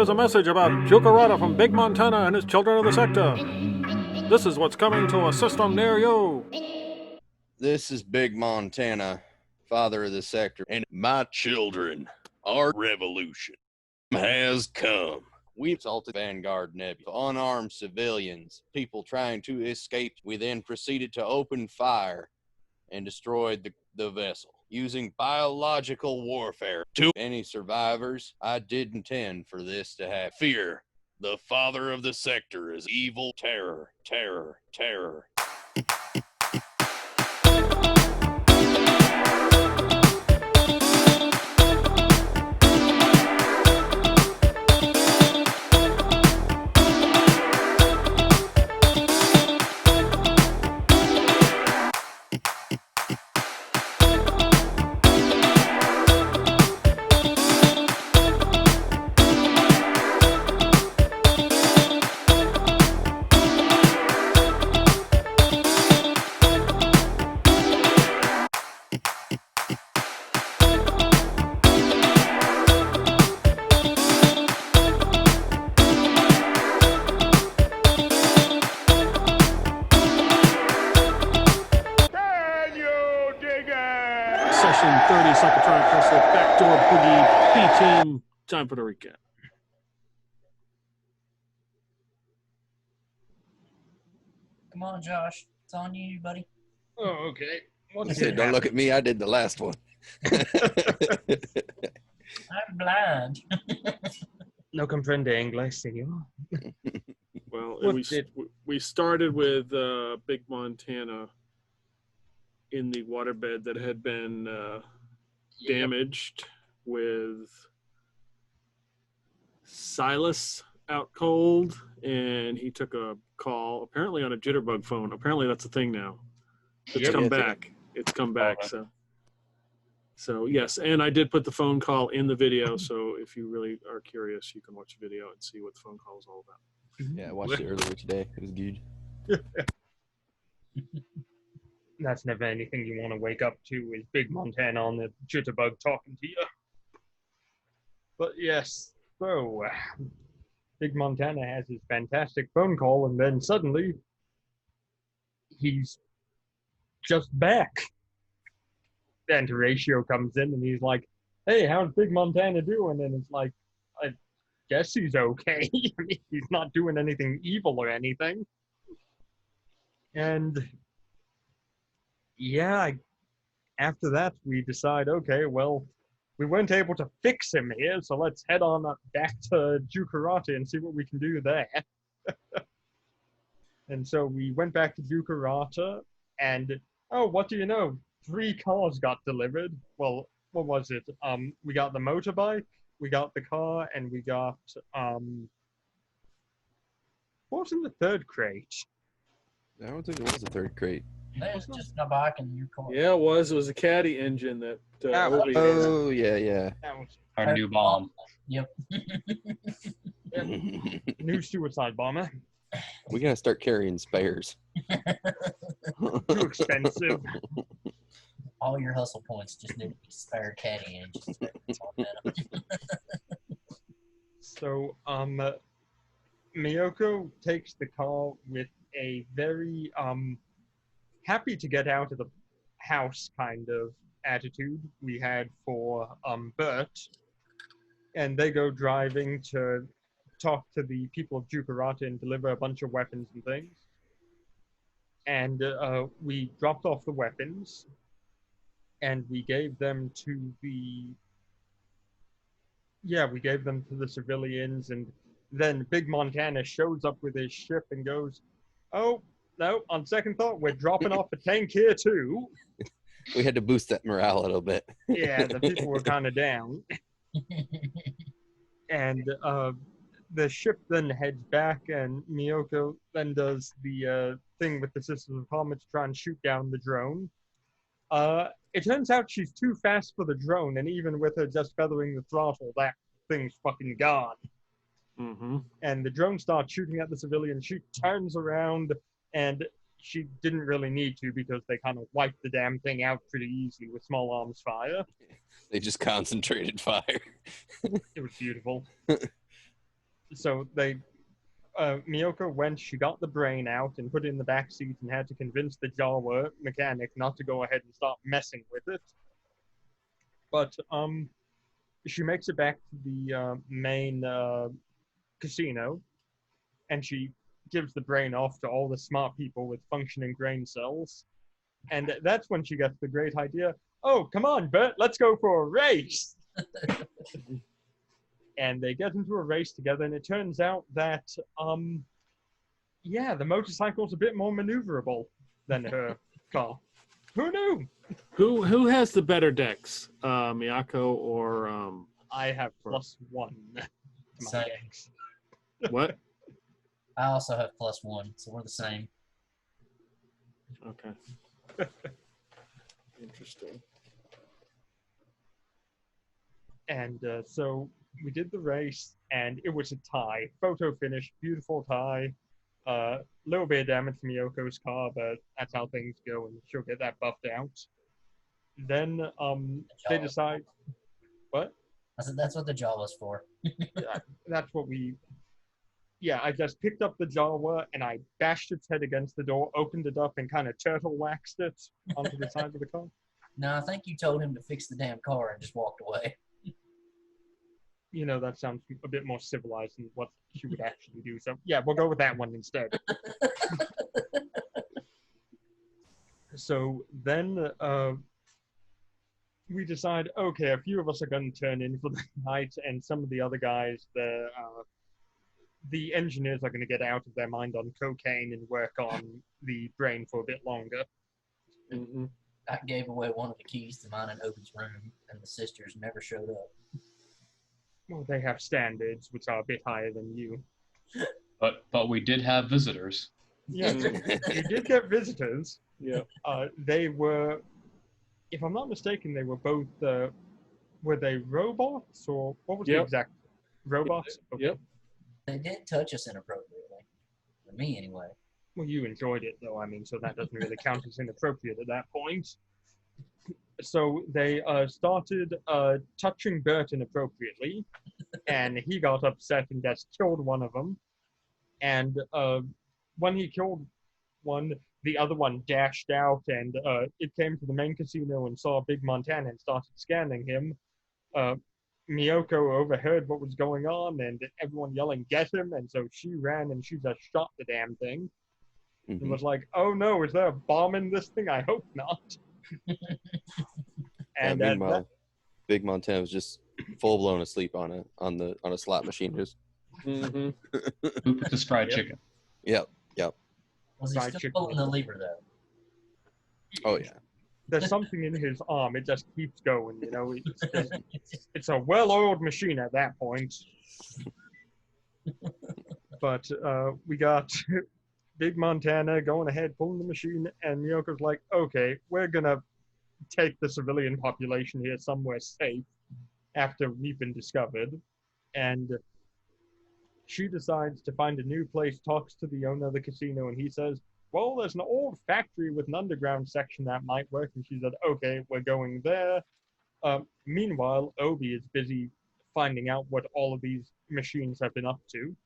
Here's a message about Juka Ratta from Big Montana and his children of the sector. This is what's coming to a system near you. This is Big Montana, father of the sector, and my children, our revolution has come. We assaulted Vanguard Nebula, unarmed civilians, people trying to escape. We then proceeded to open fire and destroyed the vessel using biological warfare. To any survivors, I did intend for this to have fear. The father of the sector is evil. Terror, terror, terror. Session 30, Psychotronic Hustle, Backdoor, Boogie, B-Team. Time for the recap. Come on, Josh. It's on you, buddy. Oh, okay. I said, don't look at me. I did the last one. I'm blind. No comprende inglés, señor. Well, What we started with Big Montana in the waterbed that had been damaged with Silas out cold, and he took a call apparently on a jitterbug phone. Apparently that's a thing now. It's come back. It's come back. So yes, and I did put the phone call in the video. So if you really are curious, you can watch the video and see what the phone call is all about. Yeah, I watched it earlier today. It was good. That's never anything you want to wake up to, is Big Montana on the jitterbug talking to you. But yes, so Big Montana has his fantastic phone call, and then suddenly he's just back. And Horatio comes in and he's like, "Hey, how's Big Montana doing?" And it's like, I guess he's okay. I mean, he's not doing anything evil or anything. And yeah, after that, we decide, okay, well, we weren't able to fix him here, so let's head on up back to Juka Ratta and see what we can do there. And so we went back to Juka Ratta, and, oh, what do you know? 3 cars got delivered. Well, what was it? We got the motorbike, we got the car, and we got, what was in the third crate? I don't think there was a third crate. There's just a bike in your car. Yeah, it was. It was a caddy engine that. Obi had. Oh, yeah. That was Our new bomb. Yep. new suicide bomber. We gotta start carrying spares. Too expensive. All your hustle points just need to be spare caddy engines. So, Miyoko takes the car with a very, happy to get out of the house kind of attitude we had for, Bert. And they go driving to talk to the people of Juka Ratta and deliver a bunch of weapons and things. And, we dropped off the weapons, and we gave them to the civilians, and then Big Montana shows up with his ship and goes, "Oh, no, on second thought, we're dropping off a tank here too." We had to boost that morale a little bit. Yeah, the people were kind of down. And the ship then heads back, and Miyoko then does the thing with the Sisters of Karma to try and shoot down the drone. It turns out she's too fast for the drone, and even with her just feathering the throttle, that thing's fucking gone. Mm-hmm. And the drone starts shooting at the civilian. She turns around, and she didn't really need to because they kind of wiped the damn thing out pretty easily with small arms fire. They just concentrated fire. It was beautiful. so Miyoko went, she got the brain out and put it in the back seat and had to convince the Jawa mechanic not to go ahead and start messing with it. But she makes it back to the main casino, and she gives the brain off to all the smart people with functioning brain cells. And that's when she gets the great idea, oh, come on, Bert, let's go for a race. And they get into a race together, and it turns out that, the motorcycle's a bit more maneuverable than her car. Who knew? Who has the better decks, Miyako or I have +1 to my Same. decks. what? I also have +1, so we're the same. Okay. Interesting. And so we did the race, and it was a tie. Photo finish, beautiful tie. Little bit of damage to Miyoko's car, but that's how things go, and she'll get that buffed out. Then they decide. What? I said that's what the jaw was for. Yeah, that's what we. Yeah, I just picked up the Jawa and I bashed its head against the door, opened it up, and kind of turtle waxed it onto the side of the car. No, I think you told him to fix the damn car and just walked away. You know, that sounds a bit more civilized than what she would actually do. So, yeah, we'll go with that one instead. So then we decide, okay, a few of us are going to turn in for the night, and some of the other guys, the engineers are going to get out of their mind on cocaine and work on the brain for a bit longer. Mm-hmm. I gave away one of the keys to mine and Obi's room, and the sisters never showed up. Well, they have standards which are a bit higher than you. But we did have visitors. Yeah, you did get visitors. Yeah. They were, if I'm not mistaken, they were both, were they robots or what was the exact robots? Okay. Yep. They did touch us inappropriately. For me, anyway. Well, you enjoyed it, though. I mean, so that doesn't really count as inappropriate at that point. So they started touching Bert inappropriately, and he got upset and just killed one of them. And when he killed one, the other one dashed out, and it came to the main casino and saw Big Montana and started scanning him. Miyoko overheard what was going on and everyone yelling, "Get him!" And so she ran and she just shot the damn thing. Mm-hmm. And was like, "Oh no, is there a bomb in this thing? I hope not." And meanwhile, Big Montana was just full blown asleep on a slot machine. Just Mm-hmm. Who put this fried chicken? Yep. Was he Fried still chicken. pulling the lever, though? Oh yeah. there's something in his arm. It just keeps going, you know. It's a well-oiled machine at that point. But we got Big Montana going ahead, pulling the machine, and Miyoko's like, okay, we're going to take the civilian population here somewhere safe after we've been discovered. And she decides to find a new place, talks to the owner of the casino, and he says, well, there's an old factory with an underground section that might work. And she said, okay, we're going there. Meanwhile, Obi is busy finding out what all of these machines have been up to.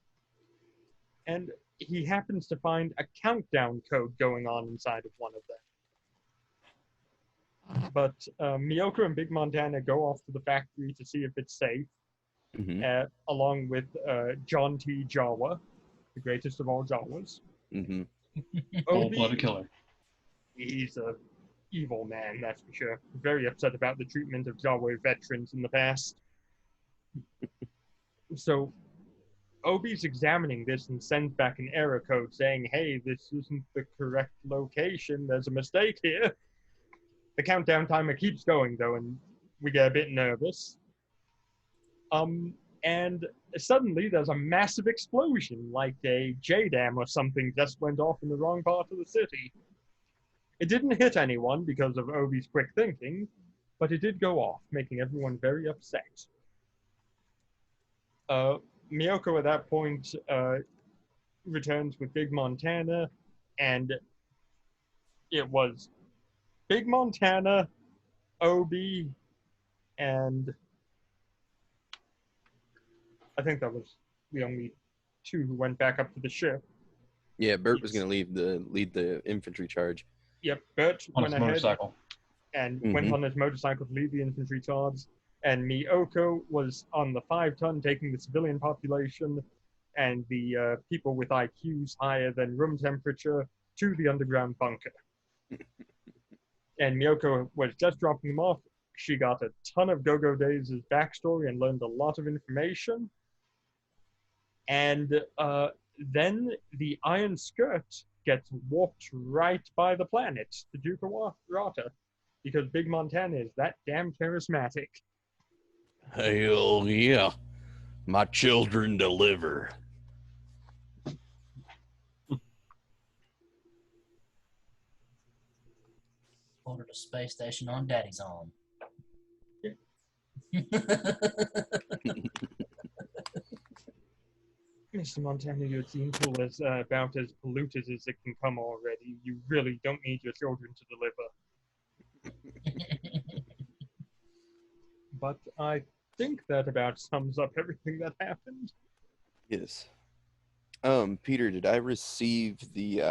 And he happens to find a countdown code going on inside of one of them. But Miyoko and Big Montana go off to the factory to see if it's safe, along with John T. Jawa, the greatest of all Jawas. Mm-hmm. Cold-blooded killer. He's a evil man, that's for sure. Very upset about the treatment of Jawa veterans in the past. So Obi's examining this and sends back an error code saying, hey, this isn't the correct location. There's a mistake here. The countdown timer keeps going, though, and we get a bit nervous. And suddenly there's a massive explosion, like a J-dam or something just went off in the wrong part of the city. It didn't hit anyone because of Obi's quick thinking, but it did go off, making everyone very upset. Miyoko at that point returns with Big Montana, and it was Big Montana, Obi, and I think that was the only two who went back up to the ship. Yeah, Bert was going to lead the infantry charge. Yep, Bert On went his ahead motorcycle. and went on his motorcycle to lead the infantry charge. And Miyoko was on the 5-ton, taking the civilian population and the people with IQs higher than room temperature to the underground bunker. And Miyoko was just dropping them off. She got a ton of Go-Go Days' backstory and learned a lot of information. And then the Iron Skirt gets warped right by the planet to Juka Ratta, because Big Montana is that damn charismatic. Hell yeah. My children deliver. Ordered a space station on Daddy's arm. Mr. Montana, your gene pool is about as polluted as it can come already. You really don't need your children to deliver. But I think that about sums up everything that happened. Yes. Peter, did I receive the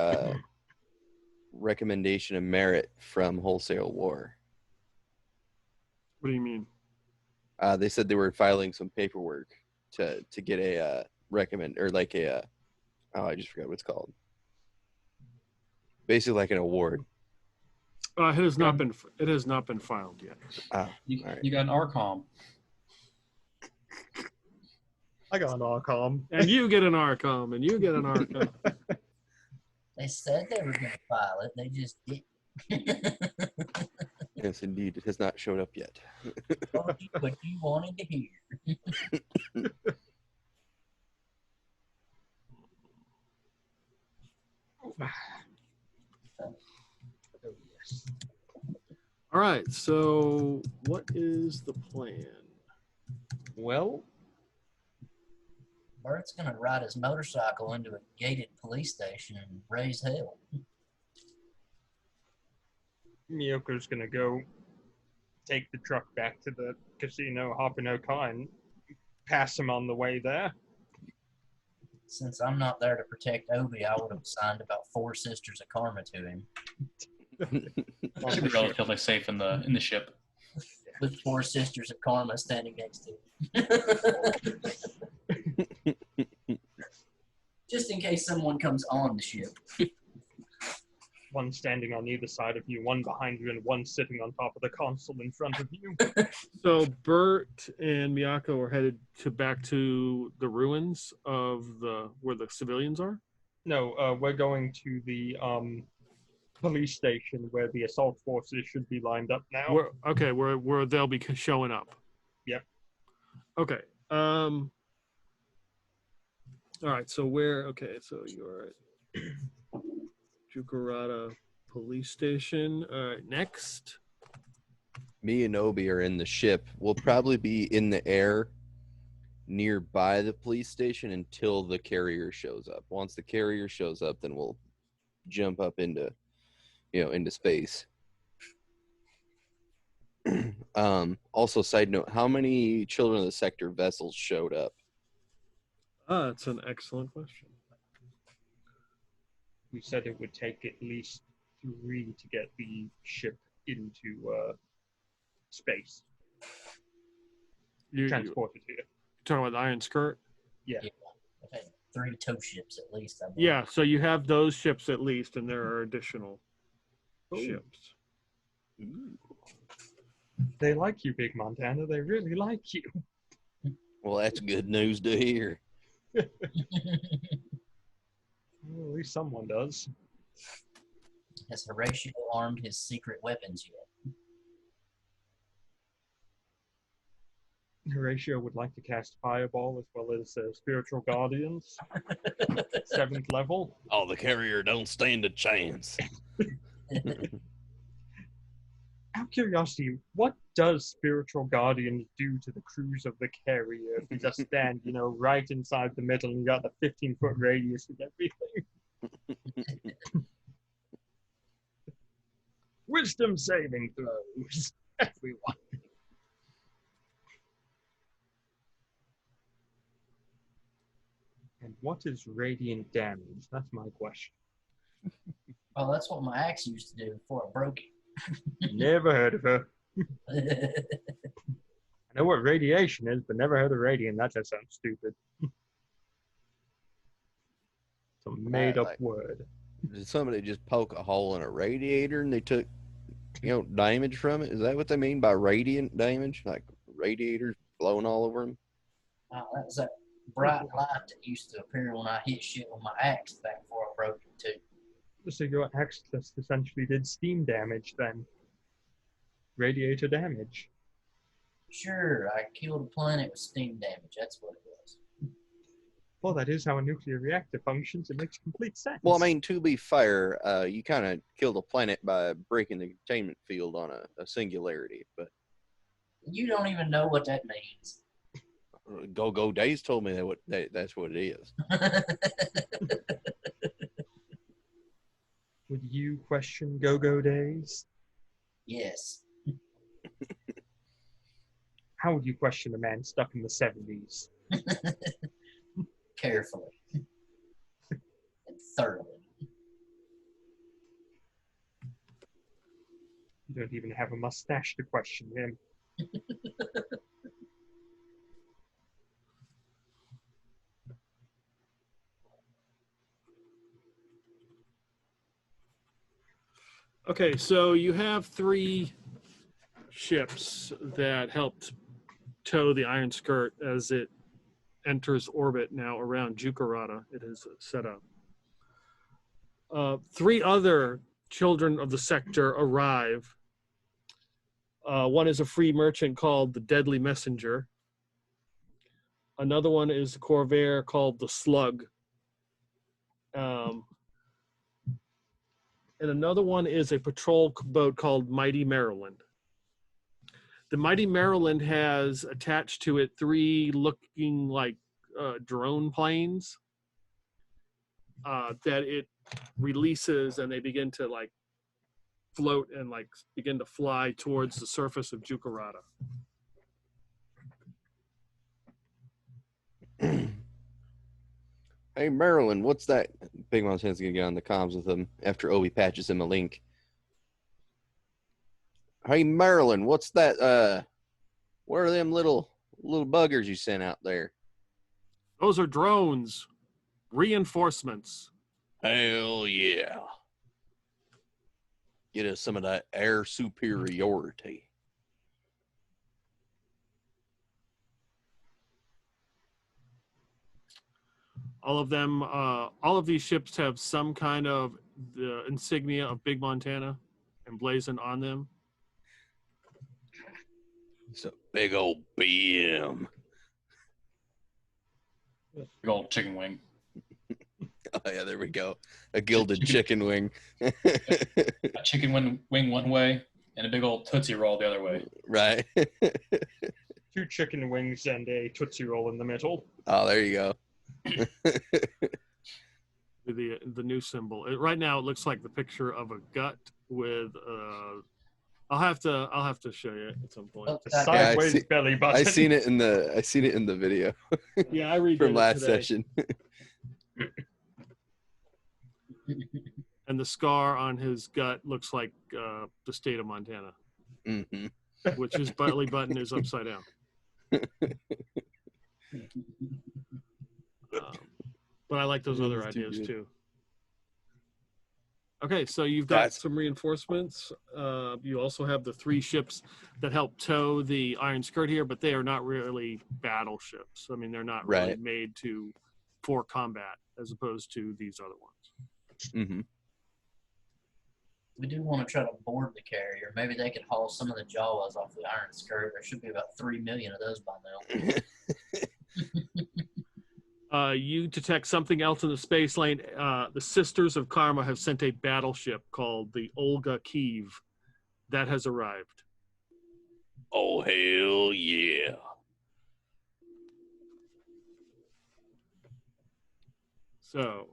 recommendation of merit from Wholesale War? What do you mean? They said they were filing some paperwork to get a recommend, or like a I just forgot what it's called. Basically like an award. It has not been filed yet. You got an RCOM. I got an Arcom. And you get an Arcom, and you get an Arcom. They said they were going to file it. They just didn't. Yes, indeed. It has not showed up yet. Told you what you wanted to hear. All right, so what is the plan? Well, Bert's going to ride his motorcycle into a gated police station and raise hell. Miyoko's going to go take the truck back to the casino, hop in her car, and pass him on the way there. Since I'm not there to protect Obi, I would have signed about 4 Sisters of Karma to him. Should be relatively safe in the ship. With 4 Sisters of Karma standing next to him. Just in case someone comes on the ship. One standing on either side of you, one behind you, and one sitting on top of the console in front of you. So Bert and Miyako are headed back to the ruins of where the civilians are? No, we're going to the police station where the assault forces should be lined up now. Where they'll be showing up. Yep. Okay. All right. So so you're at Juka Ratta police station. All right. Next. Me and Obi are in the ship. We'll probably be in the air nearby the police station until the carrier shows up. Once the carrier shows up, then we'll jump up into space. Also, side note, how many Children of the Sector vessels showed up? That's an excellent question. We said it would take at least 3 to get the ship into space. Transported here. You're talking about the Iron Skirt? Yeah. Okay, 3 tow ships at least. I believe. Yeah, so you have those ships at least, and there are additional ships. Ooh. They like you, Big Montana. They really like you. Well, that's good news to hear. Well, at least someone does. Has Horatio armed his secret weapons yet? Horatio would like to cast Fireball as well as Spiritual Guardians. 7th level. Oh, the carrier don't stand a chance. Out of curiosity, what does Spiritual Guardians do to the crews of the carrier if you just stand, right inside the middle and you got the 15-foot radius and everything? Wisdom saving throws, everyone. What is radiant damage? That's my question. Oh, that's what my axe used to do before I broke Never heard of her. it. I know what radiation is, but never heard of radiant. That just sounds stupid. It's a made-up word. Did somebody just poke a hole in a radiator and they took, damage from it? Is that what they mean by radiant damage? Like radiators blowing all over them? Oh, that was that bright light that used to appear when I hit shit with my axe back before I broke it too. So your axe just essentially did steam damage then. Radiator damage. Sure, I killed a planet with steam damage. That's what it was. Well, that is how a nuclear reactor functions. It makes complete sense. Well, I mean, to be fair, you kind of killed a planet by breaking the containment field on a singularity, but You don't even know what that means. Go Days told me that's what it is. Would you question Go-Go Days? Yes. How would you question a man stuck in the 70s? Carefully. And thoroughly. You don't even have a mustache to question him. Okay, so you have 3 ships that helped tow the Iron Skirt as it enters orbit now around Juka Ratta. It is set up. 3 other children of the sector arrive. One is a free merchant called the Deadly Messenger. Another one is a corvair called the Slug. And another one is a patrol boat called Mighty Maryland. The Mighty Maryland has attached to it 3 looking like drone planes that it releases, and they begin to like float and like begin to fly towards the surface of Juka Ratta. Hey, Maryland, what's that? Big Montana's going to get on the comms with him after Obi patches him a link. Hey, Maryland, what's that? What are them little buggers you sent out there? Those are drones. Reinforcements. Hell yeah. Get us some of that air superiority. All of them, all of these ships have some kind of the insignia of Big Montana emblazoned on them. It's a big old BM. Big old chicken wing. Oh, yeah, there we go. A gilded chicken wing. A chicken wing one way and a big old Tootsie Roll the other way. Right. 2 chicken wings and a Tootsie Roll in the middle. Oh, there you go. The new symbol. Right now, it looks like the picture of a gut with. I'll have to show you at some point. Oh, A sideways belly button. I seen it in the video. Yeah, I read from last today. session. And the scar on his gut looks like the state of Montana, Mm-hmm. which his belly button is upside down. But I like those other ideas too. Okay, so you've got some reinforcements. You also have the 3 ships that help tow the Iron Skirt here, but they are not really battleships. I mean, they're not really made for combat as opposed to these other ones. Mm-hmm. We do want to try to board the carrier. Maybe they could haul some of the Jawas off the Iron Skirt. There should be about 3 million of those by now. You detect something else in the space lane. The Sisters of Karma have sent a battleship called the Olga Kiev that has arrived. Oh, hell yeah. So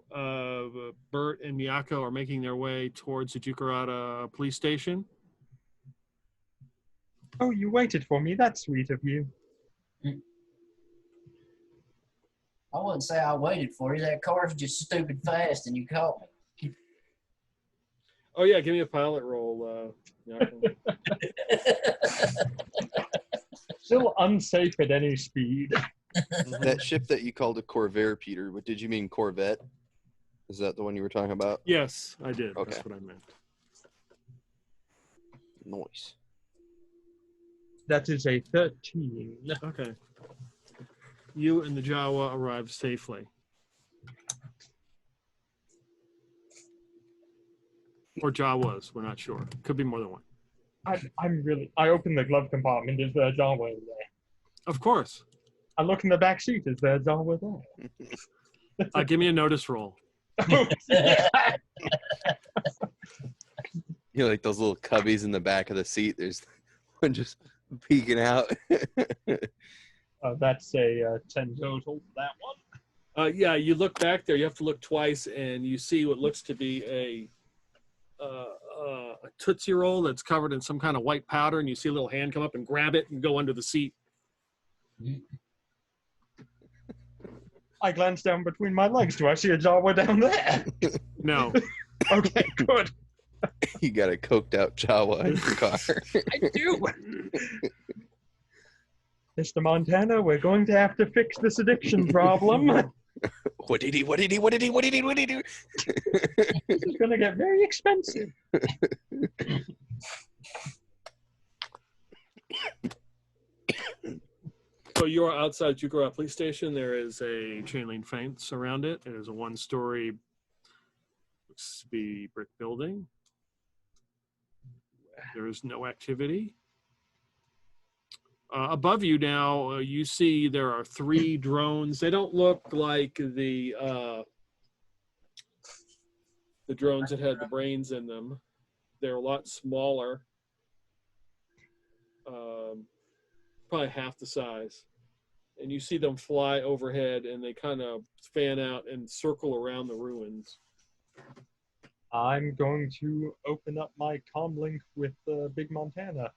Bert and Miyako are making their way towards the Juka Ratta police station. Oh, you waited for me. That's sweet of you. I wouldn't say I waited for you. That car's just stupid fast, and you caught me. Oh yeah, give me a pilot roll. Still unsafe at any speed. That ship that you called a Corvair, Peter, what did you mean Corvette? Is that the one you were talking about? Yes, I did. Okay. That's what I meant. Nice. That is a 13. Okay. You and the Jawa arrived safely. Or Jawas, we're not sure. Could be more than one. I open the glove compartment. Is there a Jawa in there? Of course. I look in the back seat. Is there a Jawa there? Give me a notice roll. You know, like those little cubbies in the back of the seat. There's one just peeking out. That's a 10 total for that one. Yeah, you look back there. You have to look twice, and you see what looks to be a Tootsie Roll that's covered in some kind of white powder, and you see a little hand come up and grab it and go under the seat. I glance down between my legs. Do I see a Jawa down there? No. Okay, good. You got a coked out Jawa in your car. I do. Mr. Montana, we're going to have to fix this addiction problem. What did he do? This is going to get very expensive. So you're outside Juka Ratta police station. There is a chain link fence around it. It is a one-story, looks to be brick building. There is no activity. Above you now, you see there are 3 drones. They don't look like the drones that had the brains in them. They're a lot smaller, probably half the size. And you see them fly overhead, and they kind of fan out and circle around the ruins. I'm going to open up my comm link with Big Montana.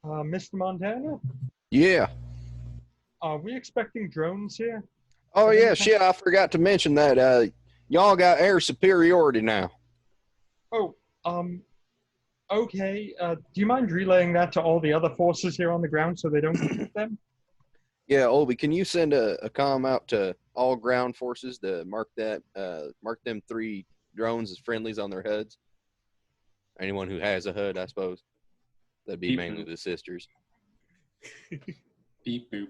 Mr. Montana, Yeah. are we expecting drones here? Oh, yeah, shit, I forgot to mention that. Y'all got air superiority now. Oh, okay. Do you mind relaying that to all the other forces here on the ground so they don't get them? Yeah, Obi, can you send a comm out to all ground forces to mark them 3 drones as friendlies on their HUDs? Anyone who has a HUD, I suppose. That'd be Beep mainly boop. the sisters. Beep boop.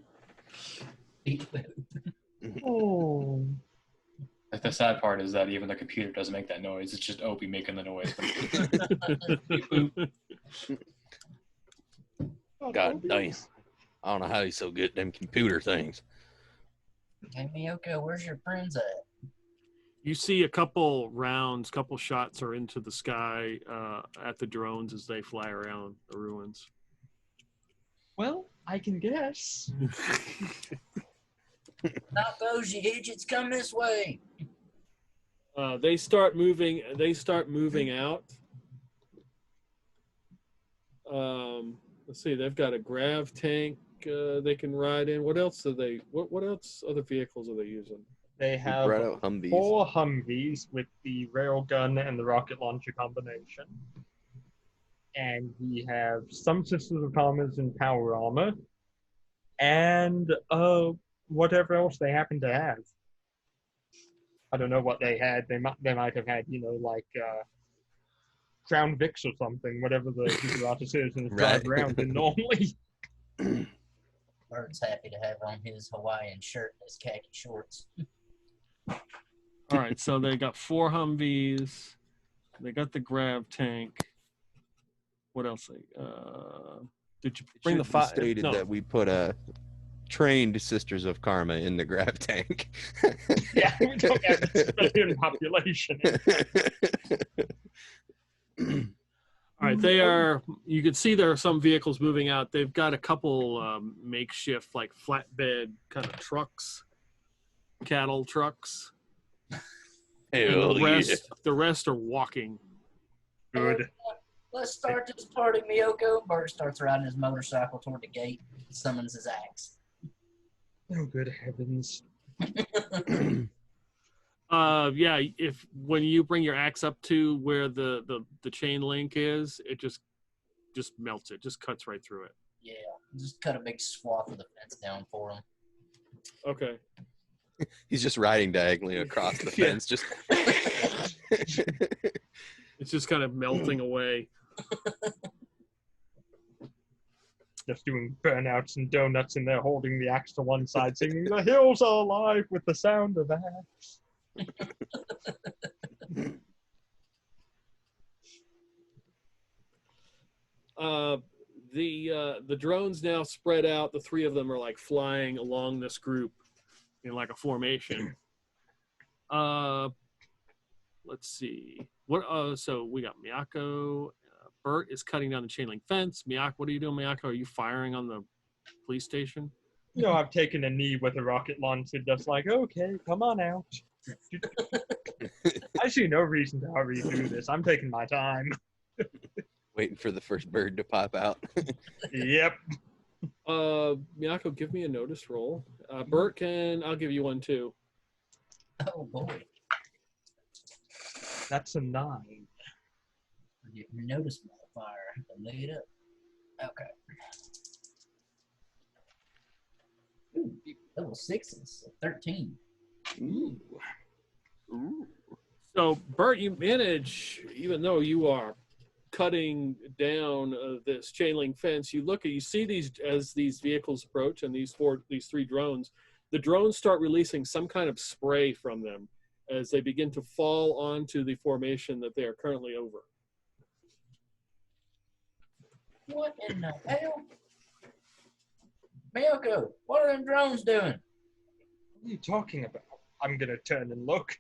Oh. Like, the sad part is that even the computer doesn't make that noise. It's just Opie making the noise. Beep boop. God damn. I don't know how he's so good at them computer things. Hey, Miyoko, where's your friends at? You see a couple rounds, couple shots are into the sky at the drones as they fly around the ruins. Well, I can guess. Not those, you idiots, come this way. They start moving out. Let's see, they've got a grav tank they can ride in. What else do they? What else other vehicles are they using? They have Brought out Humvees. 4 Humvees with the railgun and the rocket launcher combination. And we have some Sisters of Karmas in power armor. And whatever else they happen to have. I don't know what they had. They might have had, like Crown Vics or something, whatever the Juka Ratta citizens drive around in normally. Bert's happy to have on his Hawaiian shirt and his khaki shorts. All right, so they got 4 Humvees. They got the grav tank. What else? Did you bring the fire? Stated No. that we put trained Sisters of Karma in the grav tank. Yeah, we don't have a civilian population. All right, they are. You can see there are some vehicles moving out. They've got a couple makeshift, like flatbed kind of trucks, cattle trucks. Hell The rest are walking. Good. Let's start this party, Miyoko. Bert starts riding his motorcycle toward the gate. Summons his axe. Oh, good heavens. Yeah, if when you bring your axe up to where the chain link is, it just melts it, just cuts right through it. Yeah, just cut a big swath of the fence down for him. Okay. He's just riding diagonally across the Yeah. fence. Just It's just kind of melting away. Just doing burnouts and donuts, and they're holding the axe to one side, singing "The hills are alive with the sound of axe." The drones now spread out. The three of them are like flying along this group in like a formation. Let's see. So we got Miyako. Bert is cutting down the chain link fence. Miyako, what are you doing, Miyako? Are you firing on the police station? You know, I've taken a knee with a rocket launcher, just like, okay, come on out. I see no reason to hurry through this. I'm taking my time. waiting for the first bird to pop out. Yep. Miyako, give me a notice roll. Bert, I'll give you one too. Oh boy. That's a 9. Your notice modifier. Lay it up. Okay. Ooh, level 6s. 13. Ooh. So, Bert, you manage, even though you are cutting down this chain link fence, you see these as these vehicles approach, and these three drones. The drones start releasing some kind of spray from them as they begin to fall onto the formation that they are currently over. What in the hell? Miyako, what are them drones doing? What are you talking about? I'm going to turn and look.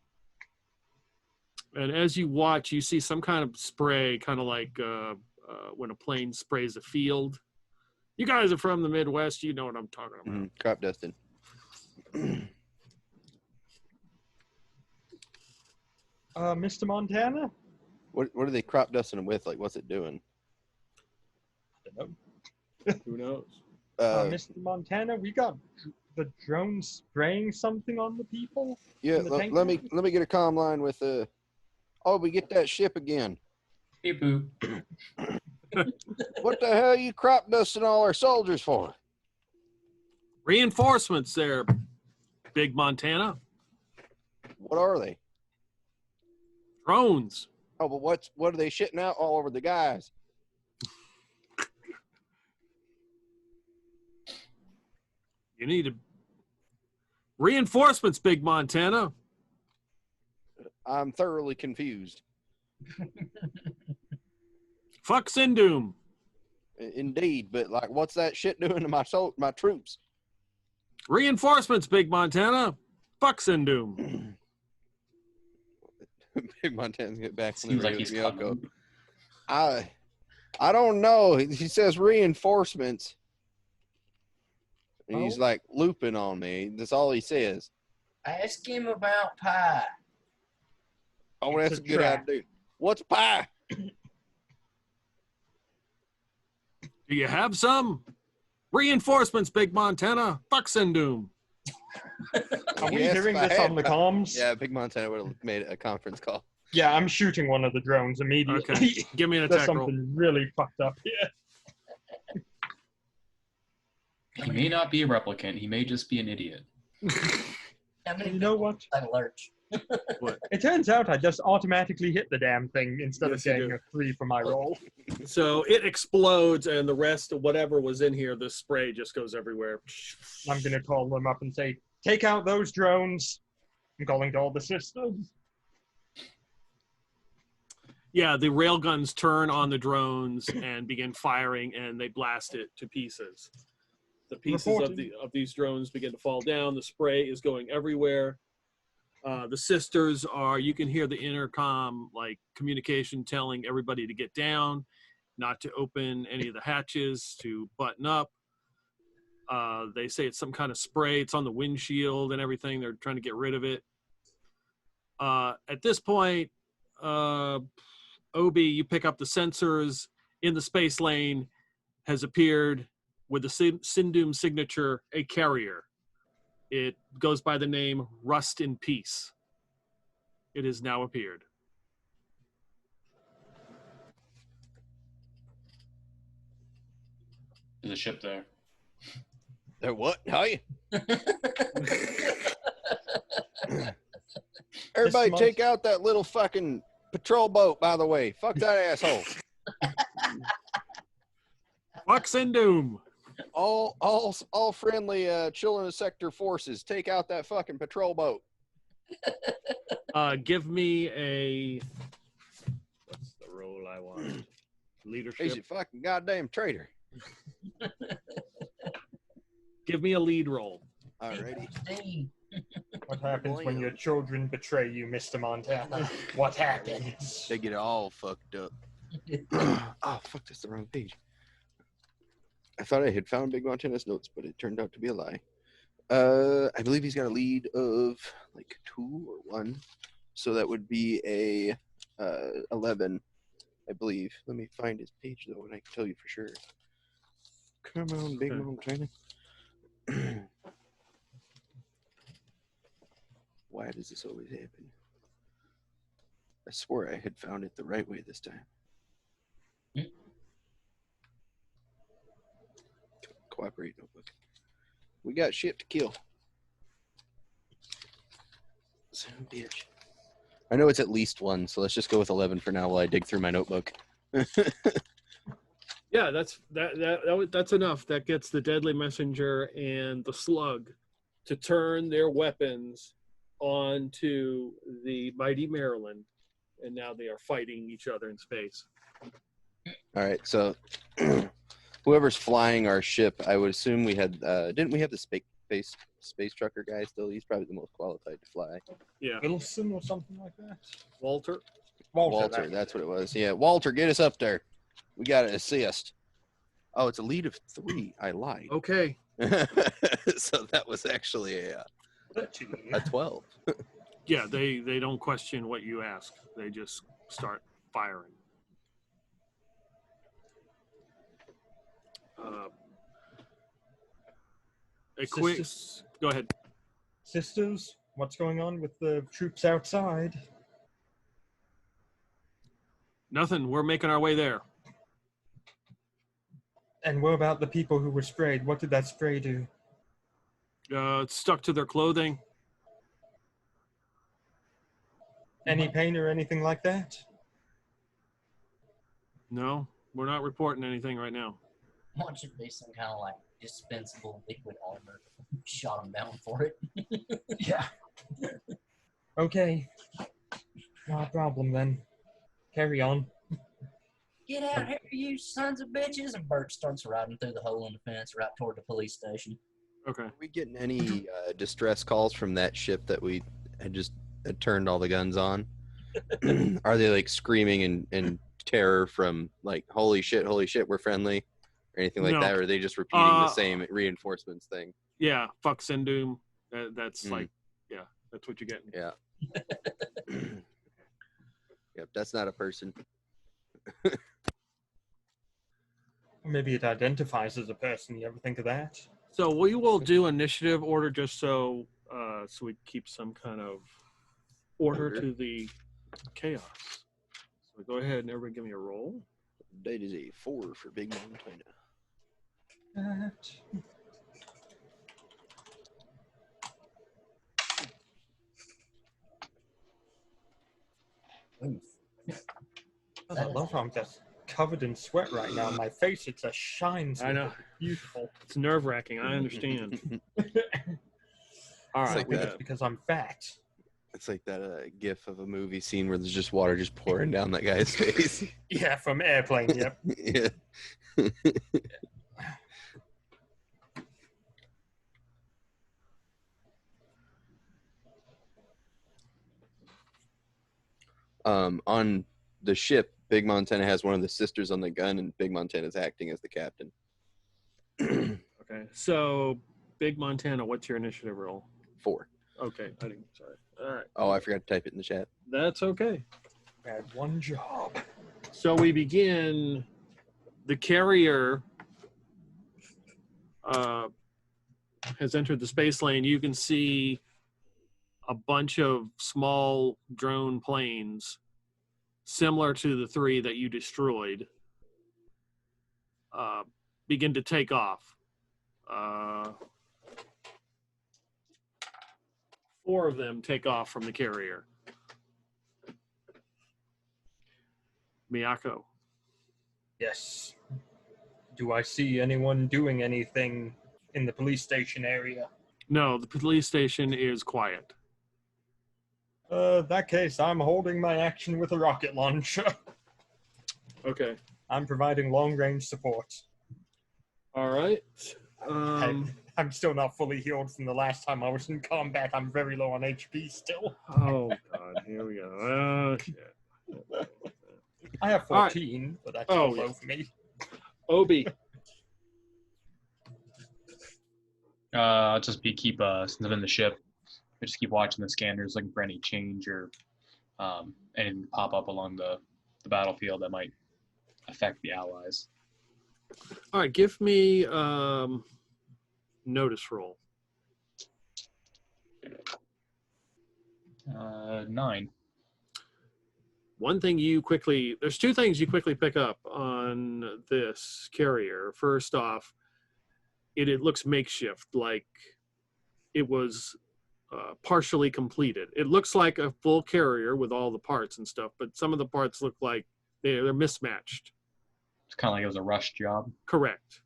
And as you watch, you see some kind of spray, kind of like when a plane sprays a field. You guys are from the Midwest. You know what I'm talking about. Crop dusting. Mr. Montana? What are they crop dusting with? Like, what's it doing? I don't know. Who knows? Mr. Montana, we got the drone spraying something on the people? Yeah, in the tank let room? me get a comm line with oh, we get that ship again. Beep boop. What the hell are you crop dusting all our soldiers for? Reinforcements there, Big Montana. What are they? Drones. Oh, but what are they shitting out all over the guys? You need reinforcements, Big Montana. I'm thoroughly confused. Fuck Sindoom. Indeed, but like, what's that shit doing to my troops? Reinforcements, Big Montana. Fuck Sindoom. Big Montana's get back from Seems the like he's radio. coming. I don't know. He says reinforcements. And he's like looping on me. That's all he says. Ask him about pie. Oh, It's that's a a good trap. idea. What's pie? Do you have some? Reinforcements, Big Montana. Fuck Sindoom. Are we Yes, hearing if I this had on the pie. comms? Yeah, Big Montana would have made a conference call. Yeah, I'm shooting one of the drones immediately. Okay. Give me an There's attack roll. something really fucked up here. He may not be a replicant. He may just be an idiot. How many You know people what? like a lurch? It turns out I just automatically hit the damn thing instead Yes, of you getting do. a 3 for my roll. So it explodes, and the rest of whatever was in here, the spray just goes everywhere. I'm going to call them up and say, take out those drones. I'm calling to all the systems. Yeah, the railguns turn on the drones and begin firing, and they blast it to pieces. The pieces Reporting. of these drones begin to fall down. The spray is going everywhere. The sisters you can hear the intercom like communication telling everybody to get down, not to open any of the hatches, to button up. They say it's some kind of spray. It's on the windshield and everything. They're trying to get rid of it. At this point, Obi, you pick up the sensors in the space lane, has appeared with the Sindoom signature, a carrier. It goes by the name Rust in Peace. It has now appeared. There's a ship there. There what? How you? Everybody take out that little fucking patrol boat, by the way. Fuck that asshole. Fuck Sindoom. All friendly children of sector forces, take out that fucking patrol boat. Give me a... What's the role I want? Leadership. He's a fucking goddamn traitor. Give me a lead roll. Alrighty. What happens when your children betray you, Mr. Montana? What happens? They get all fucked up. Oh, fuck, that's the wrong page. I thought I had found Big Montana's notes, but it turned out to be a lie. I believe he's got a lead of like 2 or 1. So that would be a 11, I believe. Let me find his page, though, and I can tell you for sure. Come on, Big Montana. Why does this always happen? I swore I had found it the right way this time. Cooperate, notebook. We got shit to kill. Son of a bitch. I know it's at least 1, so let's just go with 11 for now while I dig through my notebook. Yeah, that's enough. That gets the Deadly Messenger and the Slug to turn their weapons onto the mighty Maryland, and now they are fighting each other in space. All right, so whoever's flying our ship, I would assume we had. Didn't we have the space trucker guy still? He's probably the most qualified to fly. Yeah, Wilson or something like that? Walter. Walter, that's what it was. Yeah, Walter, get us up there. We got to assist. Oh, it's a lead of 3. I lied. Okay. So that was actually a 12. Yeah, they don't question what you ask. They just start firing. Go ahead. Sisters, what's going on with the troops outside? Nothing. We're making our way there. And what about the people who were sprayed? What did that spray do? It stuck to their clothing. Any pain or anything like that? No, we're not reporting anything right now. Watch it be some kind of like dispensable liquid armor. Shot them down for it. Yeah. Okay. Not a problem then. Carry on. Get out here, you sons of bitches! And Bert starts riding through the hole in the fence right toward the police station. Okay. Are we getting any distress calls from that ship that we had just turned all the guns on? Are they like screaming in terror from like, holy shit, we're friendly? Or anything like that? Or are they just repeating the same reinforcements thing? Yeah, fuck Sindoom. That's like, yeah, that's what you're getting. Yeah. Yep, that's not a person. Maybe it identifies as a person. You ever think of that? So we will do initiative order just so we keep some kind of order to the chaos. So go ahead and everybody give me a roll. That is a 4 for Big Montana. I love how I'm just covered in sweat right now. My face, it's a shine. I know. Beautiful. It's nerve-wracking. I understand. All right. Like It's because I'm fat. It's like that gif of a movie scene where there's just water just pouring down that guy's face. Yeah, from Airplane, yep. Yeah. On the ship, Big Montana has one of the sisters on the gun, and Big Montana's acting as the captain. Okay. So, Big Montana, what's your initiative roll? 4. Okay. Sorry. All right. Oh, I forgot to type it in the chat. That's okay. I had one job. So we begin. The carrier has entered the space lane, you can see a bunch of small drone planes similar to the 3 that you destroyed begin to take off. 4 of them take off from the carrier. Miyako. Yes. Do I see anyone doing anything in the police station area? No, the police station is quiet. That case, I'm holding my action with a rocket launcher. Okay. I'm providing long-range support. All right. I'm still not fully healed from the last time I was in combat. I'm very low on HP still. Oh, God. Here we go. Oh, shit. I have 14, but that's still low for me. Obi. I'll just keep since I'm in the ship, I just keep watching the scanners, looking for any change or anything to pop up along the battlefield that might affect the allies. All right, give me notice roll. 9. One thing there's 2 things you quickly pick up on this carrier. First off, it looks makeshift, like it was partially completed. It looks like a full carrier with all the parts and stuff, but some of the parts look like they're mismatched. It's kind of like it was a rush job. Correct.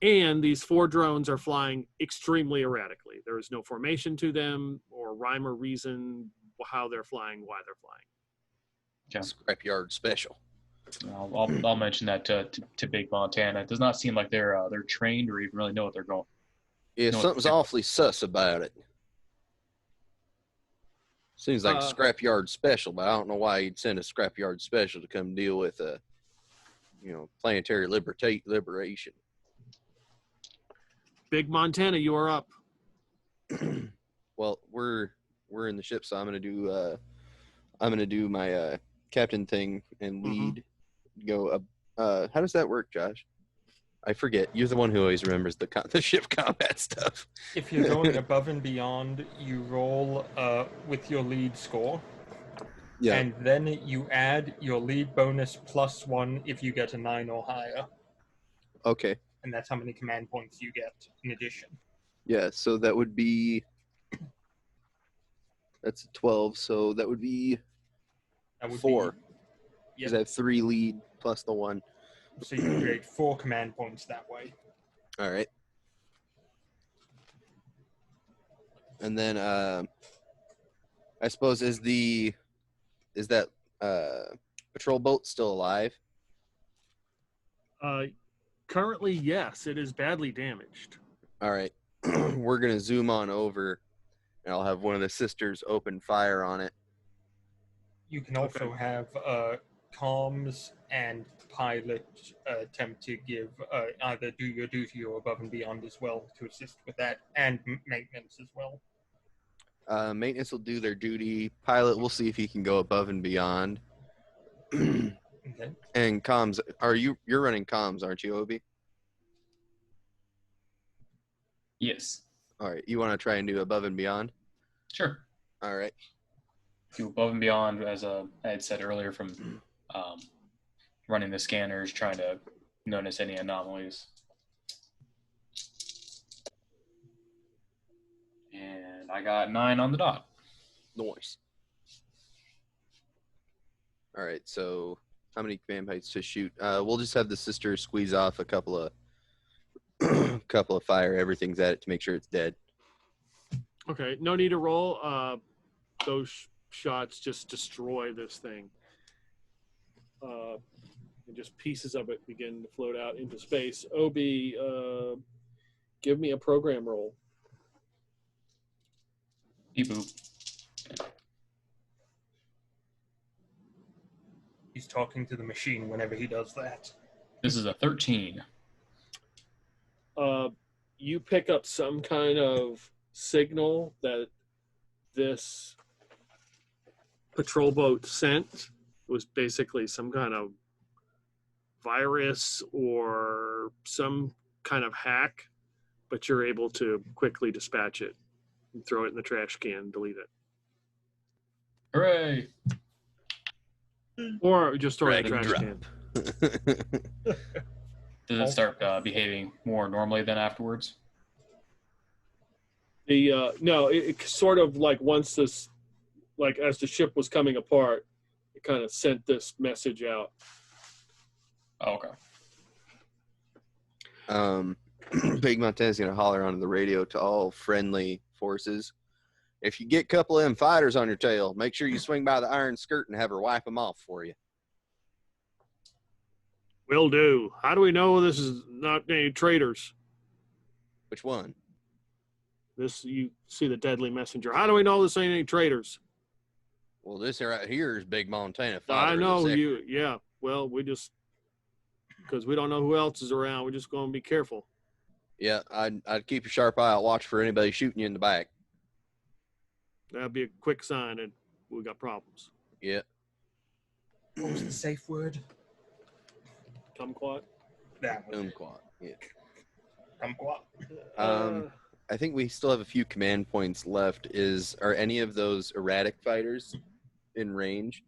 And these 4 drones are flying extremely erratically. There is no formation to them or rhyme or reason how they're flying, why they're flying. Okay. Scrapyard special. I'll mention that to Big Montana. It does not seem like they're trained or even really know what they're going. Yeah, something's awfully sus about it. Seems like a scrapyard special, but I don't know why you'd send a scrapyard special to come deal with planetary liberation. Big Montana, you are up. Well, we're in the ship, so I'm gonna do my captain thing and lead. Go up. How does that work, Josh? I forget. You're the one who always remembers the ship combat stuff. If you're going above and beyond, you roll with your lead score. Yeah. And then you add your lead bonus +1 if you get a 9 or higher. Okay. And that's how many command points you get in addition. Yeah, so that would be... That's 12, so that would be 4. Because I have 3 lead plus the 1. So you create 4 command points that way. All right. And then I suppose is that patrol boat still alive? Currently, yes, it is badly damaged. All right. We're going to zoom on over, and I'll have one of the sisters open fire on it. You can also have comms and pilot attempt to give either do your duty or above and beyond as well to assist with that, and maintenance as well. Maintenance will do their duty. Pilot, we'll see if he can go above and beyond. Okay. And comms, you're running comms, aren't you, Obi? Yes. All right. You want to try and do above and beyond? Sure. All right. Do above and beyond, as I had said earlier, from running the scanners, trying to notice any anomalies. And I got 9 on the dot. Nice. All right. So how many command points to shoot? We'll just have the sister squeeze off a couple of fire. Everything's at it to make sure it's dead. Okay. No need to roll. Those shots just destroy this thing. And just pieces of it begin to float out into space. Obi, give me a program roll. Beep boop. He's talking to the machine whenever he does that. This is a 13. You pick up some kind of signal that this patrol boat sent. It was basically some kind of virus or some kind of hack, but you're able to quickly dispatch it and throw it in the trash can, delete it. Hooray! Or just throw it in the Drag trash and can. Does it start behaving more normally than afterwards? No, it sort of like once this, like as the ship was coming apart, it kind of sent this message out. Oh, okay. Big Montana's gonna holler onto the radio to all friendly forces. If you get a couple of them fighters on your tail, make sure you swing by the Iron Skirt and have her wipe them off for you. Will do. How do we know this is not any traitors? Which one? This, you see the deadly messenger. How do we know this ain't any traitors? Well, this right here is Big Montana. I know you. Yeah. Well, we just, because we don't know who else is around, we're just going to be careful. Yeah, I'd keep a sharp eye out, watch for anybody shooting you in the back. That'd be a quick sign that we got problems. Yeah. What was the safe word? Kumquat. That was it. Kumquat. Yeah. Kumquat. I think we still have a few command points left. Are any of those erratic fighters in range?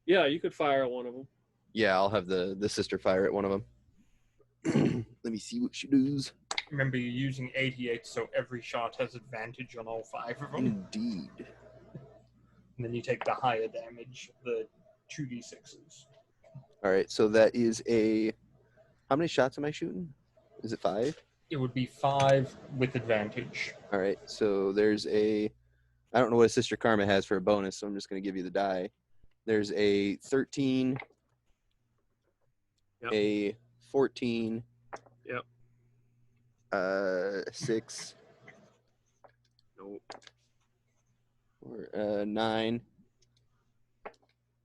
Yeah, you could fire at one of them. Yeah, I'll have the sister fire at one of them. Let me see what she does. Remember, you're using 88, so every shot has advantage on all 5 of them. Indeed. And then you take the higher damage, the 2d6s. All right, so that is a... How many shots am I shooting? Is it 5? It would be 5 with advantage. All right, so there's a... I don't know what Sister Karma has for a bonus, so I'm just going to give you the die. There's a 13, Yep. a 14, Yep. 6, Nope. or 9,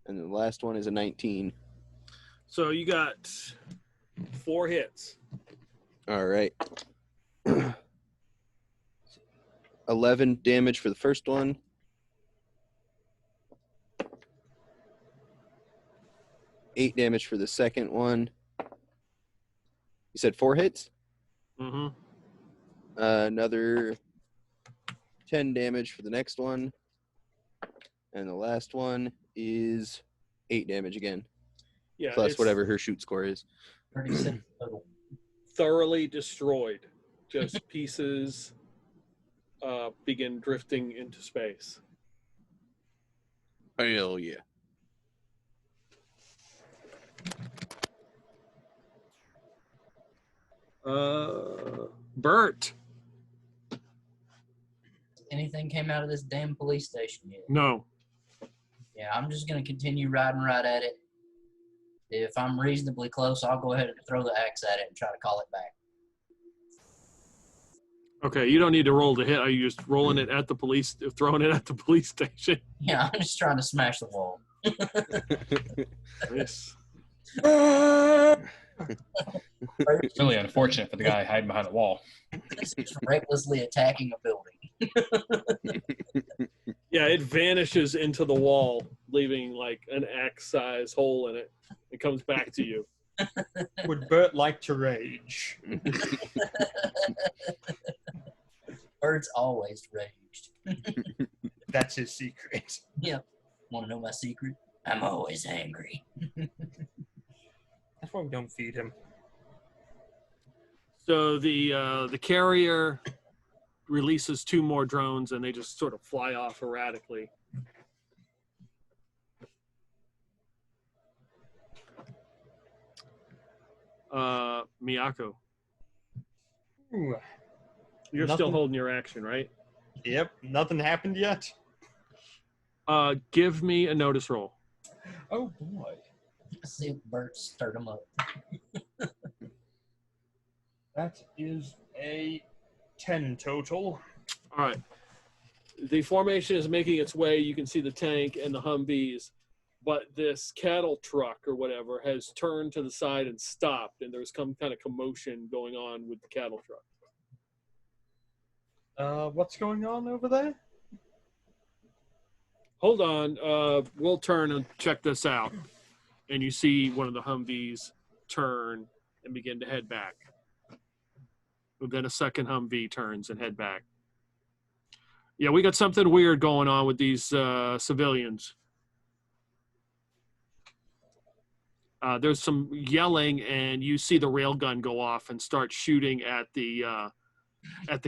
and the last one is a 19. So you got 4 hits. All right. 11 damage for the first one. 8 damage for the second one. You said 4 hits? Mm-hmm. Another 10 damage for the next one. And the last one is 8 damage again. Yeah. Plus it's whatever her shoot score is. 36 total. thoroughly destroyed. Just pieces begin drifting into space. Hell yeah. Bert. Anything came out of this damn police station yet? No. Yeah, I'm just going to continue riding right at it. If I'm reasonably close, I'll go ahead and throw the axe at it and try to call it back. Okay, you don't need to roll to hit. Are you just rolling it at the police, throwing it at the police station? Yeah, I'm just trying to smash the wall. Yes. It's really unfortunate for the guy hiding behind the wall. This is recklessly attacking a building. Yeah, it vanishes into the wall, leaving like an axe-size hole in it. It comes back to you. Would Bert like to rage? Bert's always raged. That's his secret. Yep. Want to know my secret? I'm always angry. That's why we don't feed him. So the carrier releases 2 more drones, and they just sort of fly off erratically. Miyako, Ooh. you're Nothing. still holding your action, right? Yep, nothing happened yet. Give me a notice roll. Oh boy. Let's see if Bert stirred him up. That is a 10 total. All right. The formation is making its way. You can see the tank and the Humvees, but this cattle truck or whatever has turned to the side and stopped, and there's some kind of commotion going on with the cattle truck. What's going on over there? Hold on. We'll turn and check this out. And you see one of the Humvees turn and begin to head back. Then a second Humvee turns and head back. Yeah, we got something weird going on with these civilians. There's some yelling, and you see the railgun go off and start shooting at the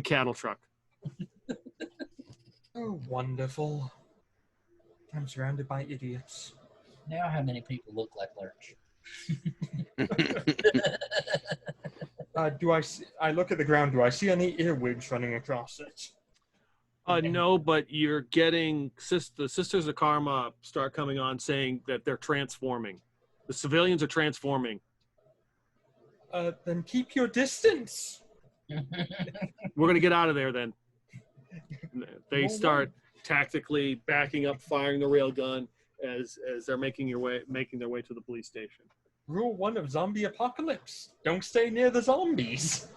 cattle truck. Oh, wonderful. I'm surrounded by idiots. Now how many people look like Lurch? I look at the ground. Do I see any earwigs running across it? No, but you're getting the Sisters of Karma start coming on saying that they're transforming. The civilians are transforming. Then keep your distance. We're gonna get out of there then. They start tactically backing up, firing the railgun as they're making their way to the police station. Rule 1 of zombie apocalypse: don't stay near the zombies.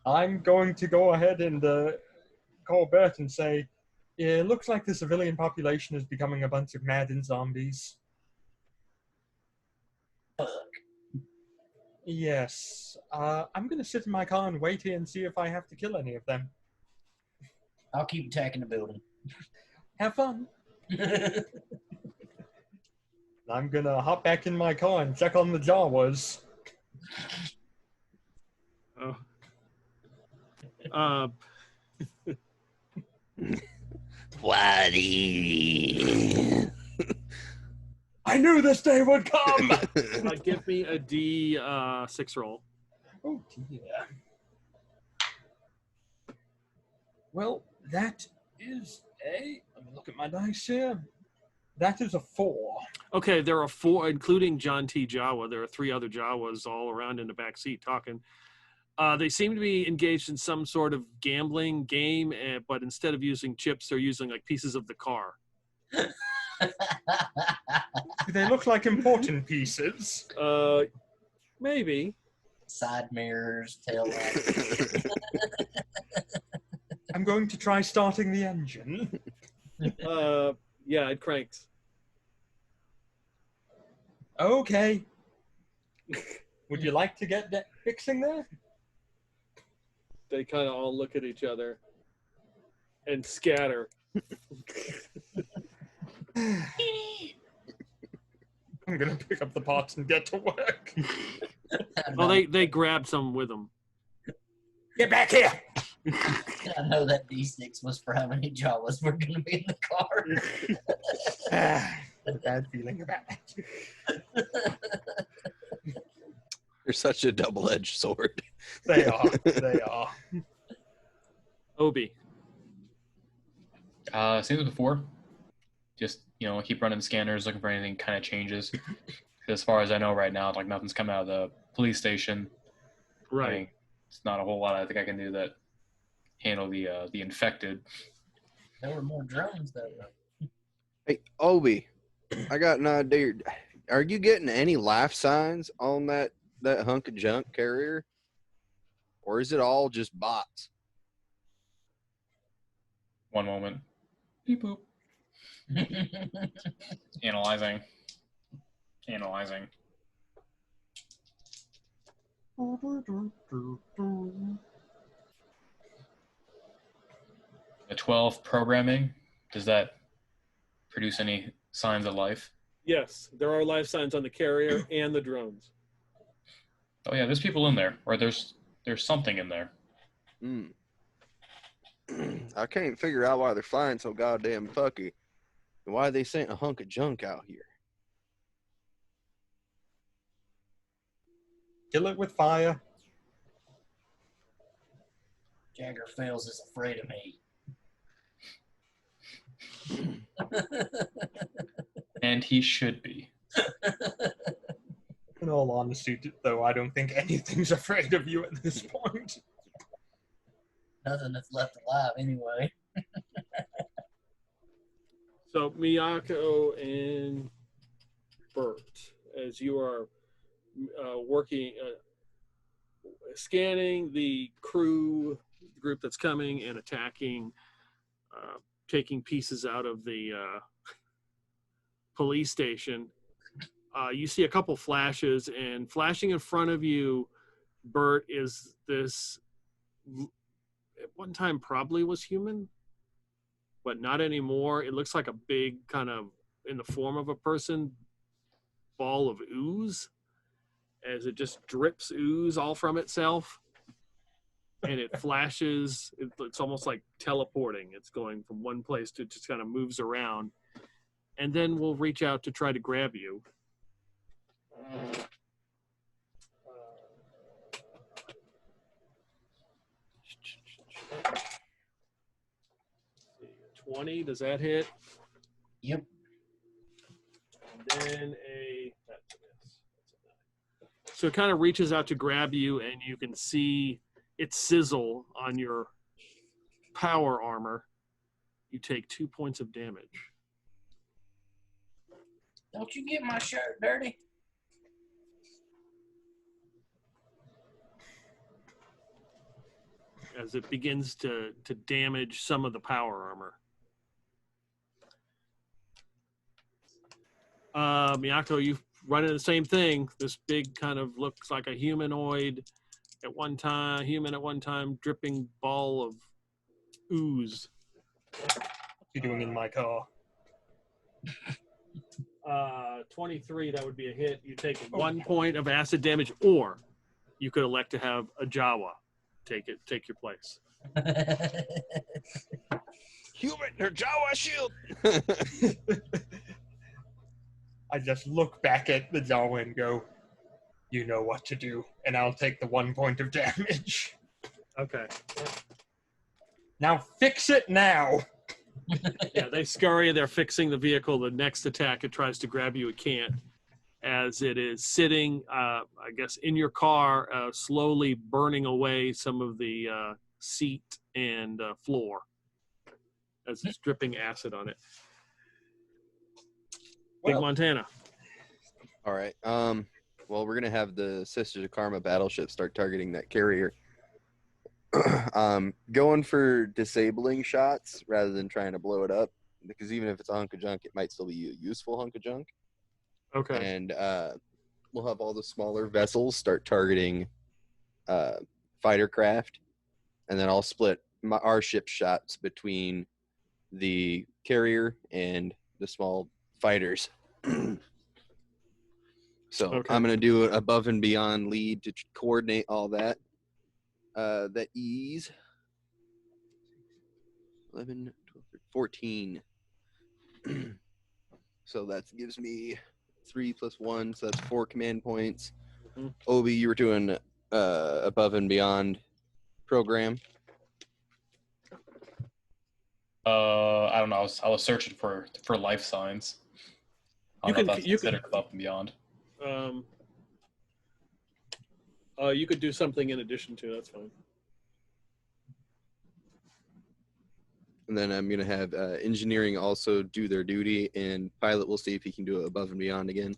I'm going to go ahead and call Bert and say, it looks like the civilian population is becoming a bunch of maddened zombies. Fuck. Yes. I'm going to sit in my car and wait here and see if I have to kill any of them. I'll keep attacking the building. Have fun. I'm going to hop back in my car and check on the Jawas. Whitey. I knew this day would come! Give me a D6 roll. Oh, dear. Well, that is let me look at my dice here. That is a 4. Okay, there are 4, including John T. Jawa. There are 3 other Jawas all around in the back seat talking. They seem to be engaged in some sort of gambling game, but instead of using chips, they're using like pieces of the car. Do they look like important pieces? Maybe. Side mirrors, tail lights. I'm going to try starting the engine. Yeah, it cranks. Okay. Would you like to get that fixing there? They kind of all look at each other and scatter. I'm going to pick up the parts and get to work. Oh, they grabbed some with them. Get back here! I know that D6 was for how many Jawas were going to be in the car. A bad feeling about it. They're such a double-edged sword. They are. They are. Obi. Same as before. Just, keep running scanners, looking for anything kind of changes. As far as I know right now, like nothing's come out of the police station. Right. I mean, it's not a whole lot I think I can do that handle the infected. There were more drones though. Hey, Obi, I got an idea. Are you getting any life signs on that hunk of junk carrier? Or is it all just bots? One moment. Beep boop. Analyzing. The 12 programming, does that produce any signs of life? Yes, there are life signs on the carrier and the drones. Oh yeah, there's people in there, or there's something in there. I can't figure out why they're flying so goddamn fucky. And why they sent a hunk of junk out here. Kill it with fire. Jagger Fails is afraid of me. And he should be. In all honesty, though, I don't think anything's afraid of you at this point. Nothing that's left alive anyway. So Miyako and Bert, as you are working, scanning the crew group that's coming and attacking, taking pieces out of the police station, you see a couple flashes, and flashing in front of you, Bert is this, at one time probably was human, but not anymore. It looks like a big kind of, in the form of a person, ball of ooze, as it just drips ooze all from itself. And it flashes. It's almost like teleporting. It's going from one place to just kind of moves around. And then we'll reach out to try to grab you. 20, does that hit? Yep. And then that's a miss. So it kind of reaches out to grab you, and you can see it sizzle on your power armor. You take 2 points of damage. Don't you get my shirt dirty? As it begins to damage some of the power armor. Miyako, you run into the same thing. This big kind of looks like a humanoid human at one time, dripping ball of ooze. What's he doing in my car? 23, that would be a hit. You take 1 point of acid damage, or you could elect to have a Jawa take your place. Human, her Jawa shield. I just look back at the Jawa and go, you know what to do, and I'll take the 1 point of damage. Okay. Now fix it now! Yeah, they scurry, they're fixing the vehicle. The next attack, it tries to grab you, it can't. As it is sitting, I guess, in your car, slowly burning away some of the seat and floor as it's dripping acid on it. Big Montana. All right. Well, we're going to have the Sisters of Karma battleship start targeting that carrier. Going for disabling shots rather than trying to blow it up, because even if it's a hunk of junk, it might still be a useful hunk of junk. Okay. And we'll have all the smaller vessels start targeting fighter craft, and then I'll split our ship shots between the carrier and the small fighters. So Okay. I'm going to do an above and beyond lead to coordinate all that. That is 11, 12, 14. So that gives me 3 plus 1, so that's 4 command points. Mm-hmm. Obi, you were doing above and beyond program. I don't know. I was searching for life signs. I don't know if that's considered above and beyond. You could do something in addition to. That's fine. And then I'm going to have engineering also do their duty, and pilot will see if he can do it above and beyond again.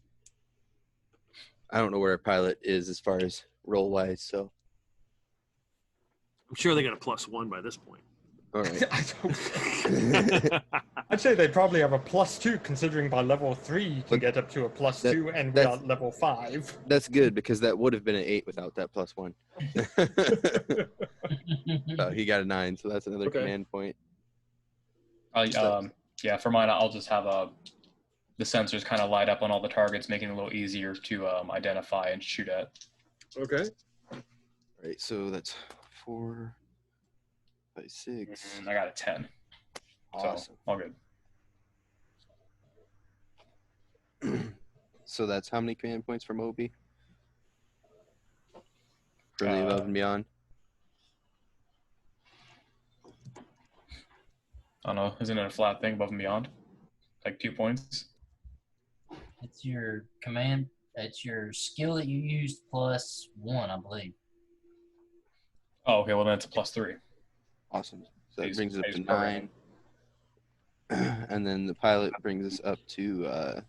I don't know where a pilot is as far as role-wise, so. I'm sure they got a +1 by this point. All right. I'd say they probably have a +2, considering by level 3 you can get up to a +2, and we are level 5. That's good, because that would have been an 8 without that +1. He got a 9, so that's another command point. Yeah, for mine, I'll just have the sensors kind of light up on all the targets, making it a little easier to identify and shoot at. Okay. All right, so that's 4 by 6. And I got a 10. Awesome. So, all good. So that's how many command points from Obi? For the above and beyond? I don't know. Isn't it a flat thing above and beyond? Like 2 points? It's your command. It's your skill that you used +1, I believe. Oh, okay. Well, then it's a +3. Awesome. So that brings it up to 9. And then the pilot brings us up to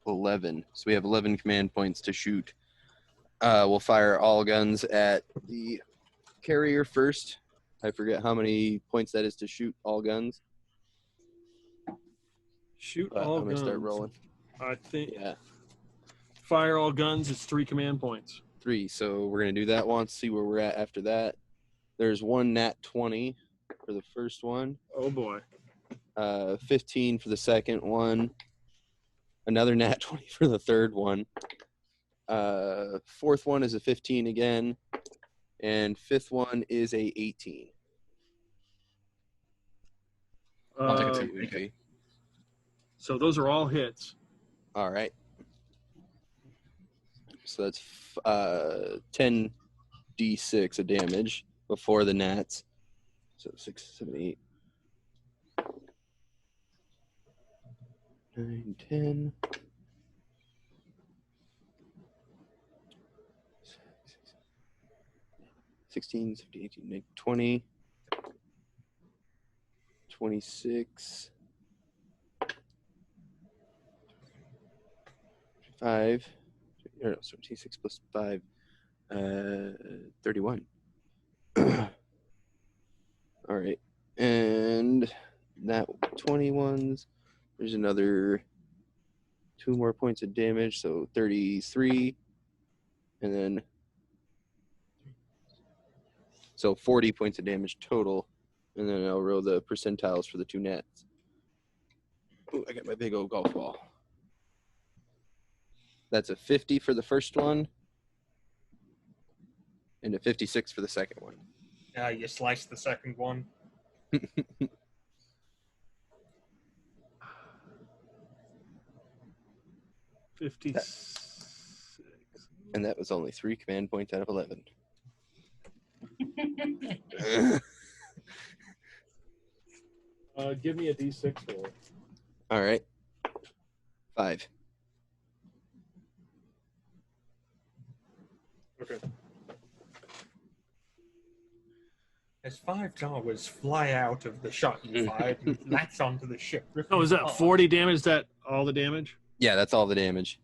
11. So we have 11 command points to shoot. We'll fire all guns at the carrier first. I forget how many points that is to shoot all guns. Shoot But all I'm guns. gonna start rolling. I think. Yeah. Fire all guns. It's 3 command points. 3. So we're going to do that once, see where we're at after that. There's one nat 20 for the first one. Oh, boy. 15 for the second one. Another nat 20 for the third one. Fourth one is a 15 again. And fifth one is a 18. I'll take a Uh, 2. Okay. so those are all hits. All right. So that's 10d6 of damage before the nats. So 6, 7, 8, 9, 10. 16, 17, 18, 19, 20, 26, 5, or no, 26 plus 5, 31. All right. And that 21s, there's another 2 more points of damage, so 33. And then, so 40 points of damage total. And then I'll roll the percentiles for the 2 nets. Ooh, I got my big old golf ball. That's a 50 for the first one. And a 56 for the second one. You slice the second one. 56. And that was only 3 command points out of 11. Give me a D6 roll. All right. 5. Okay. As 5 towers fly out of the shot you fired and latch onto the ship. Oh, is that 40 damage? Is that all the damage? Yeah, that's all the damage.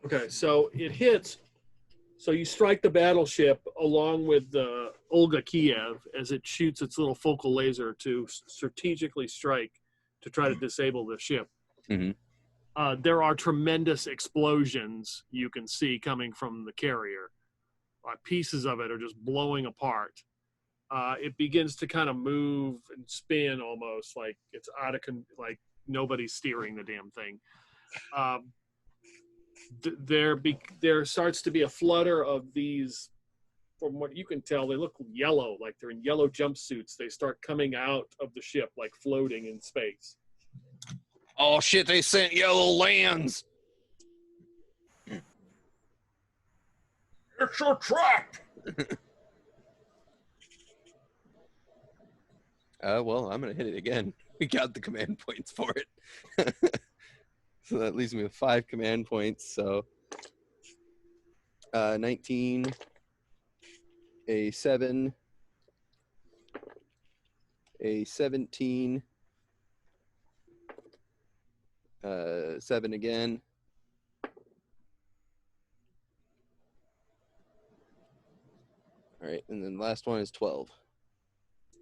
Okay, so it hits. So you strike the battleship along with the Olga Kiev as it shoots its little focal laser to strategically strike to try to disable the ship. Mhm. There are tremendous explosions you can see coming from the carrier. Pieces of it are just blowing apart. It begins to kind of move and spin almost like it's out of like nobody's steering the damn thing. There starts to be a flutter of these. From what you can tell, they look yellow, like they're in yellow jumpsuits. They start coming out of the ship, like floating in space. Oh, shit, they sent yellow lands. It's a trap! Well, I'm going to hit it again. We got the command points for it. So that leaves me with 5 command points. So 19, a 7, a 17, 7 again. All right, and then the last one is 12. I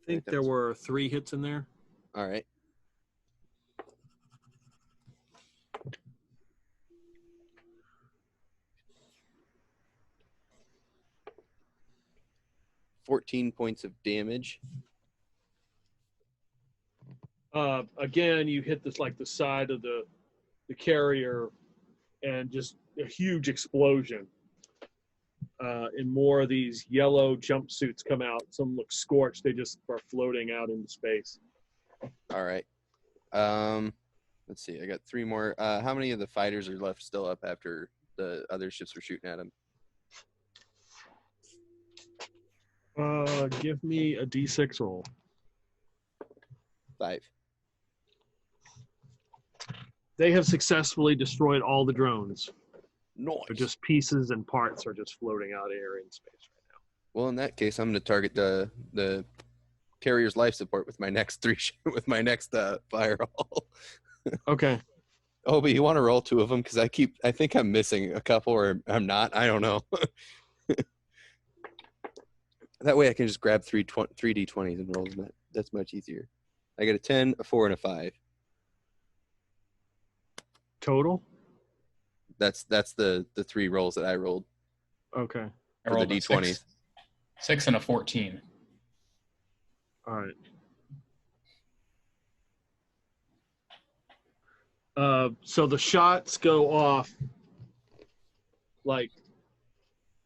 think there were 3 hits in there. All right. $14 points of damage. Again, you hit this like the side of the carrier, and just a huge explosion. And more of these yellow jumpsuits come out. Some look scorched. They just are floating out into space. All right. Let's see. I got 3 more. How many of the fighters are left still up after the other ships were shooting at them? Give me a D6 roll. 5. They have successfully destroyed all the drones. Nice. They're just pieces and parts are just floating out of air in space right now. Well, in that case, I'm going to target the carrier's life support with my next 3 with my next fireball. Okay. Oh, but you want to roll 2 of them because I think I'm missing a couple, or I'm not. I don't know. That way, I can just grab 3 d20s and roll them. That's much easier. I got a 10, a 4, and a 5. Total? That's the 3 rolls that I rolled Okay. I for the rolled a D20s. 6 and a 14. All right. So the shots go off, like,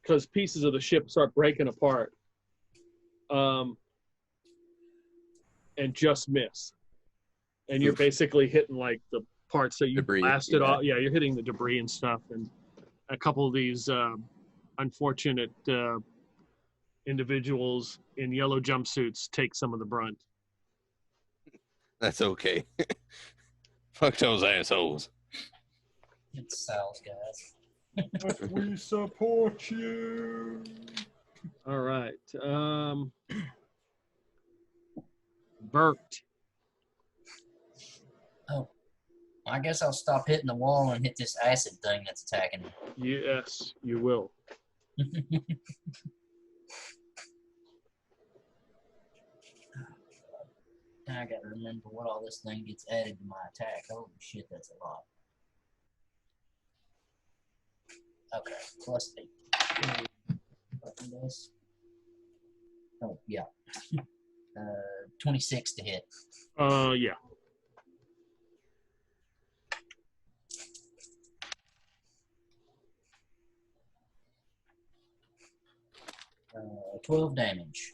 because pieces of the ship start breaking apart, and just miss. And you're basically hitting like the parts that you Debris, blasted yeah. off. Yeah, you're hitting the debris and stuff. And a couple of these unfortunate individuals in yellow jumpsuits take some of the brunt. That's okay. Fuck those assholes. It's Sal's guys. But we support you. All right. Bert. Oh, I guess I'll stop hitting the wall and hit this acid thing that's attacking me. Yes, you will. Now I gotta remember what all this thing gets added to my attack. Holy shit, that's a lot. Okay, +8. This. Oh, yeah. 26 to hit. Yeah. Uh, 12 damage.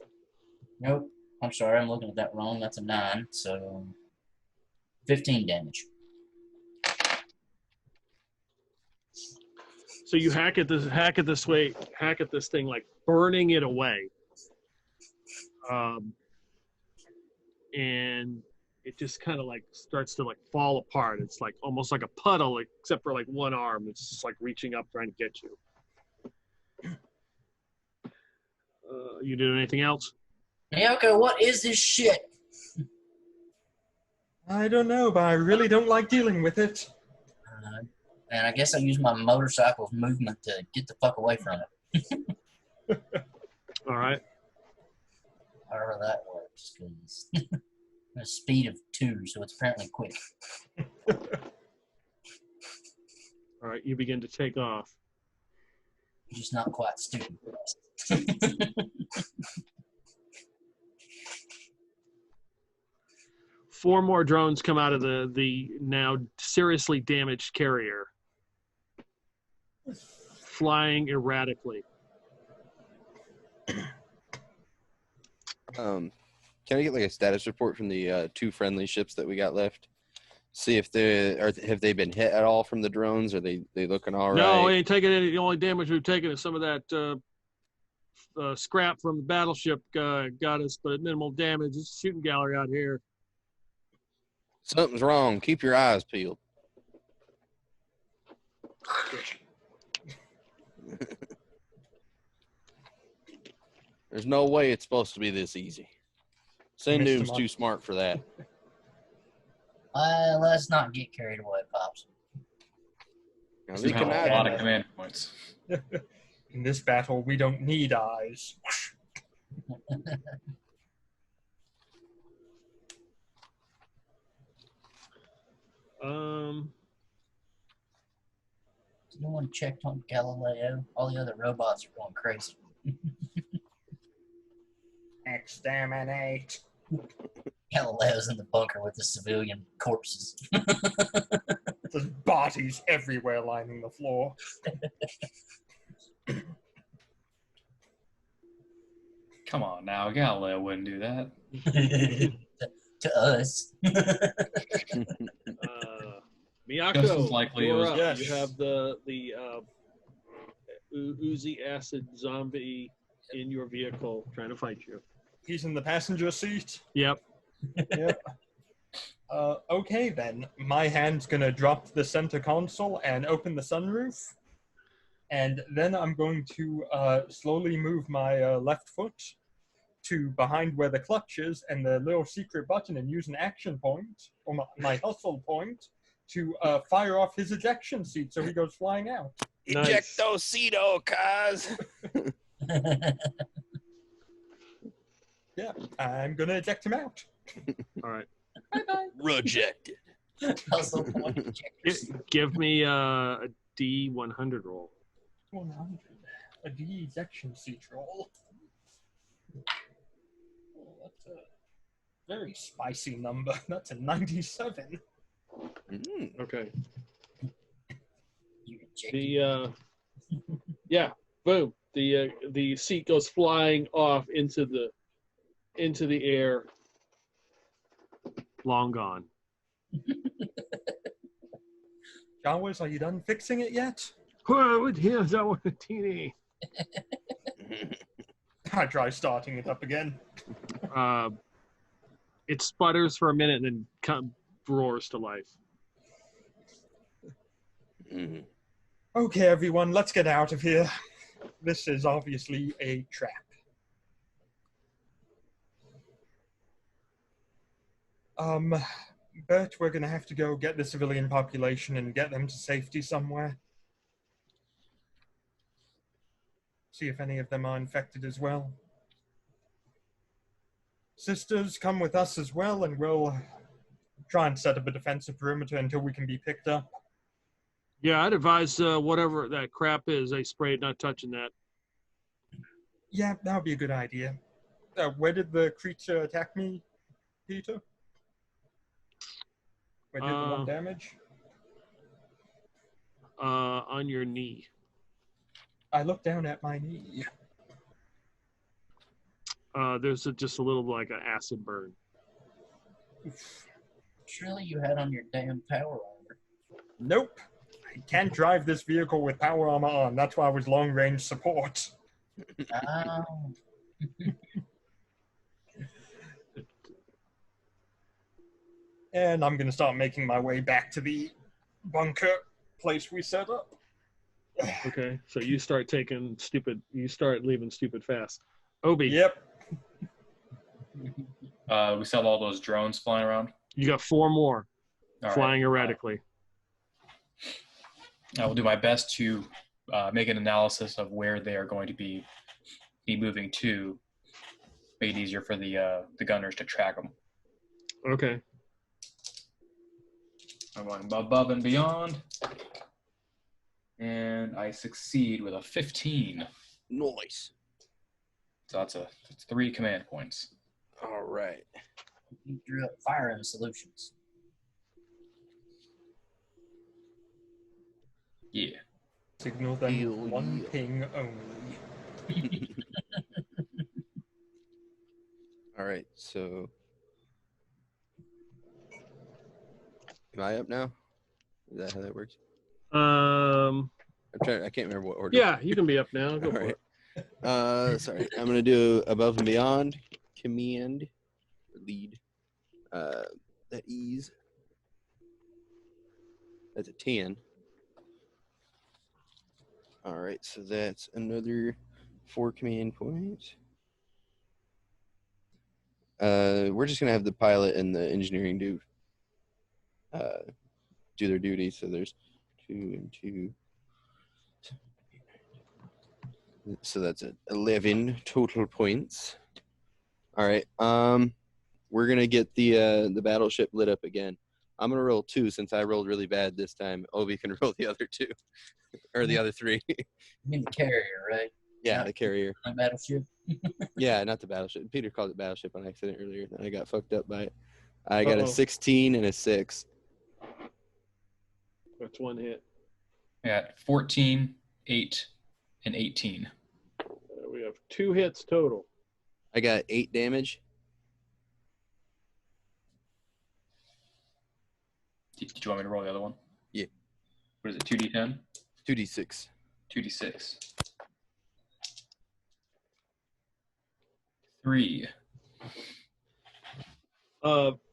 Nope. I'm sorry, I'm looking at that wrong. That's a 9, so 15 damage. So you hack at this thing, like burning it away, and it just kind of like starts to like fall apart. It's like almost like a puddle, except for like one arm. It's just like reaching up trying to get you. You doing anything else? Miyako, what is this shit? I don't know, but I really don't like dealing with it. And I guess I use my motorcycle's movement to get the fuck away from it. All right. However that works, because a speed of 2, so it's apparently quick. All right. You begin to take off. Just not quite stupid. 4 more drones come out of the now seriously damaged carrier, flying erratically. Can I get like a status report from the 2 friendly ships that we got left? See if have they been hit at all from the drones? Are they looking all right? No, we ain't taking any. The only damage we've taken is some of that scrap from the battleship got us, but minimal damage. It's a shooting gallery out here. Something's wrong. Keep your eyes peeled. There's no way it's supposed to be this easy. Sindoom's too smart for that. Let's not get carried away, Pops. Now, You have a lot of command points. In this battle, we don't need eyes. No one checked on Galileo. All the other robots are going crazy. Exterminate. Galileo's in the bunker with the civilian corpses. There's bodies everywhere lining the floor. Come on now, Galileo wouldn't do that. To us. Miyako, Just as likely you're it was- up. Yes. You have the oozy acid zombie in your vehicle trying to fight you. He's in the passenger seat. Yep. Yep. Okay then. My hand's gonna drop to the center console and open the sunroof. And then I'm going to slowly move my left foot to behind where the clutch is and the little secret button and use an action point, or my hustle point, to fire off his ejection seat so he goes flying out. Nice. Ejectocito, cuz. Yeah, I'm gonna eject him out. All right. Rejected. Hustle point. Give me a D100 roll. 100. A D-ejection seat roll. Oh, that's a very spicy number. That's a 97. Okay. You ejected. The yeah, boom. The seat goes flying off into the air. Long gone. Jawas, are you done fixing it yet? Whoa, here's our teeny. I try starting it up again. It sputters for a minute and then roars to life. Okay, everyone, let's get out of here. This is obviously a trap. Bert, we're gonna have to go get the civilian population and get them to safety somewhere. See if any of them are infected as well. Sisters, come with us as well, and we'll try and set up a defensive perimeter until we can be picked up. Yeah, I'd advise whatever that crap is, they sprayed, not touching that. Yeah, that would be a good idea. Where did the creature attack me, Peter? Where did the one damage? On your knee. I looked down at my knee. There's just a little like an acid burn. Surely you had on your damn power armor. Nope. I can't drive this vehicle with power armor on. That's why I was long range support. Oh. And I'm going to start making my way back to the bunker place we set up. Okay, so you start leaving stupid fast. Obi, Yep. We still have all those drones flying around. you got 4 more All flying right. erratically. I will do my best to make an analysis of where they are going to be moving to. Make it easier for the gunners to track them. Okay. I'm going above and beyond, and I succeed with a 15. Nice. So that's 3 command points. All right. You drew up firing solutions. Yeah. Signal them Hell one yeah. ping only. All right. So, am I up now? Is that how that works? I can't remember what order. Yeah, you can be up now. Go All for right. it. Sorry. I'm gonna do above and beyond command lead. That ease. That's a 10. All right, so that's another 4 command points. We're just gonna have the pilot and the engineering do their duty. So there's 2 and 2. So that's 11 total points. All right. We're gonna get the battleship lit up again. I'm gonna roll 2 since I rolled really bad this time. Obi can roll the other 2, or the other 3. You mean the carrier, right? Yeah, Not the carrier. the battleship. Yeah, not the battleship. Peter called it battleship on accident earlier, and I got fucked up by it. I got Uh-oh. a 16 and a 6. That's 1 hit. I got 14, 8, and 18. We have 2 hits total. I got 8 damage. Did you want me to roll the other one? Yeah. What is it, 2d10? 2d6. 2d6. 3.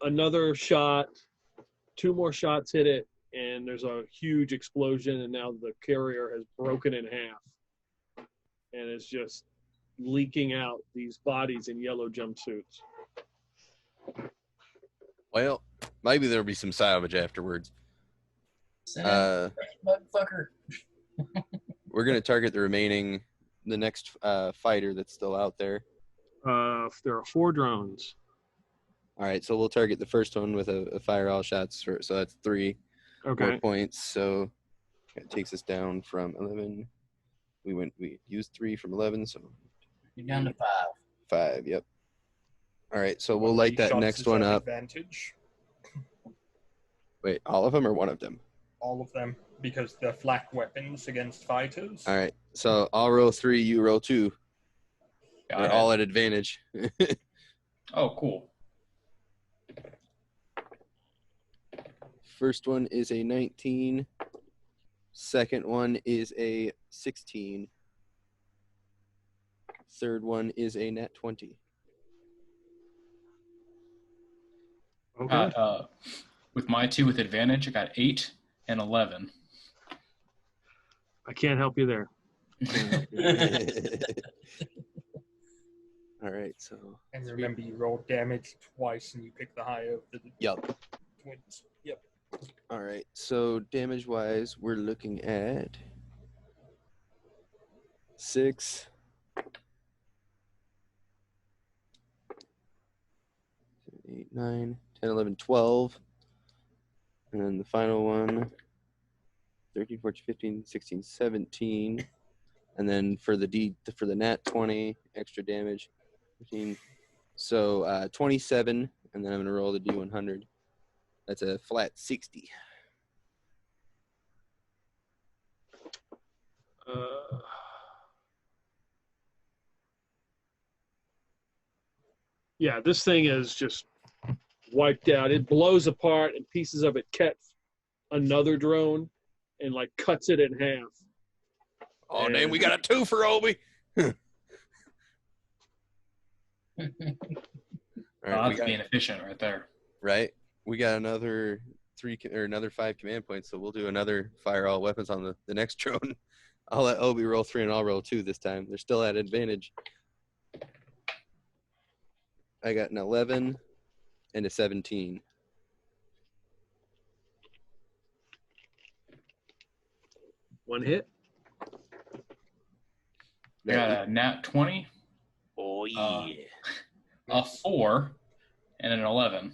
Another shot, 2 more shots hit it, and there's a huge explosion, and now the carrier has broken in half. And it's just leaking out these bodies in yellow jumpsuits. Well, maybe there'll be some salvage afterwards. Motherfucker. We're going to target the next fighter that's still out there. There are 4 drones. All right, so we'll target the first one with a fire all shots. So that's 3 Okay. more points. So That takes us down from 11. We used 3 from 11, so You're down to 5. 5. Yep. All right, so we'll One of light these that shots next is one at up. Advantage. Wait, all of them or one of them? All of them, because they're flak weapons against fighters. All right, so I'll roll 3, you roll 2. Got We're it. all at advantage. Oh, cool. First one is a 19. Second one is a 16. Third one is a nat 20. Okay. With my 2 with advantage, I got 8 and 11. I can't help you there. All right, so And remember, you roll damage twice and you pick the higher of the yep. twins. Yep. All right, so damage wise, we're looking at 6, 7, 8, 9, 10, 11, 12. And then the final one, 13, 14, 15, 16, 17. And then for the nat 20, extra damage, 15. So 27, and then I'm going to roll the D100. That's a flat 60. Yeah, this thing is just wiped out. It blows apart and pieces of it catch another drone and like cuts it in half. Oh, damn, we got a 2 for Obi. All right, That's being efficient right there. right? We got another 5 command points, so we'll do another fire all weapons on the next drone. I'll let Obi roll 3 and I'll roll 2 this time. They're still at advantage. I got an 11 and a 17. One hit. I got a nat 20, Oh, a 4, and an 11.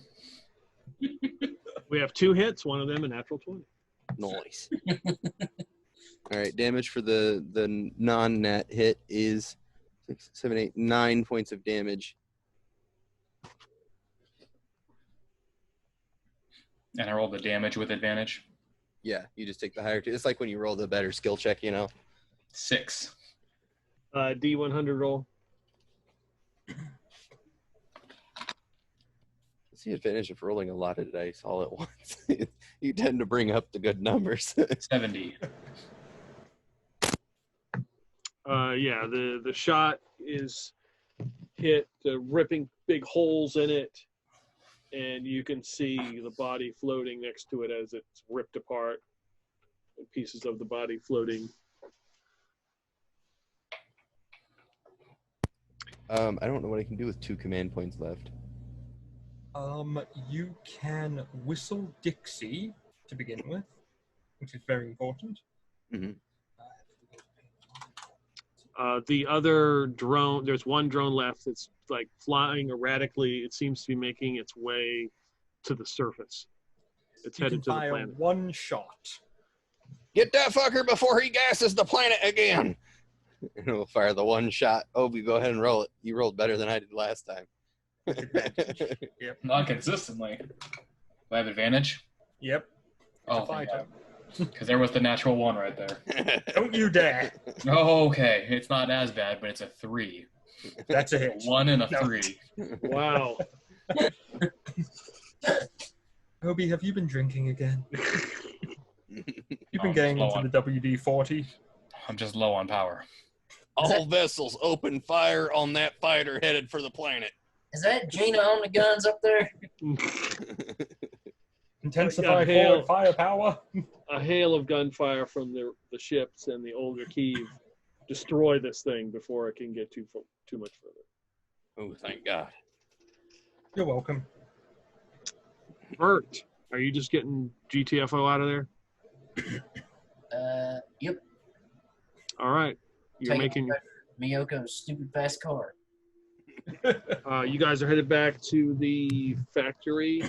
We have 2 hits, one of them a natural 20. Nice. All right, damage for the non-net hit is 6, 7, 8, 9 points of damage. And I rolled the damage with advantage. Yeah, you just take the higher 2. It's like when you roll the better skill check, you know. 6. D100 roll. It's the advantage of rolling a lot of dice all at once. You tend to bring up the good numbers. 70. Yeah, the shot is hit, ripping big holes in it, and you can see the body floating next to it as it's ripped apart, and pieces of the body floating. I don't know what I can do with 2 command points left. You can whistle Dixie to begin with, which is very important. Mm-hmm. The other drone, there's one drone left that's like flying erratically. It seems to be making its way to the surface. It's You can headed to the fire planet. one shot. Get that fucker before he gasses the planet again. And we'll fire the one shot. Obi, go ahead and roll it. You rolled better than I did last time. Yep. Not consistently. Do I have advantage? Yep. Oh, Fighter. because there was the natural 1 right there. Don't you dare. Oh, okay. It's not as bad, but it's a 3. That's a A hit. 1 and a No. 3. Wow. Obi, have you been drinking again? You've been Oh, getting slow into the WD-40. I'm just low on power. All vessels open fire on that fighter headed for the planet. Is that Gina on the guns up there? Intensify Yeah, hail. forward firepower. A hail of gunfire from the ships and the older Kiev destroy this thing before it can get too much further. Oh, thank God. You're welcome. Bert, are you just getting GTFO out of there? Yep. All right. You're making. Miyoko's stupid fast car. You guys are headed back to the factory.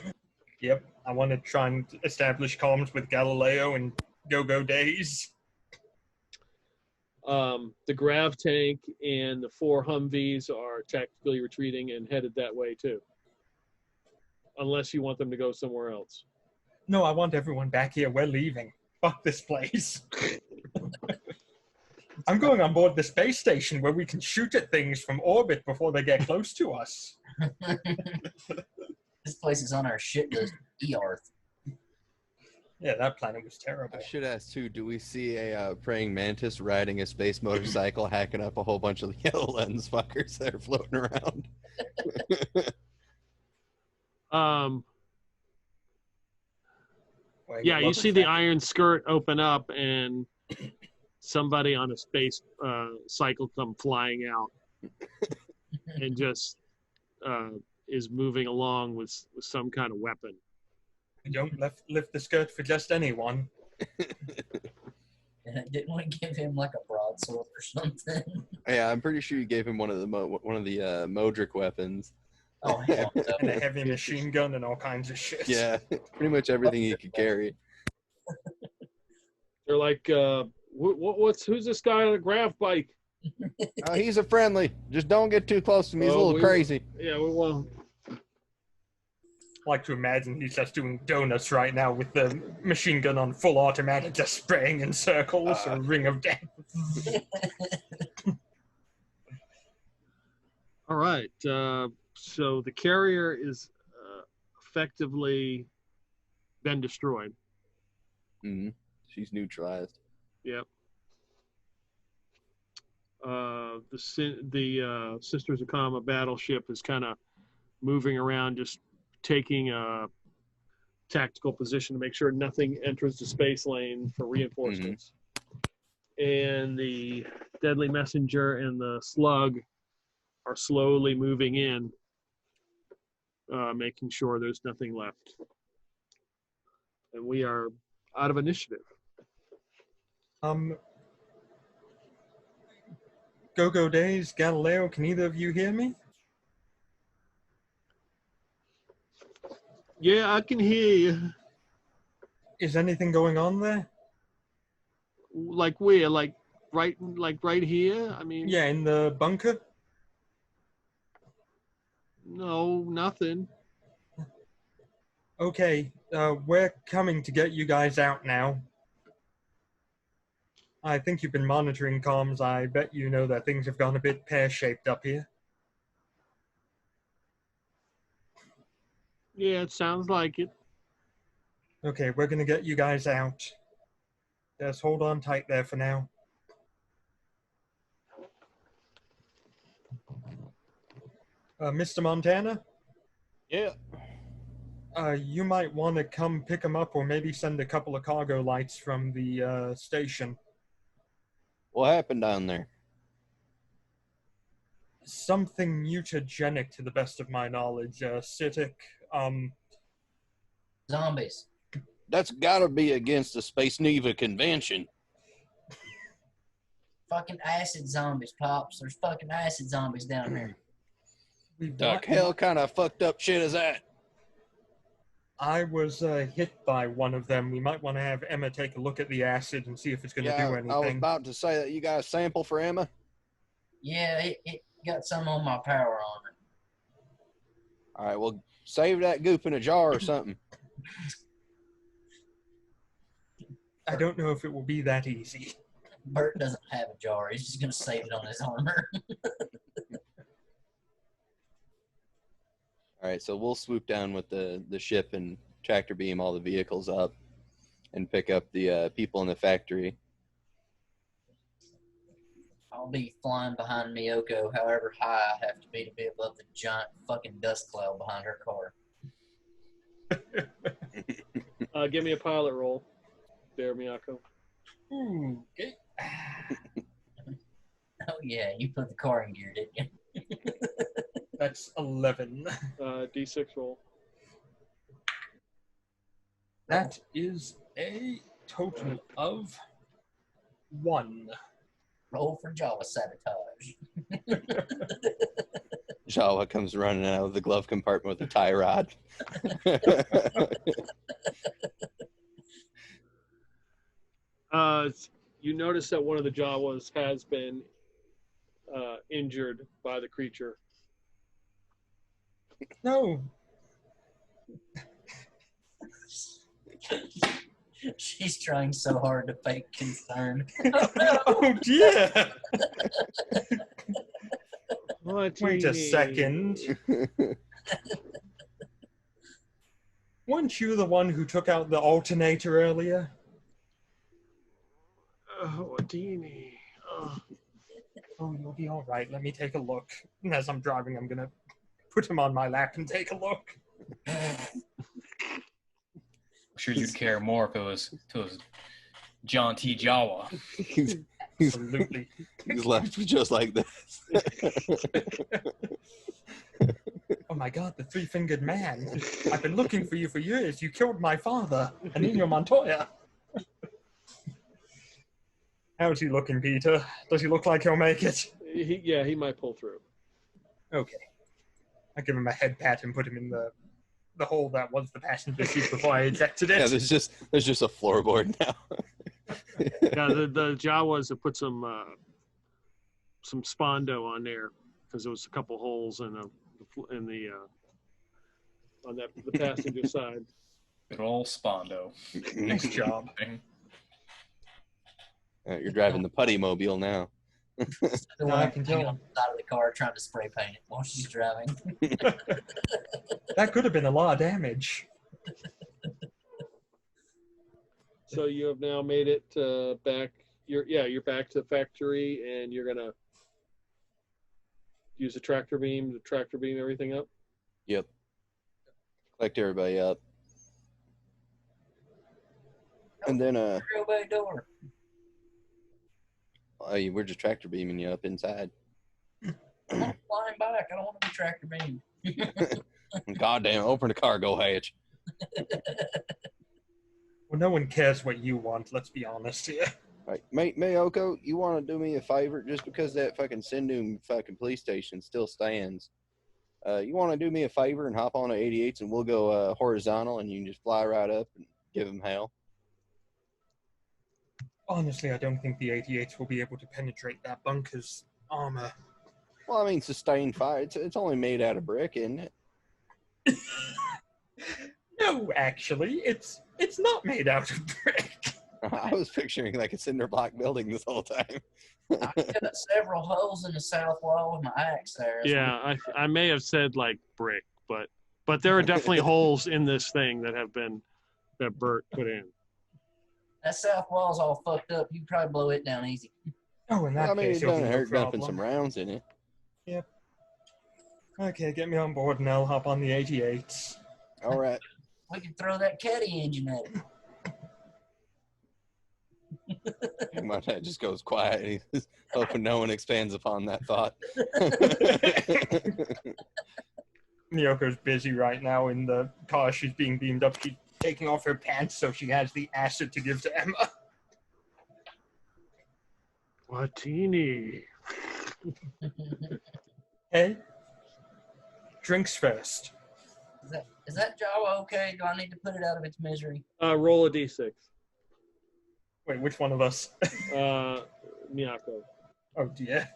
Yep. I want to try and establish comms with Galileo and go-go days. The grav tank and the 4 Humvees are tactically retreating and headed that way too. Unless you want them to go somewhere else. No, I want everyone back here. We're leaving. Fuck this place. I'm going on board the space station where we can shoot at things from orbit before they get close to us. This place is on our shit list. E-Arth. Yeah, that planet was terrible. I should ask too, do we see a praying mantis riding a space motorcycle hacking up a whole bunch of yellow lens fuckers that are floating around? Yeah, you see the iron skirt open up and somebody on a space cycle come flying out and just is moving along with some kind of weapon. We don't lift the skirt for just anyone. Didn't we give him like a broadsword or something? Yeah, I'm pretty sure you gave him one of the Modric weapons. Oh, hell no. And a heavy machine gun and all kinds of shit. Yeah, pretty much everything he could carry. They're like, who's this guy on a grav bike? Oh, he's a friendly. Just don't get too close to me. He's a little crazy. Yeah, we won't. I like to imagine he's just doing donuts right now with the machine gun on full automatic, just spraying in circles, a ring of death. All right. So the carrier is effectively been destroyed. Mm-hmm. She's neutralized. Yep. The Sisters of Kama battleship is kind of moving around, just taking a tactical position to make sure nothing enters the space lane for reinforcements. Mm-hmm. And the Deadly Messenger and the Slug are slowly moving in, making sure there's nothing left. And we are out of initiative. Go-Go Days, Galileo, can either of you hear me? Yeah, I can hear you. Is anything going on there? Like where? Like right here? I mean. Yeah, in the bunker? No, nothing. Okay, we're coming to get you guys out now. I think you've been monitoring comms. I bet you know that things have gone a bit pear-shaped up here. Yeah, it sounds like it. Okay, we're gonna get you guys out. Just hold on tight there for now. Mr. Montana? Yeah. You might want to come pick them up or maybe send a couple of cargo lights from the station. What happened down there? Something mutagenic to the best of my knowledge. Acidic, Zombies. That's gotta be against the Space Neva Convention. Fucking acid zombies, Pops. There's fucking acid zombies down here. The hell kind of fucked up shit is that? I was hit by one of them. We might want to have Emma take a look at the acid and see if it's going to do anything. I was about to say that you got a sample for Emma. Yeah, it got some on my power armor. All right, well, save that goop in a jar or something. I don't know if it will be that easy. Bert doesn't have a jar. He's just going to save it on his armor. All right, so we'll swoop down with the ship and tractor beam all the vehicles up and pick up the people in the factory. I'll be flying behind Miyoko however high I have to be above the giant fucking dust cloud behind her car. Give me a pilot roll there, Miyako. Okay. Oh, yeah, you put the car in gear, didn't you? That's 11. D6 roll. That is a total of 1. Roll for Java sabotage. Jawa comes running out of the glove compartment with a tie rod. You notice that one of the Jawas has been injured by the creature. No. She's trying so hard to fake concern. Oh dear. What? Wait a second. Weren't you the one who took out the alternator earlier? What do you need? Oh, you'll be all right. Let me take a look. And as I'm driving, I'm gonna put him on my lap and take a look. I'm sure you'd care more if it was John T. Jawa. Absolutely. He's left just like this. Oh my God, the three-fingered man. I've been looking for you for years. You killed my father, Anino Montoya. How's he looking, Peter? Does he look like he'll make it? He might pull through. Okay. I give him a head pat and put him in the hole that was the passenger seat before I ejected it. Yeah, there's just a floorboard now. Yeah, the Jawas have put some Spondo on there because there was a couple holes in the on the passenger side. Good old Spondo. Nice job. You're driving the putty mobile now. The one hanging on the side of the car trying to spray paint it while she's driving. That could have been a lot of damage. So you have now made it back. You're back to the factory, and you're gonna use the tractor beam to tractor beam everything up. Yep. Collect everybody up. And then Go back door. we're just tractor beaming you up inside. I'm flying back. I don't want to be tractor beamed. Goddamn, open the cargo hatch. Well, no one cares what you want, let's be honest here. Right. Mayoko, you want to do me a favor? Just because that fucking Sindoom fucking police station still stands, you want to do me a favor and hop on the 88s and we'll go horizontal and you can just fly right up and give them hell? Honestly, I don't think the 88s will be able to penetrate that bunker's armor. Well, I mean, sustained fire. It's only made out of brick, isn't it? No, actually, it's not made out of brick. I was picturing like a cinder block building this whole time. I cut several holes in the south wall with my axe there. Yeah, I may have said like brick, but there are definitely holes in this thing that Bert put in. That south wall's all fucked up. You can probably blow it down easy. Oh, in that I mean, case, it it'll be doesn't no hurt dumping problem. some rounds in it. Yep. Okay, get me on board and I'll hop on the 88s. All right. We can throw that caddy engine at it. My dad just goes quiet. He's hoping no one expands upon that thought. Miyoko's busy right now in the car. She's being beamed up. She's taking off her pants so she has the acid to give to Emma. Watini. Hey, drinks first. Is that Jawa okay? Do I need to put it out of its misery? Roll a d6. Wait, which one of us? Miyako. Oh dear.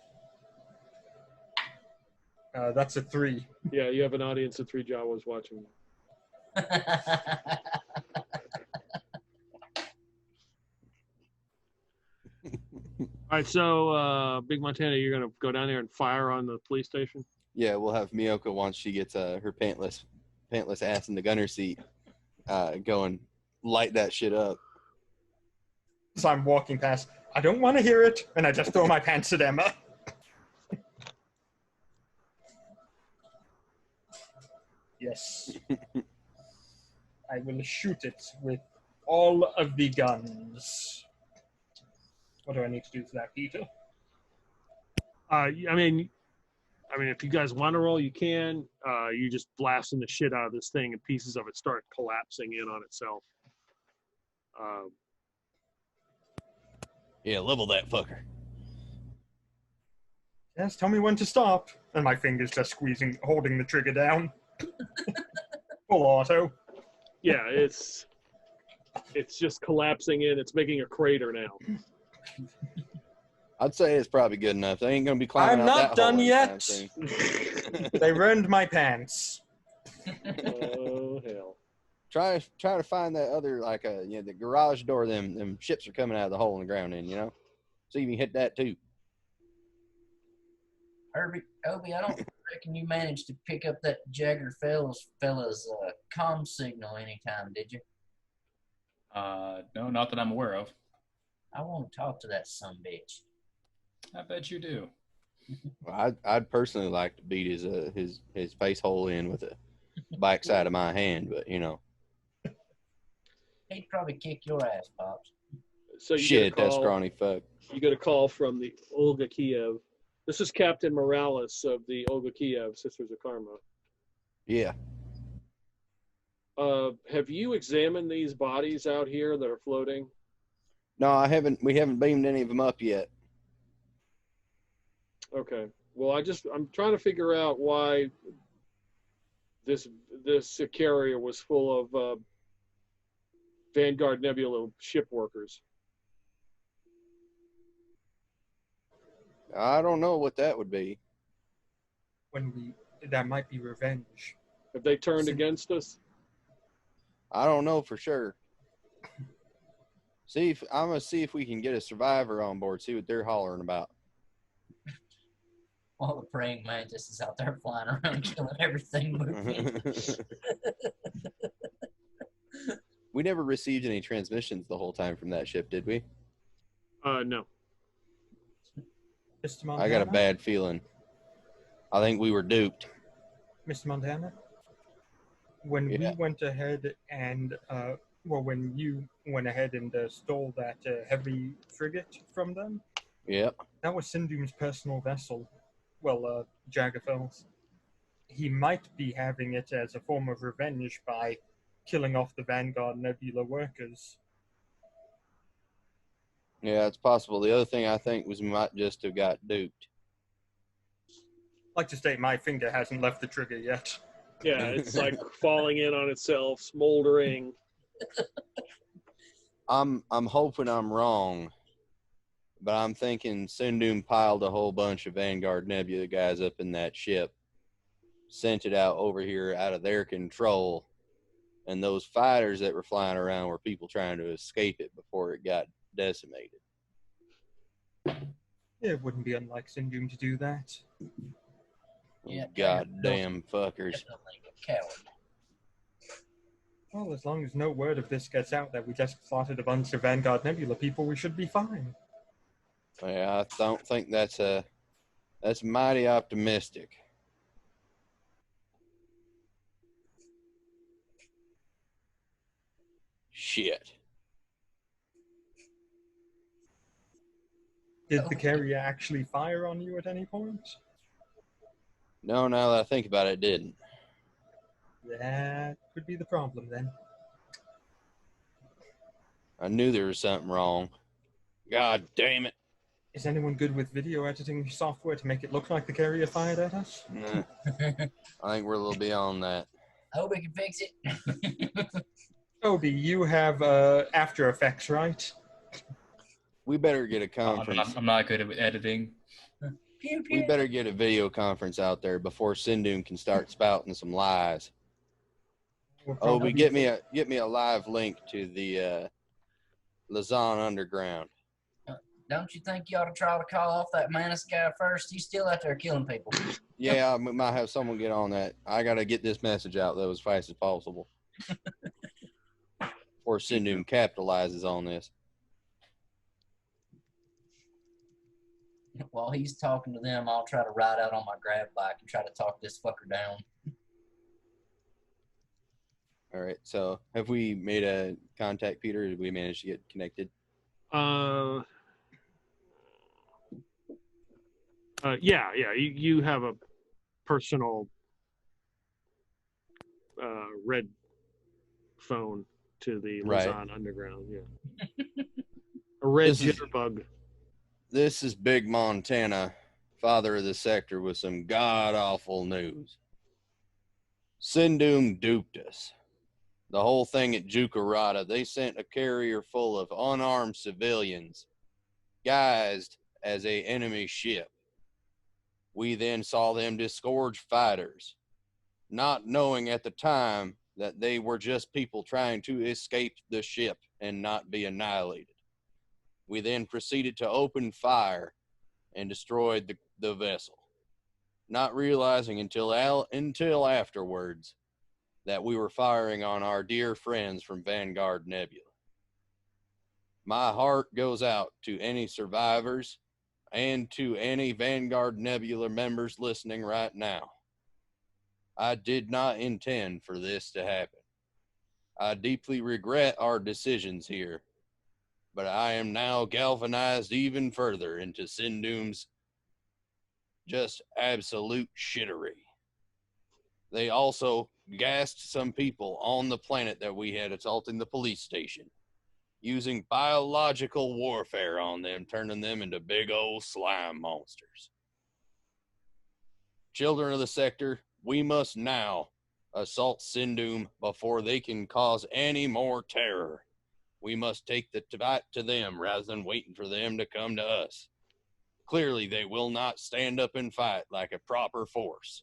That's a 3. Yeah, you have an audience of 3 Jawas watching. All right, so Big Montana, you're gonna go down there and fire on the police station. Yeah, we'll have Miyoko once she gets her pantless ass in the gunner seat, go and light that shit up. So I'm walking past. I don't want to hear it, and I just throw my pants at Emma. Yes. I will shoot it with all of the guns. What do I need to do for that, Peter? I mean, if you guys want to roll, you can. You just blasting the shit out of this thing, and pieces of it start collapsing in on itself. Yeah, level that fucker. Yes, tell me when to stop. And my finger's just holding the trigger down. Full auto. Yeah, it's it's just collapsing in. It's making a crater now. I'd say it's probably good enough. They ain't gonna be climbing I'm out not that hole done anytime yet. soon. They ruined my pants. Oh hell! Try to find that other the garage door. Them ships are coming out of the hole in the ground. See if you can hit that too. Obi, I don't reckon you managed to pick up that Jagger fella's comm signal anytime, did you? No, not that I'm aware of. I want to talk to that sumbitch. I bet you do. Well, I'd personally like to beat his face hole in with the backside of my hand, but He'd probably kick your ass, Pops. So you shit, get a that call, scrawny fuck. You get a call from the Olga Kiev. This is Captain Morales of the Olga Kiev Sisters of Karma. Yeah. Have you examined these bodies out here that are floating? No, I haven't. We haven't beamed any of them up yet. Okay. Well, I'm trying to figure out why this carrier was full of Vanguard Nebula ship workers. I don't know what that would be. That might be revenge. Have they turned against us? I don't know for sure. I'm gonna see if we can get a survivor on board. See what they're hollering about. While the praying mantis is out there flying around killing everything moving. We never received any transmissions the whole time from that ship, did we? No. Mr. Montana? I got a bad feeling. I think we were duped. Mr. Montana? When we went ahead and, when you went ahead and stole that heavy frigate from them, Yep. that was Sindoom's personal vessel. Well, Jaggerfell's. He might be having it as a form of revenge by killing off the Vanguard Nebula workers. Yeah, it's possible. The other thing I think was we might just have got duped. I'd like to state my finger hasn't left the trigger yet. Yeah, it's like falling in on itself, smoldering. I'm hoping I'm wrong, but I'm thinking Sindoom piled a whole bunch of Vanguard Nebula guys up in that ship, sent it out over here out of their control, and those fighters that were flying around were people trying to escape it before it got decimated. It wouldn't be unlike Sindoom to do that. Yeah, goddamn fuckers. Definitely a coward. Well, as long as no word of this gets out that we just slaughtered a bunch of Vanguard Nebula people, we should be fine. Yeah, I don't think that's mighty optimistic. Shit. Did the carrier actually fire on you at any point? No, now that I think about it, it didn't. That could be the problem then. I knew there was something wrong. God damn it. Is anyone good with video editing software to make it look like the carrier fired at us? Nah, I think we're a little beyond that. I hope we can fix it. Obi, you have After Effects, right? We better get a conference. I'm not good at editing. Pew, pew. We better get a video conference out there before Sindoom can start spouting some lies. Obi, get me a live link to the Lausanne Underground. Don't you think you ought to try to call off that Manus guy first? He's still out there killing people. Yeah, we might have someone get on that. I got to get this message out, though, as fast as possible. Before Sindoom capitalizes on this. While he's talking to them, I'll try to ride out on my grab bike and try to talk this fucker down. All right, so have we made a contact, Peter? Did we manage to get connected? Yeah. You have a personal red phone to the Lausanne Underground. Yeah, a red jitterbug. This is Big Montana, father of the sector, with some god-awful news. Sindoom duped us. The whole thing at Juka Ratta, they sent a carrier full of unarmed civilians, guised as a enemy ship. We then saw them disgorge fighters, not knowing at the time that they were just people trying to escape the ship and not be annihilated. We then proceeded to open fire and destroyed the vessel, not realizing until afterwards that we were firing on our dear friends from Vanguard Nebula. My heart goes out to any survivors and to any Vanguard Nebula members listening right now. I did not intend for this to happen. I deeply regret our decisions here, but I am now galvanized even further into Sindoom's just absolute shittery. They also gassed some people on the planet that we had assaulting the police station, using biological warfare on them, turning them into big old slime monsters. Children of the sector, we must now assault Sindoom before they can cause any more terror. We must take the fight to them rather than waiting for them to come to us. Clearly, they will not stand up and fight like a proper force.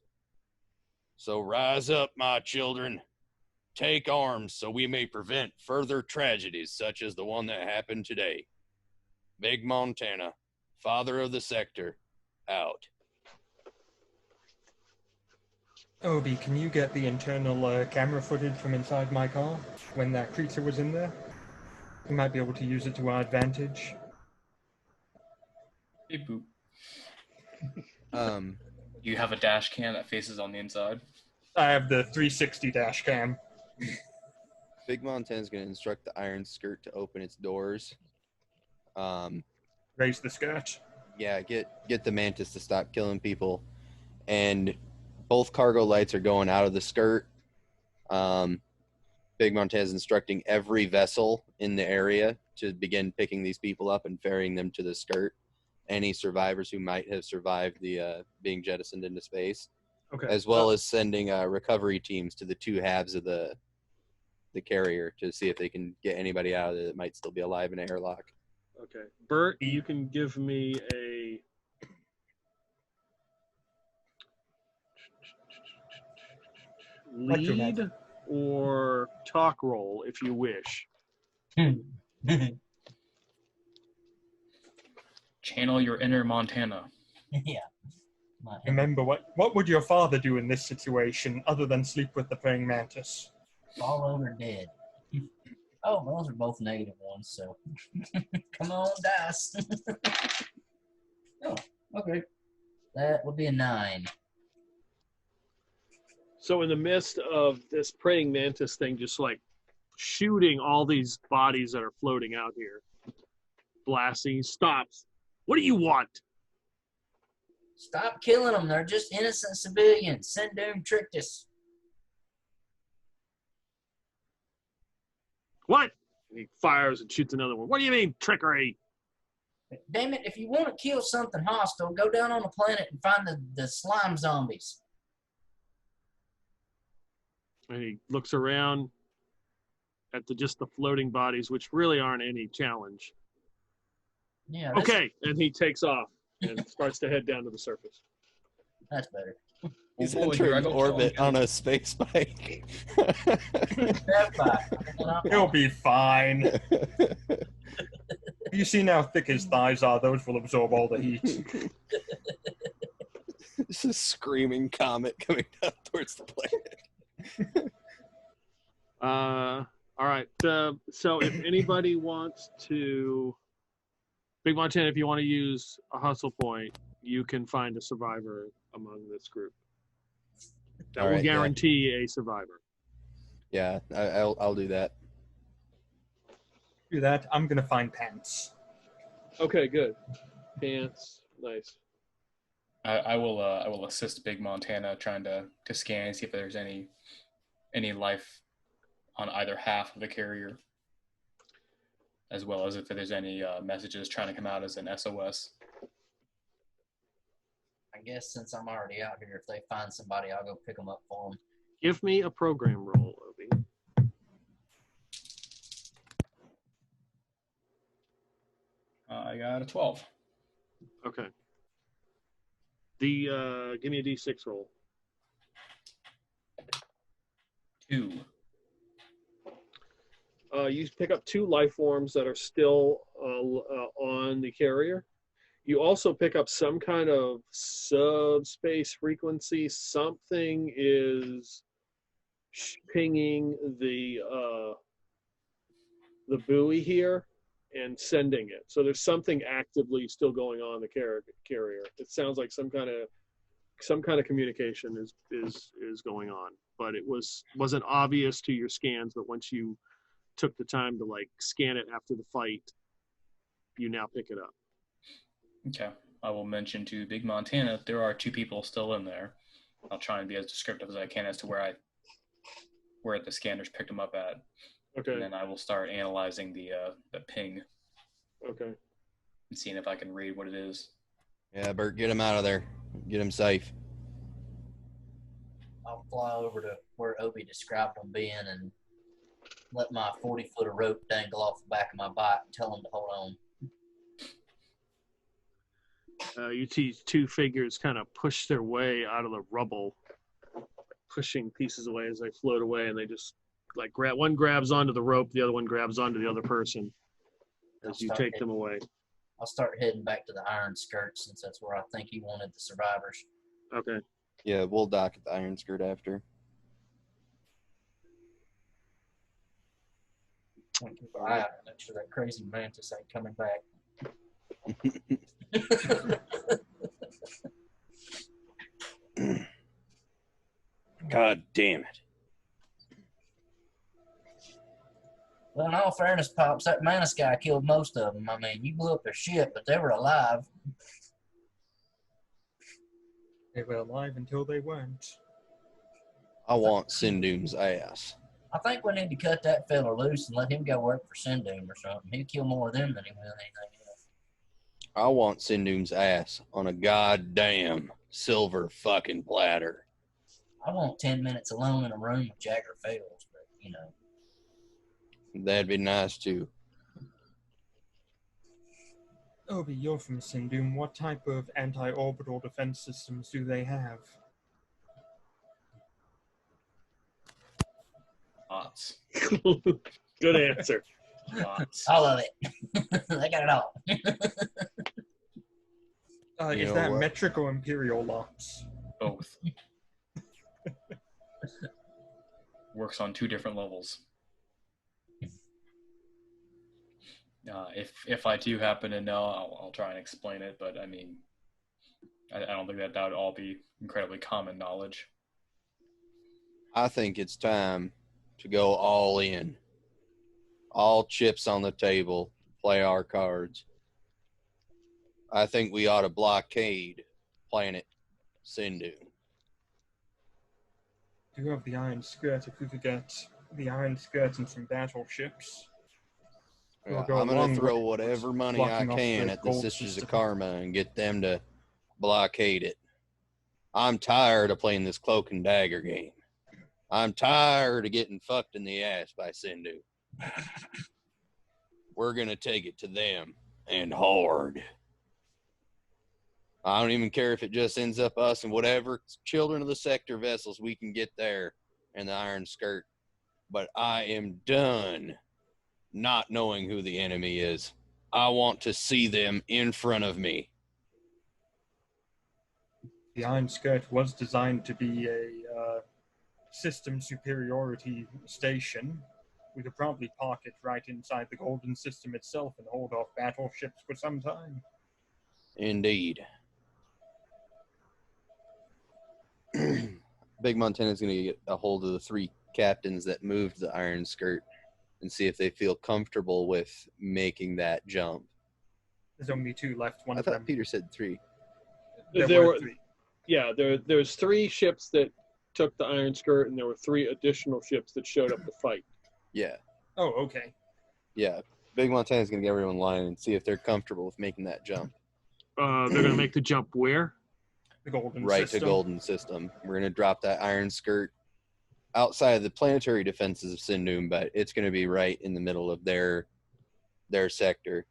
So rise up, my children. Take arms so we may prevent further tragedies such as the one that happened today. Big Montana, father of the sector, out. Obi, can you get the internal camera footage from inside my car when that creature was in there? We might be able to use it to our advantage. Hey, boop. Um, You have a dash cam that faces on the inside. I have the 360 dash cam. Big Montana's going to instruct the Iron Skirt to open its doors. Raise the skirt. Yeah, get the Mantis to stop killing people. And both cargo lights are going out of the skirt. Big Montana's instructing every vessel in the area to begin picking these people up and ferrying them to the skirt. Any survivors who might have survived the being jettisoned into space. Okay. As well as sending recovery teams to the two halves of the carrier to see if they can get anybody out of it that might still be alive in an airlock. Okay. Bert, you can give me a lead or talk roll if you wish. Channel your inner Montana. Yeah. Remember, what would your father do in this situation other than sleep with the praying mantis? Fall over dead. Oh, those are both negative ones, so come on, dice. Oh, okay. That would be a 9. So in the midst of this praying mantis thing, just like shooting all these bodies that are floating out here, blasting, stops. What do you want? Stop killing them. They're just innocent civilians. Sindoom tricked us. What? And he fires and shoots another one. What do you mean, trickery? Damn it, if you want to kill something hostile, go down on the planet and find the slime zombies. And he looks around at just the floating bodies, which really aren't any challenge. Yeah. Okay, and he takes off and starts to head down to the surface. That's better. He's boy, entering you're orbit on a space bike. He'll be fine. You see how thick his thighs are. Those will absorb all the heat. It's a screaming comet coming down towards the planet. All right. So if anybody wants to, Big Montana, if you want to use a hustle point, you can find a survivor among this group. That All will right, yeah. guarantee a survivor. Yeah, I'll do that. Do that. I'm gonna find pants. Okay, good. Pants, nice. I will assist Big Montana trying to scan and see if there's any life on either half of the carrier, as well as if there's any messages trying to come out as an SOS. I guess since I'm already out here, if they find somebody, I'll go pick them up for them. Give me a program roll, Obi. I got a 12. Okay. Give me a D6 roll. 2. You pick up 2 life forms that are still on the carrier. You also pick up some kind of subspace frequency. Something is pinging the buoy here and sending it. So there's something actively still going on the carrier. It sounds like some kind of communication is going on, but it wasn't obvious to your scans. But once you took the time to like scan it after the fight, you now pick it up. Okay. I will mention to Big Montana there are 2 people still in there. I'll try and be as descriptive as I can as to where the scanners picked them up at. Okay. And then I will start analyzing the ping. Okay. And seeing if I can read what it is. Yeah, Bert, get him out of there. Get him safe. I'll fly over to where Obi described them being and let my 40-foot of rope dangle off the back of my bike and tell them to hold on. You see 2 figures kind of push their way out of the rubble, pushing pieces away as they float away, and they just like one grabs onto the rope, the other one grabs onto the other person as you take them away. I'll start heading back to the Iron Skirt since that's where I think he wanted the survivors. Okay. Yeah, we'll dock at the Iron Skirt after. Keep an eye out and make sure that crazy mantis ain't coming back. God damn it. Well, in all fairness, Pops, that Manus guy killed most of them. I mean, you blew up their ship, but they were alive. They were alive until they weren't. I want Sindoom's ass. I think we need to cut that fella loose and let him go work for Sindoom or something. He'll kill more of them than he will anything else. I want Sindoom's ass on a goddamn silver fucking platter. I want 10 minutes alone in a room with Jagger Fails, but, you know. That'd be nice, too. Obi, you're from Sindoom. What type of anti-orbital defense systems do they have? Lots. Good answer. Lots. All of it. They got it all. Is that metric or imperial lots? Both. Works on 2 different levels. If I do happen to know, I'll try and explain it, but I mean, I don't think that would all be incredibly common knowledge. I think it's time to go all in. All chips on the table, play our cards. I think we ought to blockade planet Sindoom. You have the Iron Skirt. If we could get the Iron Skirt and some battleships. I'm going to throw whatever money I can at the Sisters of Karma and get them to blockade it. I'm tired of playing this cloak and dagger game. I'm tired of getting fucked in the ass by Sindoom. We're going to take it to them and hard. I don't even care if it just ends up us and whatever children of the sector vessels we can get there in the Iron Skirt. But I am done not knowing who the enemy is. I want to see them in front of me. The Iron Skirt was designed to be a system superiority station. We could probably park it right inside the Golden System itself and hold off battleships for some time. Indeed. Big Montana's going to get a hold of the 3 captains that moved the Iron Skirt and see if they feel comfortable with making that jump. There's only 2 left. I thought Peter said 3. There were 3. Yeah, there's 3 ships that took the Iron Skirt, and there were 3 additional ships that showed up to fight. Yeah. Oh, okay. Yeah. Big Montana's going to get everyone in line and see if they're comfortable with making that jump. They're going to make the jump where? The Golden Right System. to Golden System. We're going to drop that Iron Skirt outside of the planetary defenses of Sindoom, but it's going to be right in the middle of their sector.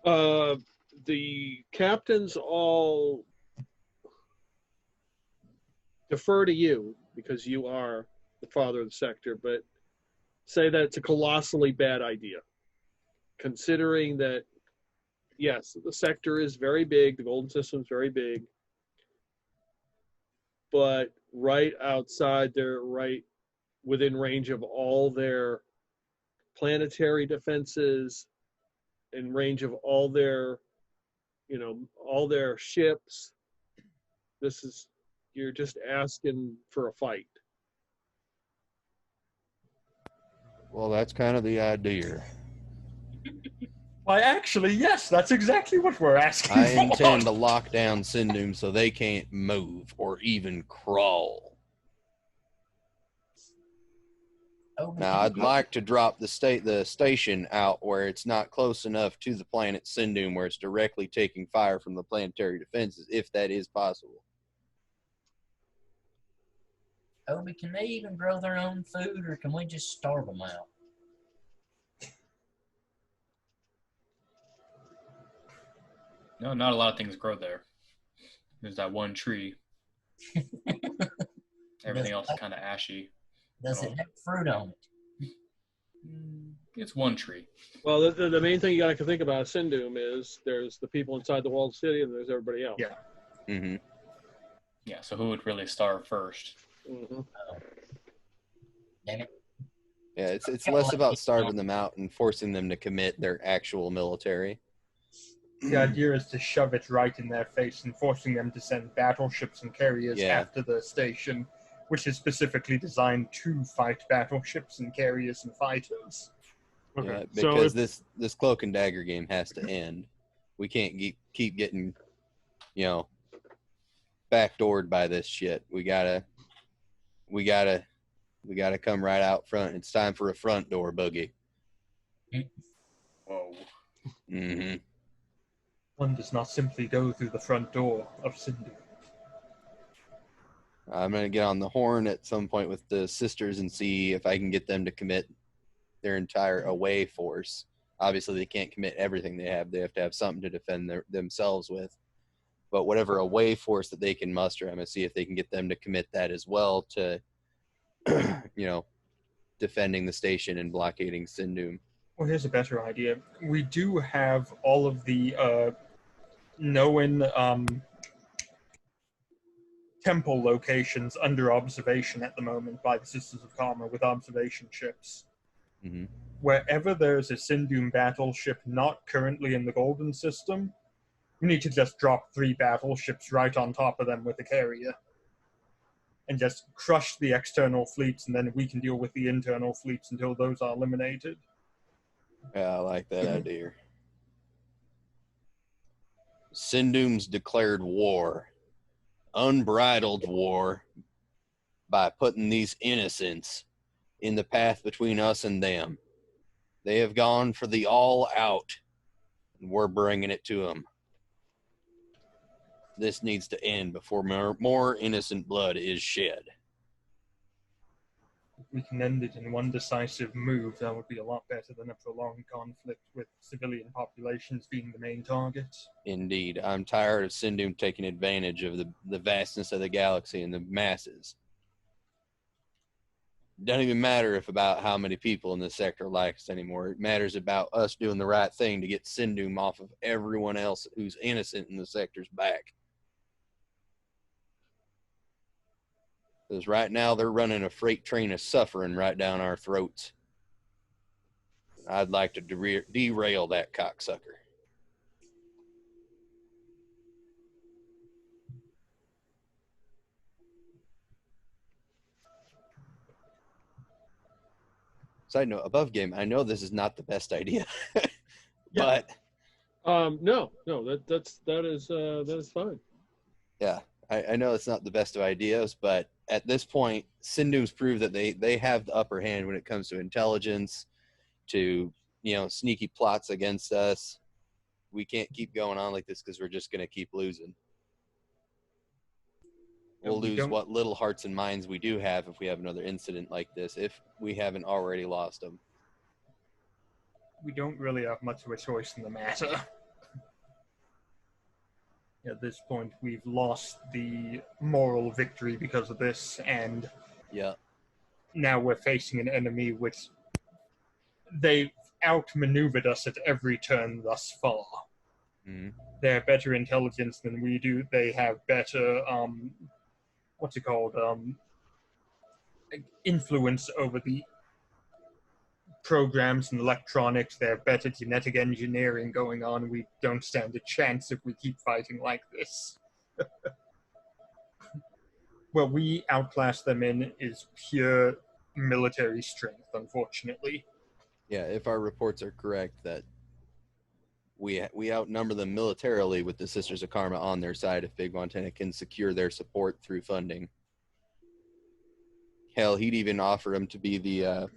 The captains all defer to you because you are the father of the sector, but say that it's a colossally bad idea, considering that, yes, the sector is very big, the golden system is very big, but right outside, they're right within range of all their planetary defenses, in range of all their, all their ships. You're just asking for a fight. Well, that's kind of the idea. Why, actually, yes, that's exactly what we're asking I for. intend to lock down Sindoom so they can't move or even crawl. Now, I'd like to drop the station out where it's not close enough to the planet Sindoom where it's directly taking fire from the planetary defenses, if that is possible. Obi, can they even grow their own food, or can we just starve them out? No, not a lot of things grow there. There's that one tree. Everything else is kind of ashy. Does it have fruit on it? It's one tree. Well, the main thing you got to think about Sindoom is there's the people inside the walled city and there's everybody else. Yeah. Mm-hmm. Yeah, so who would really starve first? Mm-hmm. Damn it. Yeah, it's less about starving them out and forcing them to commit their actual military. The idea is to shove it right in their face and forcing them to send battleships and carriers after the station, which is specifically designed to fight battleships and carriers and fighters. Okay. Yeah, because this cloak and dagger game has to end. We can't keep getting, backdoored by this shit. We gotta come right out front. It's time for a front door, Boogie. Whoa. Mm-hmm. One does not simply go through the front door of Sindoom. I'm going to get on the horn at some point with the sisters and see if I can get them to commit their entire away force. Obviously, they can't commit everything they have. They have to have something to defend themselves with. But whatever away force that they can muster, I'm going to see if they can get them to commit that as well to, defending the station and blockading Sindoom. Well, here's a better idea. We do have all of the known temple locations under observation at the moment by the Sisters of Karma with observation ships. Mm-hmm. Wherever there's a Sindoom battleship not currently in the Golden System, we need to just drop 3 battleships right on top of them with a carrier and just crush the external fleets, and then we can deal with the internal fleets until those are eliminated. Yeah, I like that idea. Sindoom's declared war. Unbridled war by putting these innocents in the path between us and them. They have gone for the all out, and we're bringing it to them. This needs to end before more innocent blood is shed. If we can end it in one decisive move, that would be a lot better than a prolonged conflict with civilian populations being the main target. Indeed. I'm tired of Sindoom taking advantage of the vastness of the galaxy and the masses. It doesn't even matter about how many people in this sector like us anymore. It matters about us doing the right thing to get Sindoom off of everyone else who's innocent in the sector's back. Because right now they're running a freight train of suffering right down our throats. I'd like to derail that cocksucker. Side note, above game, I know this is not the best idea, but no, that is fine. Yeah, I know it's not the best of ideas, but at this point, Sindoom's proved that they have the upper hand when it comes to intelligence, to sneaky plots against us. We can't keep going on like this because we're just going to keep losing. We'll lose what little hearts and minds we do have if we have another incident like this, if we haven't already lost them. We don't really have much of a choice in the matter. At this point, we've lost the moral victory because of this, and Yeah. now we're facing an enemy which they've outmaneuvered us at every turn thus far. Mm-hmm. They have better intelligence than we do. They have better, influence over the programs and electronics. They have better genetic engineering going on. We don't stand a chance if we keep fighting like this. What we outclass them in is pure military strength, unfortunately. Yeah, if our reports are correct that we outnumber them militarily with the Sisters of Karma on their side if Big Montana can secure their support through funding. Hell, he'd even offer them to be the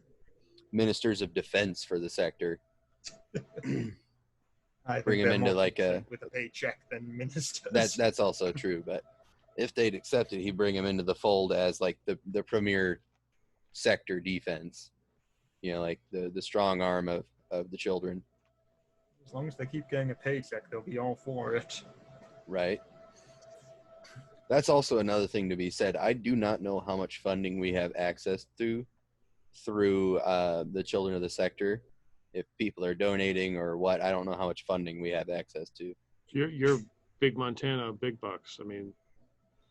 ministers of defense for the sector. I Bring think him they're into more like concerned with a paycheck than ministers. that's also true, but if they'd accept it, he'd bring him into the fold as like the premier sector defense. You know, like the strong arm of the children. As long as they keep getting a paycheck, they'll be all for it. Right. That's also another thing to be said. I do not know how much funding we have access to through the children of the sector. If people are donating or what, I don't know how much funding we have access to. You're Big Montana, big bucks. I mean,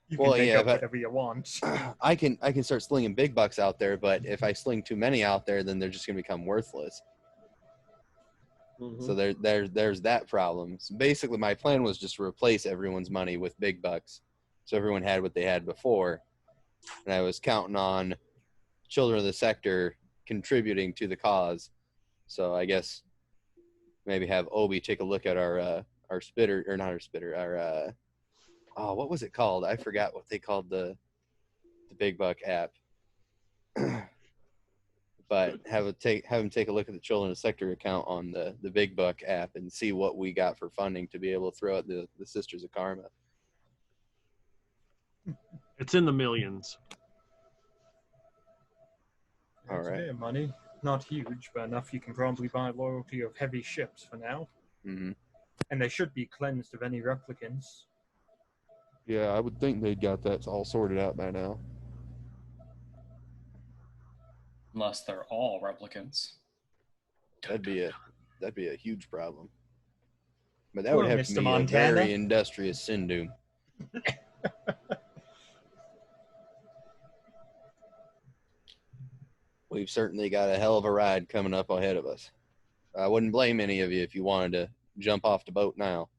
You can make up whatever you want. I can start slinging big bucks out there, but if I sling too many out there, then they're just going to become worthless. mm-hmm. So there's that problem. So basically, my plan was just to replace everyone's money with big bucks, so everyone had what they had before, and I was counting on children of the sector contributing to the cause. So I guess maybe have Obi take a look at our spitter, or not our spitter, our what was it called? I forgot what they called the big buck app. But have him take a look at the children of the sector account on the big buck app and see what we got for funding to be able to throw at the Sisters of Karma. It's in the millions. All right. Yeah, money. Not huge, but enough you can probably buy loyalty of heavy ships for now. Mm-hmm. And they should be cleansed of any replicants. Yeah, I would think they'd got that all sorted out by now. Unless they're all replicants. That'd be a huge problem. But that would have to Mr. be Montana. a very industrious Sindoom. We've certainly got a hell of a ride coming up ahead of us. I wouldn't blame any of you if you wanted to jump off the boat now.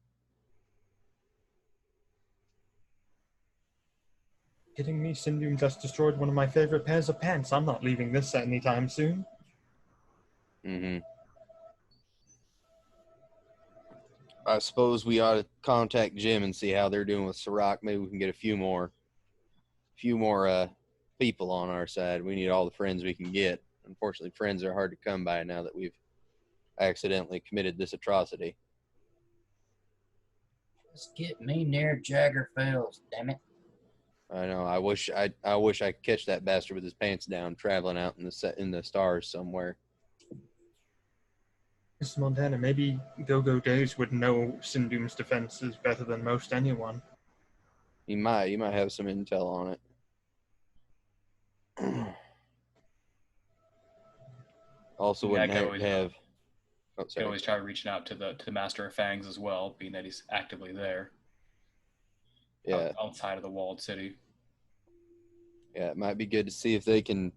Kidding me? Sindoom just destroyed one of my favorite pairs of pants. I'm not leaving this anytime soon. Mm-hmm. I suppose we ought to contact Jim and see how they're doing with Sirach. Maybe we can get a few more people on our side. We need all the friends we can get. Unfortunately, friends are hard to come by now that we've accidentally committed this atrocity. Just get me near Jagger Fells, damn it. I know. I wish I could catch that bastard with his pants down, traveling out in the stars somewhere. Mr. Montana, maybe Go-Go Days would know Sindoom's defenses better than most anyone. You might have some intel on it. Also, Yeah, wouldn't have. Oh, You can sorry. always try reaching out to the Master of Fangs as well, being that he's actively there. Yeah. Outside of the walled city. Yeah, it might be good to see if they can.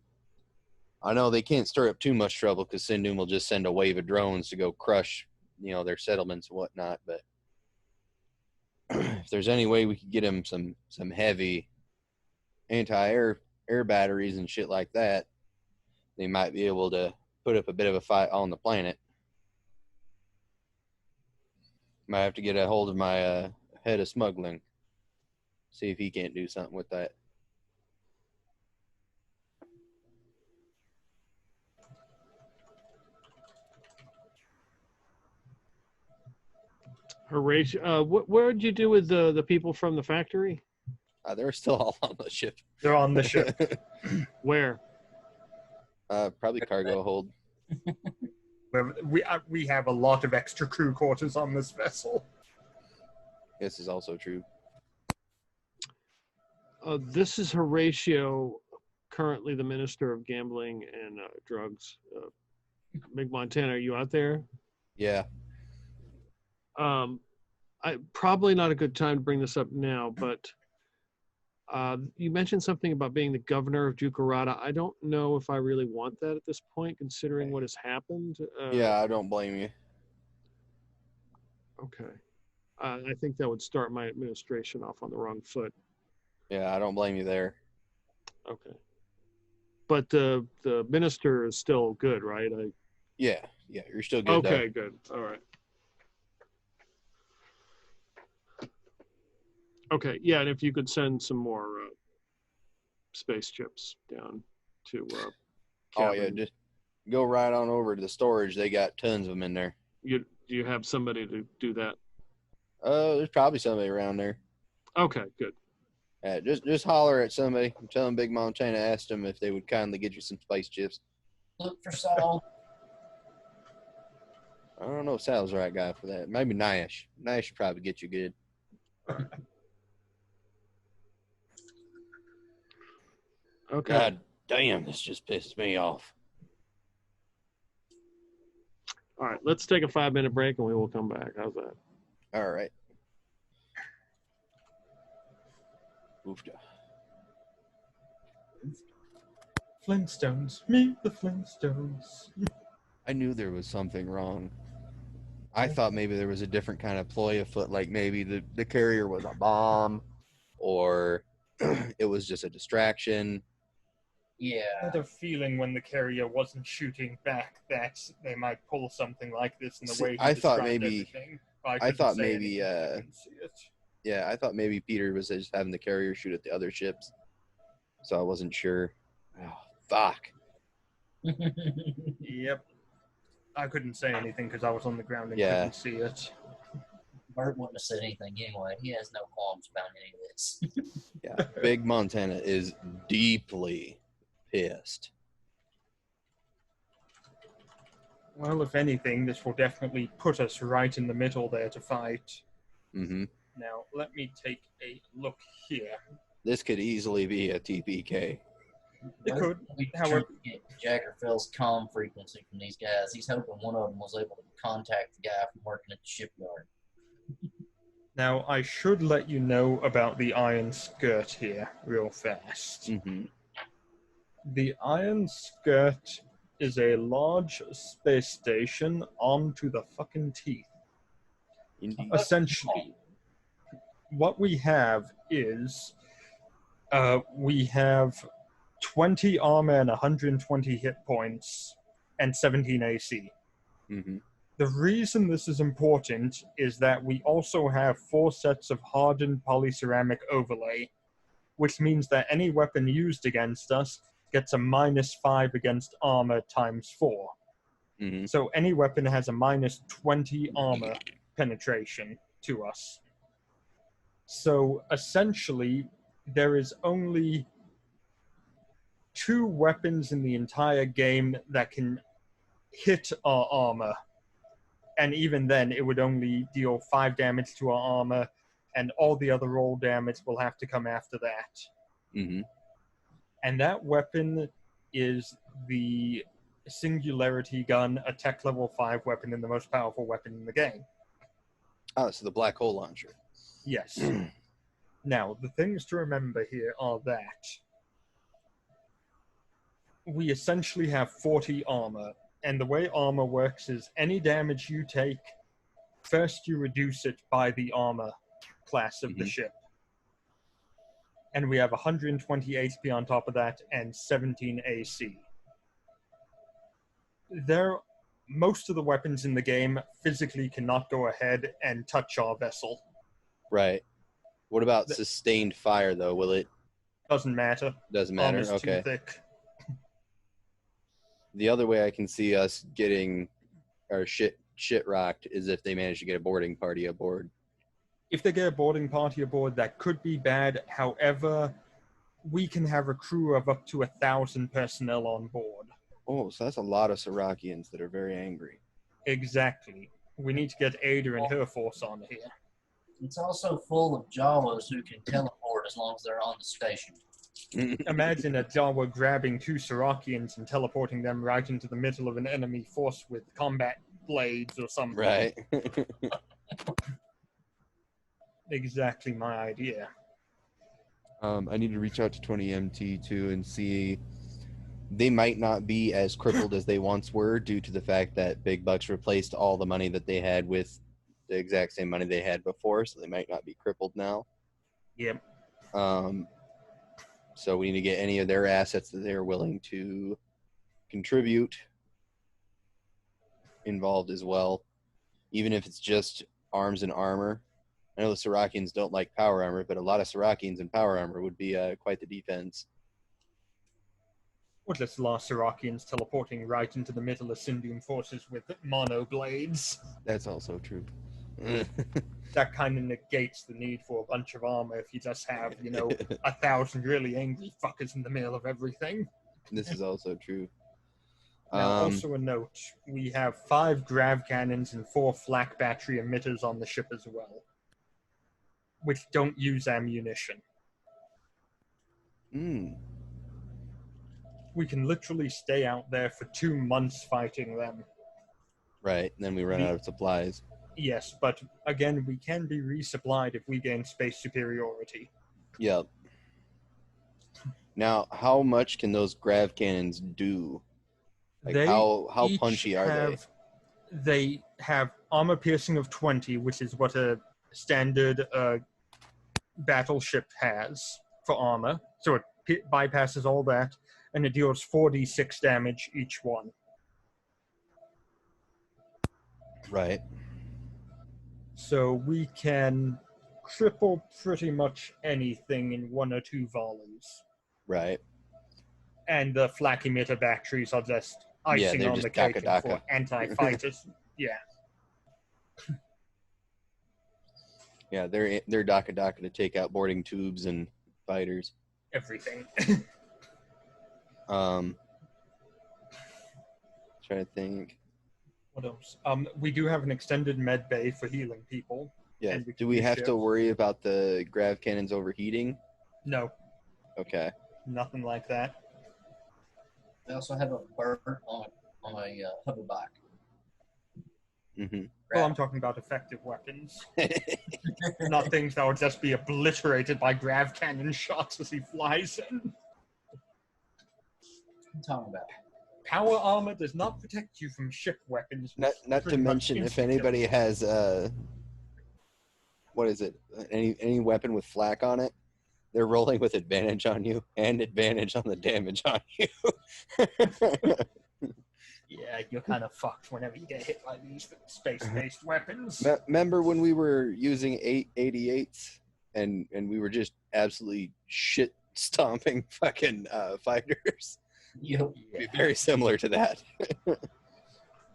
I know they can't stir up too much trouble because Sindoom will just send a wave of drones to go crush, their settlements and whatnot. But if there's any way we could get them some heavy anti-air batteries and shit like that, they might be able to put up a bit of a fight on the planet. Might have to get a hold of my head of smuggling. See if he can't do something with that. Horatio, what did you do with the people from the factory? They're still all on the ship. They're on the ship. Where? Probably cargo hold. We have a lot of extra crew quarters on this vessel. This is also true. This is Horatio, currently the Minister of Gambling and Drugs. Big Montana, are you out there? Yeah. Probably not a good time to bring this up now, but you mentioned something about being the governor of Juka Ratta. I don't know if I really want that at this point, considering what has happened. Yeah, I don't blame you. Okay. I think that would start my administration off on the wrong foot. Yeah, I don't blame you there. Okay. But the minister is still good, right? Yeah, you're still good. Okay, good. All right. Okay, yeah, and if you could send some more space chips down to Oh yeah, just go right on over to the storage. They got tons of them in there. Do you have somebody to do that? There's probably somebody around there. Okay, good. Just holler at somebody. Tell them Big Montana asked them if they would kindly get you some space chips. Look for Saul. I don't know if Sal's the right guy for that. Maybe Nash. Nash should probably get you good. Okay. God damn, this just pissed me off. All right, let's take a 5-minute break and we will come back. How's that? All right. Oofda. Flintstones, meet the Flintstones. I knew there was something wrong. I thought maybe there was a different kind of ploy afoot, like maybe the carrier was a bomb or it was just a distraction. Yeah. I had a feeling when the carrier wasn't shooting back that they might pull something like this in the way he I thought described maybe everything. I thought maybe I couldn't see it. yeah, I thought maybe Peter was just having the carrier shoot at the other ships. So I wasn't sure. Oh, fuck. Yep. I couldn't say anything because I was on the ground and Yeah. couldn't see it. Bert wouldn't have said anything anyway. He has no qualms about any of this. Yeah, Big Montana is deeply pissed. Well, if anything, this will definitely put us right in the middle there to fight. Mm-hmm. Now, let me take a look here. This could easily be a TPK. It could. We However- trying to get Jaggerfell's comm frequency from these guys. He's hoping one of them was able to contact the guy from working at the shipyard. Now, I should let you know about the Iron Skirt here real fast. Mm-hmm. The Iron Skirt is a large space station armed to the fucking teeth. Indeed. Essentially, what we have is we have 20 armor and 120 hit points and 17 AC. Mm-hmm. The reason this is important is that we also have 4 sets of hardened polyceramic overlay, which means that any weapon used against us gets a -5 against armor ×4. Mm-hmm. So any weapon has a -20 armor penetration to us. So essentially, there is only 2 weapons in the entire game that can hit our armor. And even then, it would only deal 5 damage to our armor, and all the other roll damage will have to come after that. Mm-hmm. And that weapon is the Singularity Gun, a tech level 5 weapon and the most powerful weapon in the game. Oh, so the black hole launcher. Yes. Now, the things to remember here are that we essentially have 40 armor, and the way armor works is any damage you take, first you reduce it by the armor class of the ship. And we have 120 HP on top of that and 17 AC. Most of the weapons in the game physically cannot go ahead and touch our vessel. Right. What about sustained fire, though? Will it? Doesn't matter. Doesn't matter. Armor's Okay. too thick. The other way I can see us getting our shit rocked is if they manage to get a boarding party aboard. If they get a boarding party aboard, that could be bad. However, we can have a crew of up to 1,000 personnel on board. Oh, so that's a lot of Sarakians that are very angry. Exactly. We need to get Ada and her force on here. It's also full of Jawas who can teleport as long as they're on the station. Imagine a Jawa grabbing 2 Sarakians and teleporting them right into the middle of an enemy force with combat blades or something. Right. Exactly my idea. I need to reach out to 20MT too and see. They might not be as crippled as they once were due to the fact that Big Bucks replaced all the money that they had with the exact same money they had before, so they might not be crippled now. Yep. So we need to get any of their assets that they're willing to contribute involved as well, even if it's just arms and armor. I know the Sarakians don't like power armor, but a lot of Sarakians in power armor would be quite the defense. Or just last Sarakians teleporting right into the middle of Sindoom forces with mono blades. That's also true. That kind of negates the need for a bunch of armor if you just have, 1,000 really angry fuckers in the middle of everything. This is also true. Now, also a note, we have 5 grav cannons and 4 flak battery emitters on the ship as well, which don't use ammunition. We can literally stay out there for 2 months fighting them. Right, and then we run out of supplies. Yes, but again, we can be resupplied if we gain space superiority. Yep. Now, how much can those grav cannons do? Like, how punchy are they? They have armor piercing of 20, which is what a standard battleship has for armor. So it bypasses all that, and it deals 4d6 damage each one. Right. So we can cripple pretty much anything in 1 or 2 volleys. Right. And the flak emitter batteries are just icing on the cake for anti-fighters. Yeah. Yeah, they're Daka to take out boarding tubes and fighters. Everything. Trying to think. What else? We do have an extended med bay for healing people. Yeah. Do we have to worry about the grav cannons overheating? No. Okay. Nothing like that. They also have a bird on a hoverback. Mm-hmm. Well, I'm talking about effective weapons. Not things that would just be obliterated by grav cannon shots as he flies in. I'm talking about. Power armor does not protect you from ship weapons. Not to mention, if anybody has what is it? Any weapon with flak on it, they're rolling with advantage on you and advantage on the damage on you. Yeah, you're kind of fucked whenever you get hit by these space-based weapons. Remember when we were using 888s and we were just absolutely shit stomping fucking fighters? Yep. Yeah. Very similar to that.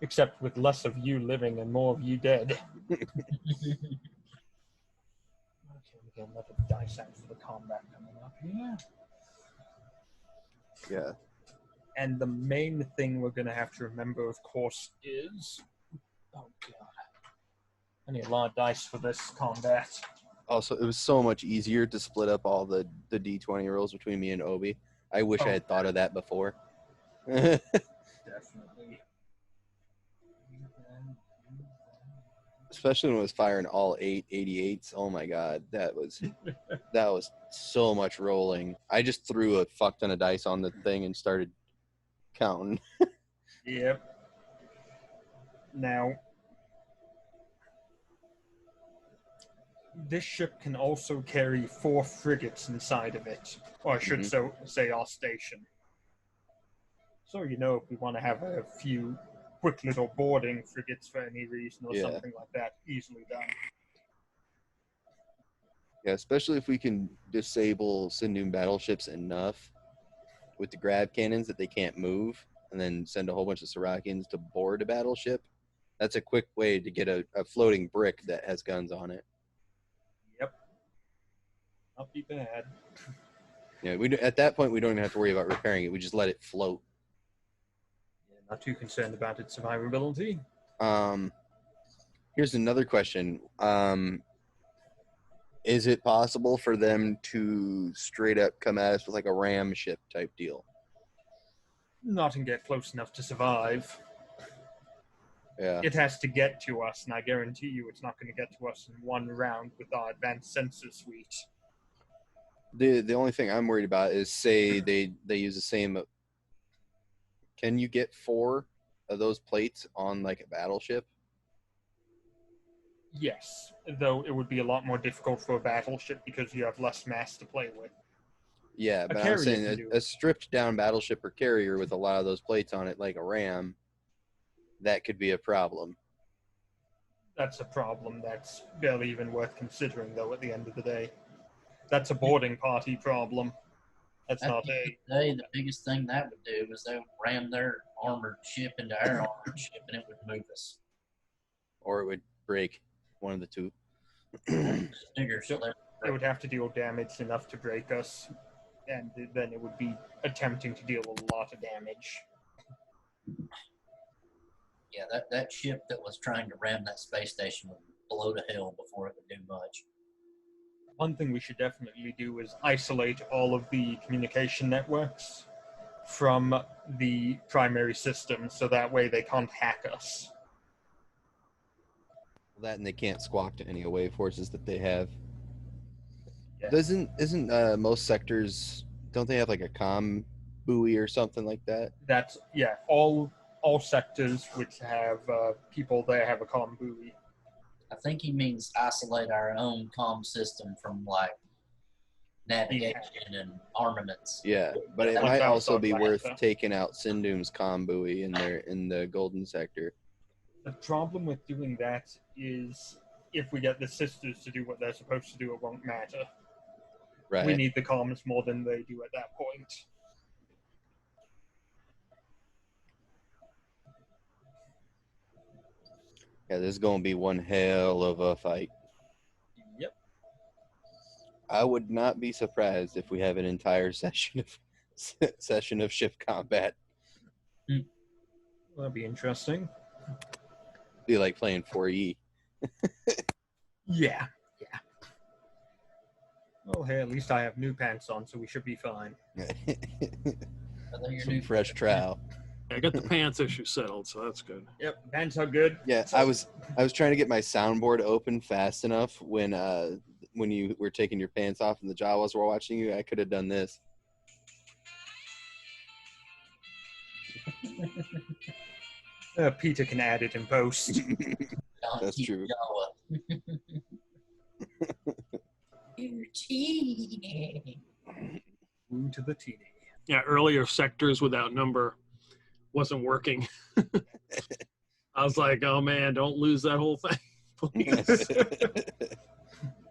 Except with less of you living and more of you dead. Okay, we get another dice out for the combat coming up here. Yeah. And the main thing we're going to have to remember, of course, is... Oh, God. I need a lot of dice for this combat. Also, it was so much easier to split up all the D20 rolls between me and Obi. I wish I had thought of that before. Definitely. Especially when it was firing all 888s. Oh my god, that was so much rolling. I just threw a fuck ton of dice on the thing and started counting. Yep. Now, this ship can also carry 4 frigates inside of it, or I should say our station. So, if we want to have a few quick little boarding frigates for any reason or something like that, easily done. Yeah, especially if we can disable Sindoom battleships enough with the grav cannons that they can't move, and then send a whole bunch of Sarakians to board a battleship. That's a quick way to get a floating brick that has guns on it. Yep. Not be bad. Yeah, at that point, we don't even have to worry about repairing it. We just let it float. Yeah, not too concerned about its survivability. Here's another question. Is it possible for them to straight up come at us with like a ram ship type deal? Not and get close enough to survive. Yeah. It has to get to us, and I guarantee you it's not going to get to us in one round with our advanced sensor suite. The only thing I'm worried about is, say they use the same. Can you get 4 of those plates on like a battleship? Yes, though it would be a lot more difficult for a battleship because you have less mass to play with. Yeah, but I'm saying a stripped down battleship or carrier with a lot of those plates on it, like a ram, that could be a problem. That's a problem that's barely even worth considering, though, at the end of the day. That's a boarding party problem. That's not a... The biggest thing that would do is they would ram their armored ship into our armored ship, and it would move us. Or it would break. One of the two. Bigger, so it would have to deal damage enough to break us, and then it would be attempting to deal a lot of damage. Yeah, that ship that was trying to ram that space station would blow to hell before it would do much. One thing we should definitely do is isolate all of the communication networks from the primary system, so that way they can't hack us. That, and they can't squawk to any away forces that they have. Yeah. Isn't most sectors, don't they have like a comm buoy or something like that? That's, yeah, all sectors which have people there have a comm buoy. I think he means isolate our own comm system from like navigation and armaments. Yeah, but it might also be worth taking out Sindoom's comm buoy in the golden sector. The problem with doing that is if we get the sisters to do what they're supposed to do, it won't matter. Right. We need the comms more than they do at that point. Yeah, this is going to be one hell of a fight. Yep. I would not be surprised if we have an entire session of ship combat. That'd be interesting. Be like playing 4E. Yeah. Well, hey, at least I have new pants on, so we should be fine. Some fresh trowel. I got the pants issue settled, so that's good. Yep, pants are good. Yeah, I was trying to get my soundboard open fast enough when you were taking your pants off and the Jawas were watching you. I could have done this. Peter can add it in post. That's true. Ooh to the TD. Yeah, earlier sectors without number wasn't working. I was like, oh man, don't lose that whole thing. Please.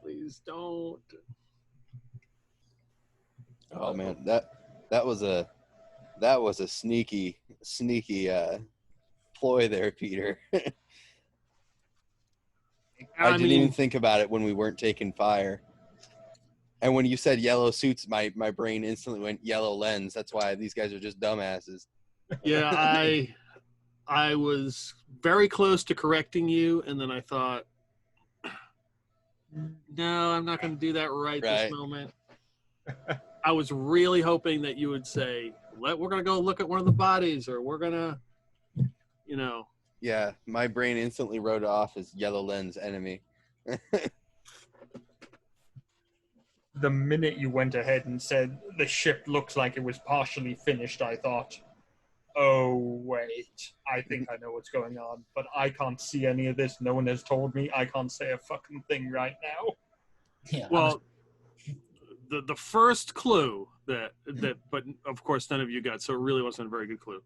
Please don't. Oh man, that was a sneaky ploy there, Peter. I didn't even think about it when we weren't taking fire. And when you said yellow suits, my brain instantly went yellow lens. That's why these guys are just dumbasses. Yeah, I was very close to correcting you, and then I thought, no, I'm not going to do that right this moment. I was really hoping that you would say, we're going to go look at one of the bodies, or we're going to, Yeah, my brain instantly wrote it off as yellow lens enemy. The minute you went ahead and said the ship looks like it was partially finished, I thought, oh, wait, I think I know what's going on, but I can't see any of this. No one has told me. I can't say a fucking thing right now. Yeah, well, the first clue that, but of course none of you got, so it really wasn't a very good clue,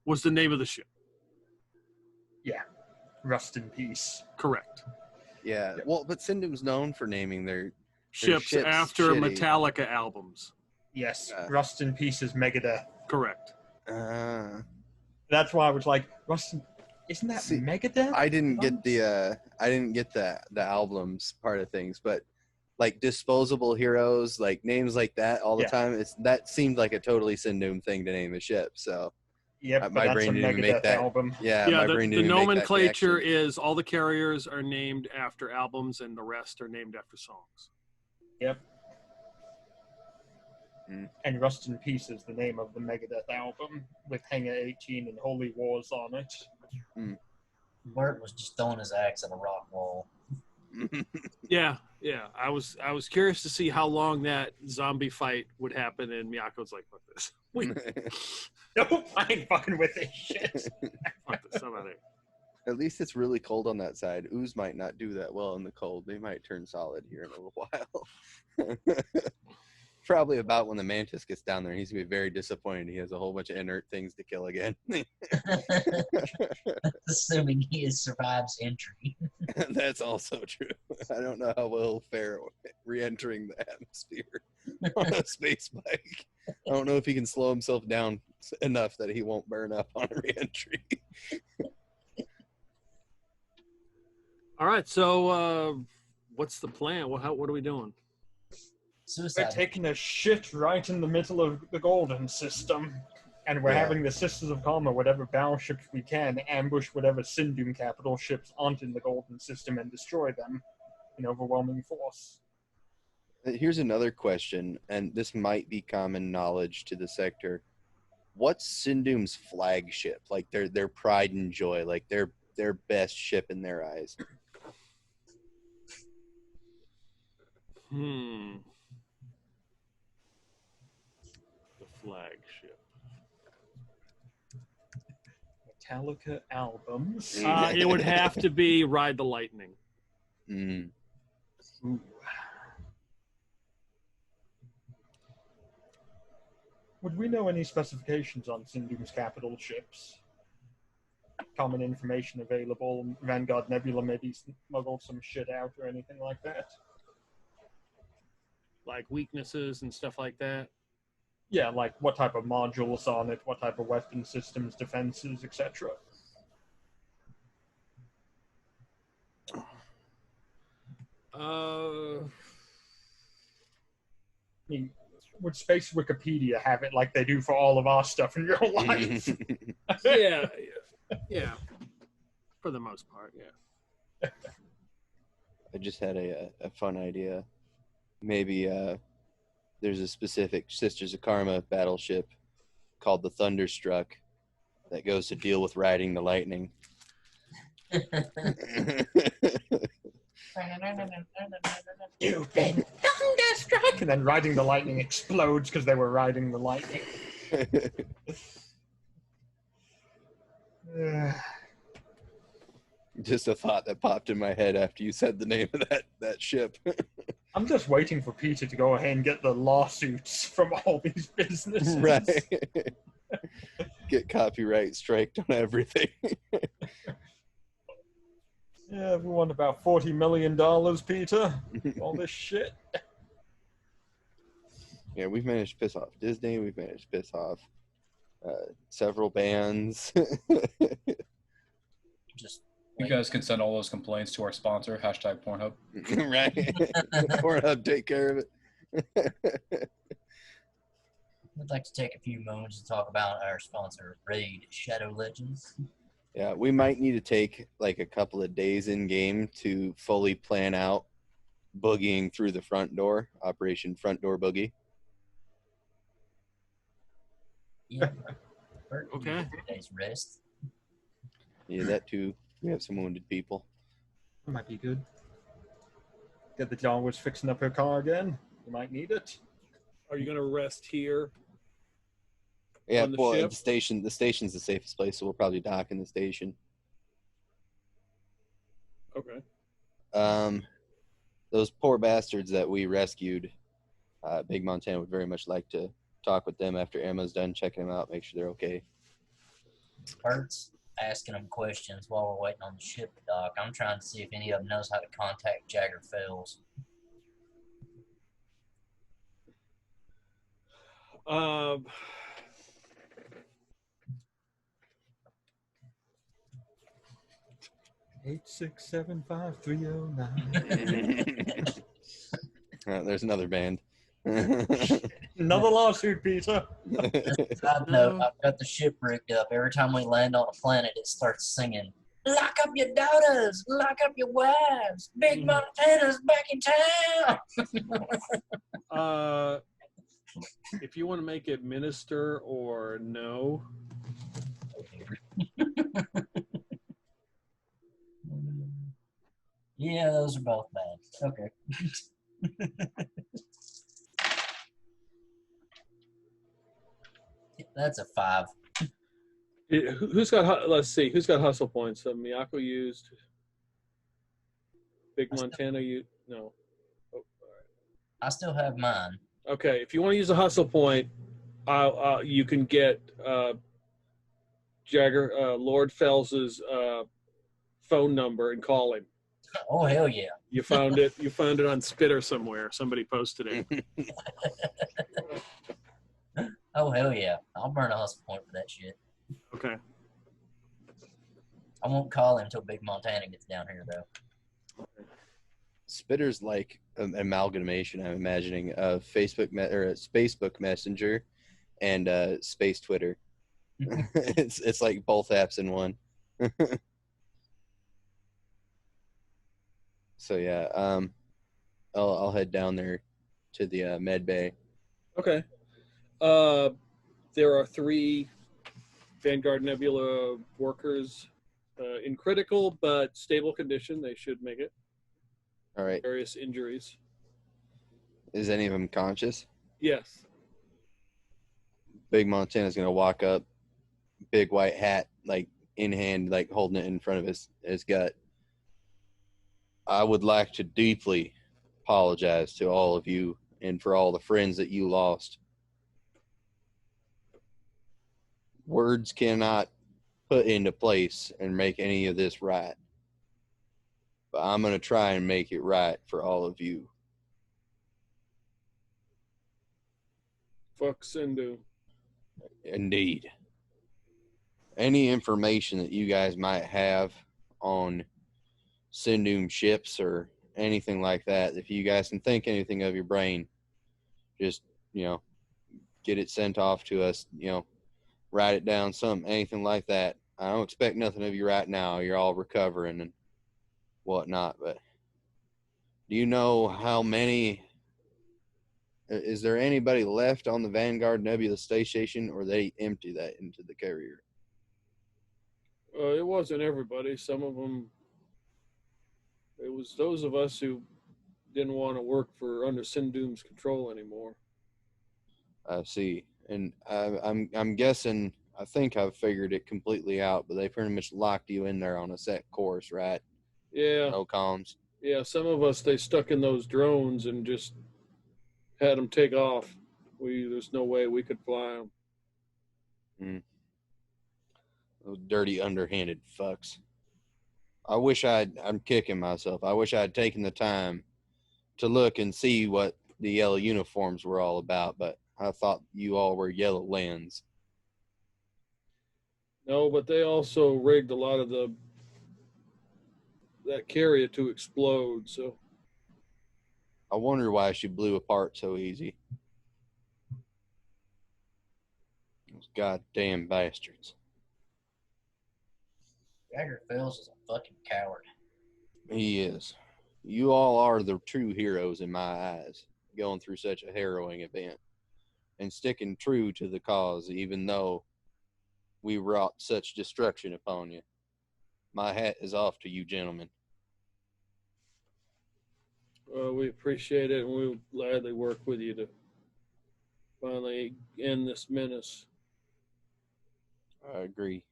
was the name of the ship. Yeah, Rust in Peace. Correct. Yeah, well, but Sindoom's known for naming their ships after shitty Metallica albums. Yes, Rust in Peace is Megadeth. Correct. That's why I was like, Rust. Isn't that Megadeth? I didn't get the albums part of things, but like Disposable Heroes, like names like that all the time. That seemed like a totally Sindoom thing to name a ship. So Yep, My but that's a brain didn't even make Megadeth that. album. Yeah, Yeah, my the brain didn't even make that nomenclature connection. is all the carriers are named after albums and the rest are named after songs. Yep. Mm. And Rust in Peace is the name of the Megadeth album with Hangar 18 and Holy Wars on it. Bert was just throwing his axe at a rock wall. Yeah. I was curious to see how long that zombie fight would happen, and Miyako's like, "Fuck this. Wait, Nope, I ain't fucking with this shit. fuck this. I'm out of here." At least it's really cold on that side. Ooze might not do that well in the cold. They might turn solid here in a little while. Probably about when the mantis gets down there, he's gonna be very disappointed. He has a whole bunch of inert things to kill again. Assuming he survives entry. That's also true. I don't know how well he'll fare re-entering the atmosphere on a space bike. I don't know if he can slow himself down enough that he won't burn up on a re-entry. All right, so what's the plan? What are we doing? We're Suicide. taking a shit right in the middle of the Golden System. And we're Yeah. having the Sisters of Karma, whatever battleships we can, ambush whatever Sindoom capital ships aren't in the Golden System and destroy them in overwhelming force. Here's another question, and this might be common knowledge to the sector. What's Sindoom's flagship? Like their pride and joy, like their best ship in their eyes. The flagship. Metallica albums. It would have to be Ride the Lightning. Mm. Ooh. Would we know any specifications on Sindoom's capital ships? Common information available. Vanguard Nebula maybe smuggled some shit out or anything like that. Like weaknesses and stuff like that. Yeah, like what type of modules on it, what type of weapon systems, defenses, etc. I mean, would Space Wikipedia have it like they do for all of our stuff in real life? Yeah. For the most part, yeah. I just had a fun idea. Maybe there's a specific Sisters of Karma battleship called the Thunderstruck that goes to deal with riding the lightning. You've been thunderstruck! And then riding the lightning explodes because they were riding the lightning. Just a thought that popped in my head after you said the name of that ship. I'm just waiting for Peter to go ahead and get the lawsuits from all these businesses. Right. Get copyright striked on everything. Yeah, we want about $40 million, Peter. All this shit. Yeah, we've managed to piss off Disney. We've managed to piss off several bands. Just You guys can send all those complaints to our sponsor, #Pornhub. Right. Pornhub, take care of it. I'd like to take a few moments to talk about our sponsor, Raid Shadow Legends. Yeah, we might need to take like a couple of days in game to fully plan out boogieing through the front door, Operation Front Door Boogie. Yeah. Bert, you Okay. get a day's rest. Yeah, that too. We have some wounded people. Might be good. Get the Jawas fixing up her car again. You might need it. Are you going to rest here? Yeah, On the well, ship? the station's the safest place, so we'll probably dock in the station. Okay. Those poor bastards that we rescued, Big Montana would very much like to talk with them after Emma's done checking them out, make sure they're okay. Bert's asking them questions while we're waiting on the ship to dock. I'm trying to see if any of them knows how to contact Jagger Fells. Um, 8675309. There's another band. Another lawsuit, Peter. Side note, I've got the ship rigged up. Every time we land on a planet, it starts singing, "Lock up your daughters, lock up your wives. Big Montana's back in town." If you want to make it minister or no, Yeah, those are both bad. Okay. That's a 5. who's got? Let's see, who's got hustle points? Miyako used. Big Montana, you no. Oh, all I still have mine. right. Okay, if you want to use a hustle point, you can get Lord Fells's phone number and call him. Oh, hell yeah. You found it. You found it on Spitter somewhere. Somebody posted it. Oh, hell yeah. I'll burn a hustle point for that shit. Okay. I won't call him until Big Montana gets down here, though. Spitter's like an amalgamation, I'm imagining, of Facebook Messenger and Space Twitter. it's like both apps in one. So yeah, I'll head down there to the med bay. Okay. There are 3 Vanguard Nebula workers in critical but stable condition. They should make it. All right. Various injuries. Is any of them conscious? Yes. Big Montana's gonna walk up, big white hat, like in hand, like holding it in front of his gut. I would like to deeply apologize to all of you and for all the friends that you lost. Words cannot put into place and make any of this right. But I'm going to try and make it right for all of you. Fuck Sindoom. Indeed. Any information that you guys might have on Sindoom ships or anything like that, if you guys can think anything of your brain, just, get it sent off to us, write it down, anything like that. I don't expect nothing of you right now. You're all recovering and whatnot, but do you know how many, is there anybody left on the Vanguard Nebula space station, or they empty that into the carrier? It wasn't everybody. Some of them, it was those of us who didn't want to work for under Sindoom's control anymore. I see. And I'm guessing, I think I've figured it completely out, but they pretty much locked you in there on a set course, right? Yeah. No comms. Yeah, some of us, they stuck in those drones and just had them take off. There's no way we could fly them. Those dirty, underhanded fucks. I'm kicking myself. I wish I had taken the time to look and see what the yellow uniforms were all about, but I thought you all were yellow lens. No, but they also rigged a lot of that carrier to explode, so. I wonder why she blew apart so easy. Those goddamn bastards. Jagger Fells is a fucking coward. He is. You all are the true heroes in my eyes, going through such a harrowing event and sticking true to the cause, even though we wrought such destruction upon you. My hat is off to you, gentlemen. We appreciate it, and we'll gladly work with you to finally end this menace. I agree.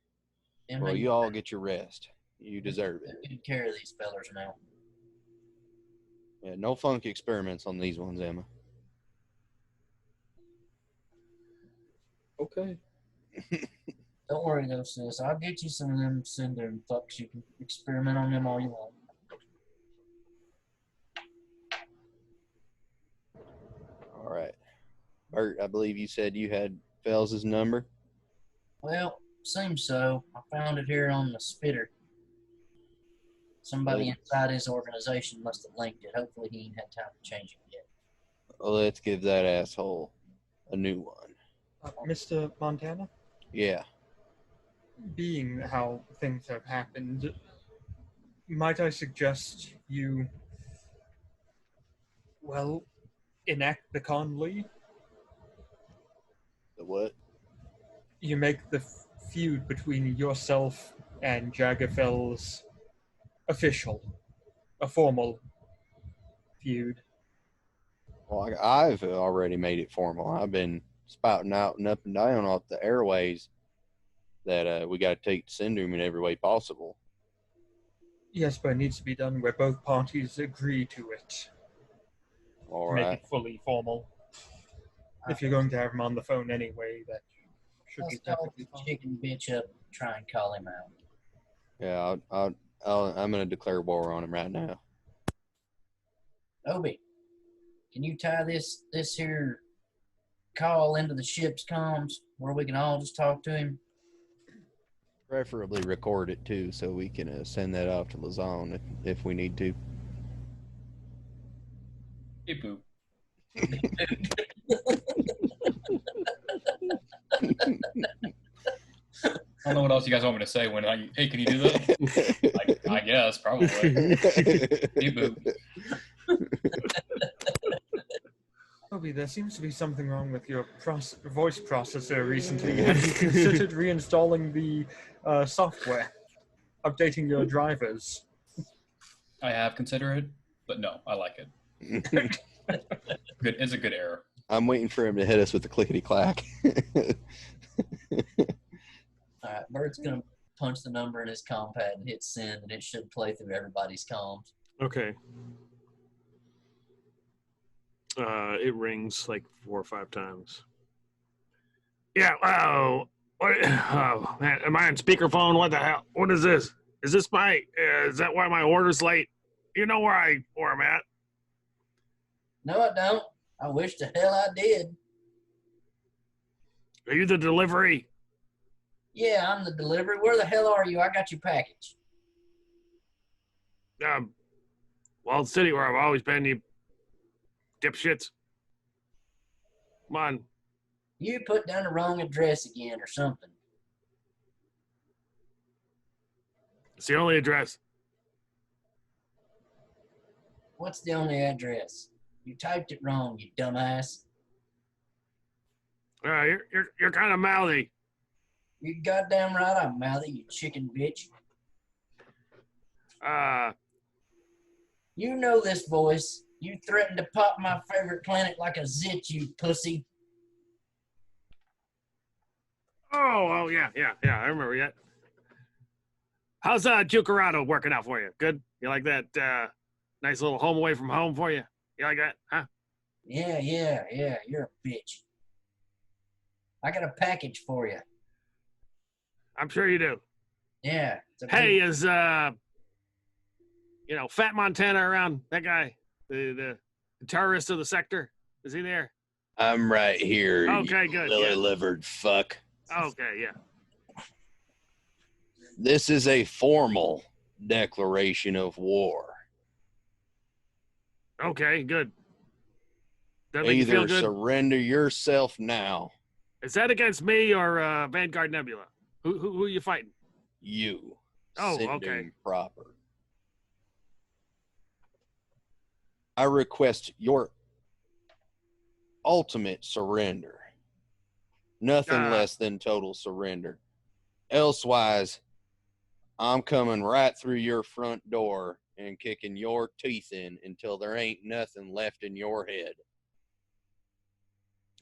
And Well, you all get your rest. You deserve it. Good care of these fellers now. Yeah, no funk experiments on these ones, Emma. Okay. Don't worry though, sis. I'll get you some of them Sindoom fucks. You can experiment on them all you want. All right. Bert, I believe you said you had Fells's number. Well, seems so. I found it here on the spitter. Somebody inside his organization must have linked it. Hopefully he ain't had time to change it yet. Let's give that asshole a new one. Mr. Montana, Yeah. being how things have happened, might I suggest you, well, enact the Conley? The what? You make the feud between yourself and Jaggerfell's official, a formal feud. Well, I've already made it formal. I've been spouting out and up and down off the airways that we got to take Sindoom in every way possible. Yes, but it needs to be done where both parties agree to it. All To right. make it fully formal. If you're going to have him on the phone anyway, that should Let's be call perfectly the fine. chicken bitch up and try and call him out. Yeah, I'm going to declare war on him right now. Obi, can you tie this here call into the ship's comms where we can all just talk to him? Preferably record it too, so we can send that off to Lazon if we need to. Hey, boo. I don't know what else you guys want me to say when hey, can you do that? I guess, probably. Hey, boo. Obi, there seems to be something wrong with your voice processor recently. Have you considered reinstalling the software, updating your drivers? I have considered it, but no, I like it. Good, it's a good error. I'm waiting for him to hit us with the clickety clack. All right, Bert's gonna punch the number in his compad and hit send, and it should play through everybody's comms. Okay. It rings like 4 or 5 times. Yeah. Oh, what? Oh, man, am I on speakerphone? What the hell? What is this? Is this my? Is that why my order's late? You know where I'm at? No, I don't. I wish the hell I did. Are you the delivery? Yeah, I'm the delivery. Where the hell are you? I got your package. Walled City, where I've always been. You dipshits. Come on. You put down the wrong address again or something. It's the only address. What's the only address? You typed it wrong, you dumbass. You're kind of mouthy. You goddamn right I'm mouthy, you chicken bitch. You know this voice. You threatened to pop my favorite planet like a zit, you pussy. Oh, yeah. I remember that. How's Juka Ratta working out for you? Good? You like that nice little home away from home for you? You like that, huh? Yeah, you're a bitch. I got a package for you. I'm sure you do. Yeah. Hey, is Fat Montana around? That guy, the terrorist of the sector, is he there? I'm right here. Okay, you good. Lily-livered fuck. Okay, yeah. This is a formal declaration of war. Okay, good. That make you feel Either good? surrender yourself now. Is that against me or Vanguard Nebula? Who are you fighting? You. Oh, Sindoom okay. Proper. I request your ultimate surrender. Nothing less than total surrender. Elsewise, I'm coming right through your front door and kicking your teeth in until there ain't nothing left in your head.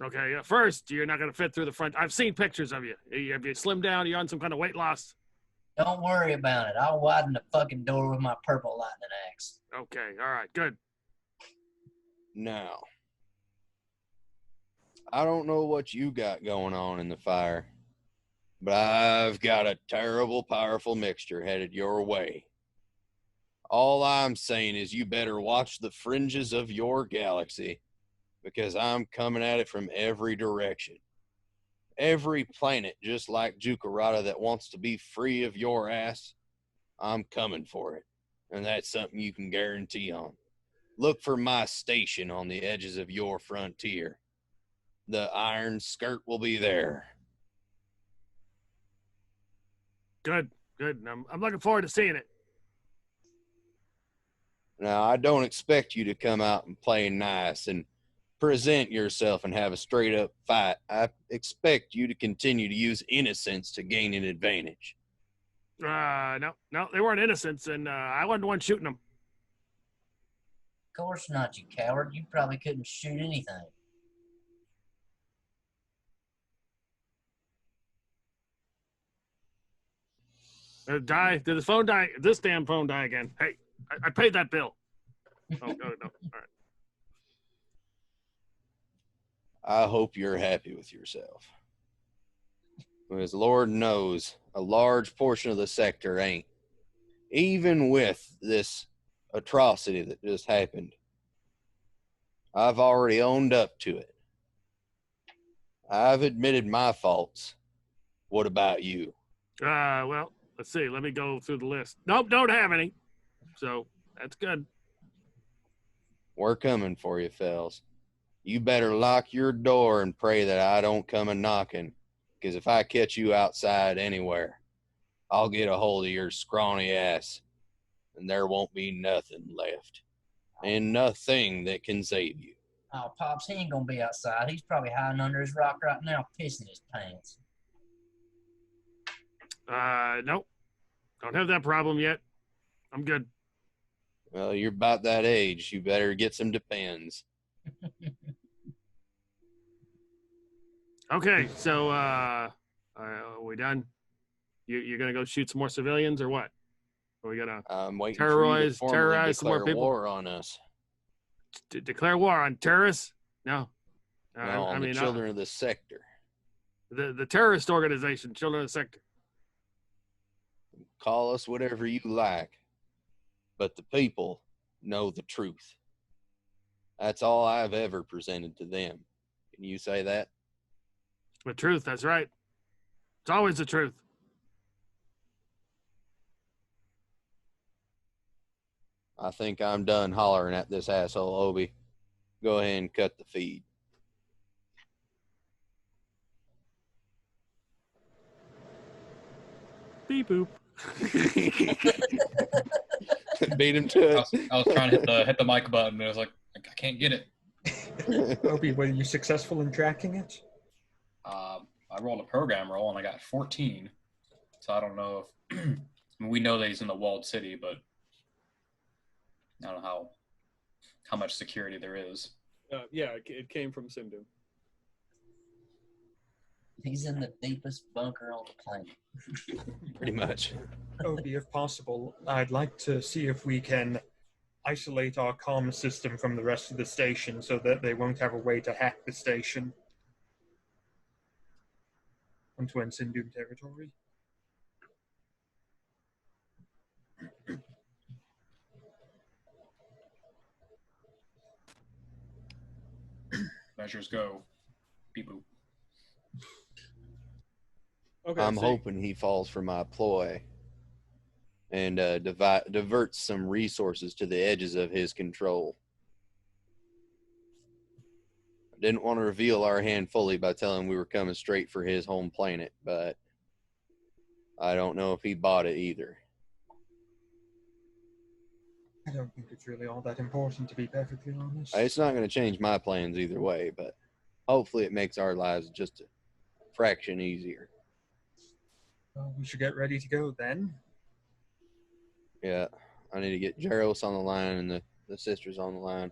Okay, first, you're not going to fit through the front. I've seen pictures of you. Have you slimmed down? Are you on some kind of weight loss? Don't worry about it. I'll widen the fucking door with my purple lightning axe. Okay, all right, good. Now, I don't know what you got going on in the fire, but I've got a terrible, powerful mixture headed your way. All I'm saying is you better watch the fringes of your galaxy, because I'm coming at it from every direction. Every planet, just like Juka Ratta, that wants to be free of your ass, I'm coming for it. And that's something you can guarantee on. Look for my station on the edges of your frontier. The iron skirt will be there. Good. I'm looking forward to seeing it. Now, I don't expect you to come out and play nice and present yourself and have a straight-up fight. I expect you to continue to use innocence to gain an advantage. No, they weren't innocents, and I wasn't the one shooting them. Of course not, you coward. You probably couldn't shoot anything. Did this phone die? This damn phone die again? Hey, I paid that bill. Oh, no. All right. I hope you're happy with yourself. Because Lord knows a large portion of the sector ain't. Even with this atrocity that just happened, I've already owned up to it. I've admitted my faults. What about you? Well, let's see. Let me go through the list. Nope, don't have any. So that's good. We're coming for you, fellas. You better lock your door and pray that I don't come a knocking, because if I catch you outside anywhere, I'll get a hold of your scrawny ass, and there won't be nothing left, and nothing that can save you. Oh, Pops, he ain't gonna be outside. He's probably hiding under his rock right now, pissing his pants. Nope. Don't have that problem yet. I'm good. Well, you're about that age. You better get some Depends. Okay, so are we done? You're gonna go shoot some more civilians or what? Or we gotta I'm waiting terrorize for you to formally some more declare people? war on us. Declare war on terrorists? No. No, on the children of the sector. The terrorist organization, Children of the Sector. Call us whatever you like, but the people know the truth. That's all I've ever presented to them. Can you say that? The truth, that's right. It's always the truth. I think I'm done hollering at this asshole, Obi. Go ahead and cut the feed. Beep boop. Beat him to it. I was trying to hit the mic button, but I was like, I can't get it. Obi, were you successful in tracking it? I rolled a program roll and I got 14. So I don't know if I mean, we know that he's in the walled city, but I don't know how much security there is. Yeah, it came from Sindoom. He's in the deepest bunker on the planet. Pretty much. Obi, if possible, I'd like to see if we can isolate our comm system from the rest of the station so that they won't have a way to hack the station onto Sindoom territory. Measures go. Beep boop. Okay, I'm hoping he falls for my ploy and diverts some resources to the edges of his control. I didn't want to reveal our hand fully by telling him we were coming straight for his home planet, but I don't know if he bought it either. I don't think it's really all that important, to be perfectly honest. It's not going to change my plans either way, but hopefully it makes our lives just a fraction easier. Well, we should get ready to go then. Yeah, I need to get Jaros on the line and the sisters on the line.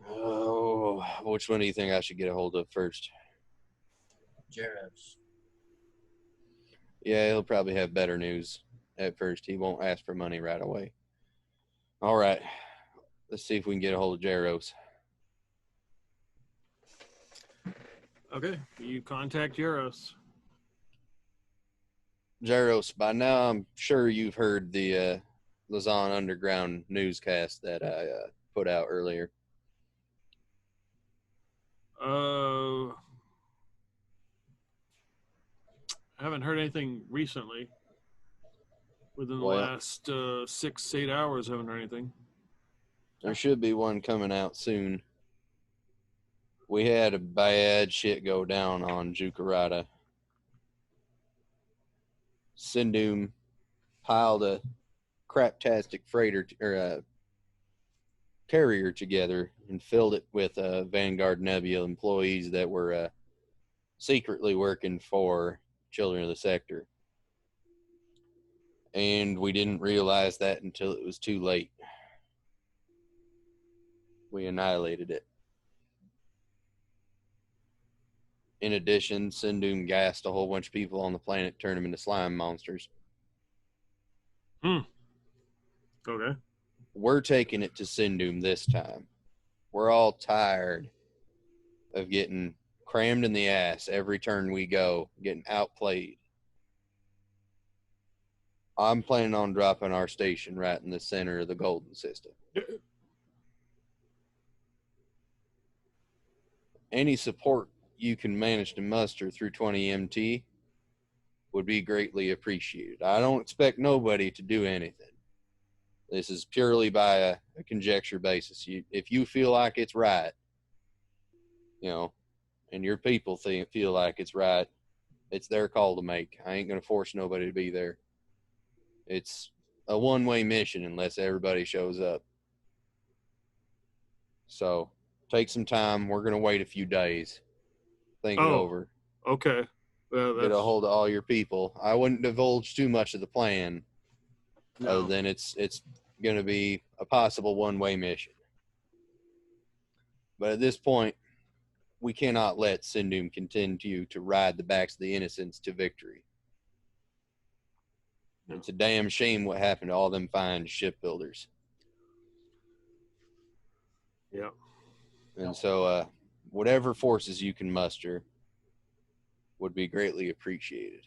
Oh, which one do you think I should get a hold of first? Jaros. Yeah, he'll probably have better news at first. He won't ask for money right away. All right, let's see if we can get a hold of Jaros. Okay, you contact Jaros. Jaros, by now I'm sure you've heard the Lausanne Underground newscast that I put out earlier. I haven't heard anything recently. Within the last 6-8 hours, I haven't heard anything. There should be one coming out soon. We had a bad shit go down on Juka Ratta. Sindoom piled a craptastic freighter or carrier together and filled it with Vanguard Nebula employees that were secretly working for Children of the Sector. And we didn't realize that until it was too late. We annihilated it. In addition, Sindoom gassed a whole bunch of people on the planet, turned them into slime monsters. Okay. We're taking it to Sindoom this time. We're all tired of getting crammed in the ass every turn we go, getting outplayed. I'm planning on dropping our station right in the center of the Golden System. Any support you can manage to muster through 20MT would be greatly appreciated. I don't expect nobody to do anything. This is purely by a conjecture basis. If you feel like it's right, and your people feel like it's right, it's their call to make. I ain't going to force nobody to be there. It's a one-way mission unless everybody shows up. So take some time. We're going to wait a few days. Think it over. Okay. Get a hold of all your people. I wouldn't divulge too much of the plan. No. Other than it's going to be a possible one-way mission. But at this point, we cannot let Sindoom continue to ride the backs of the innocents to victory. No. It's a damn shame what happened to all them fine shipbuilders. Yeah. And so whatever forces you can muster would be greatly appreciated.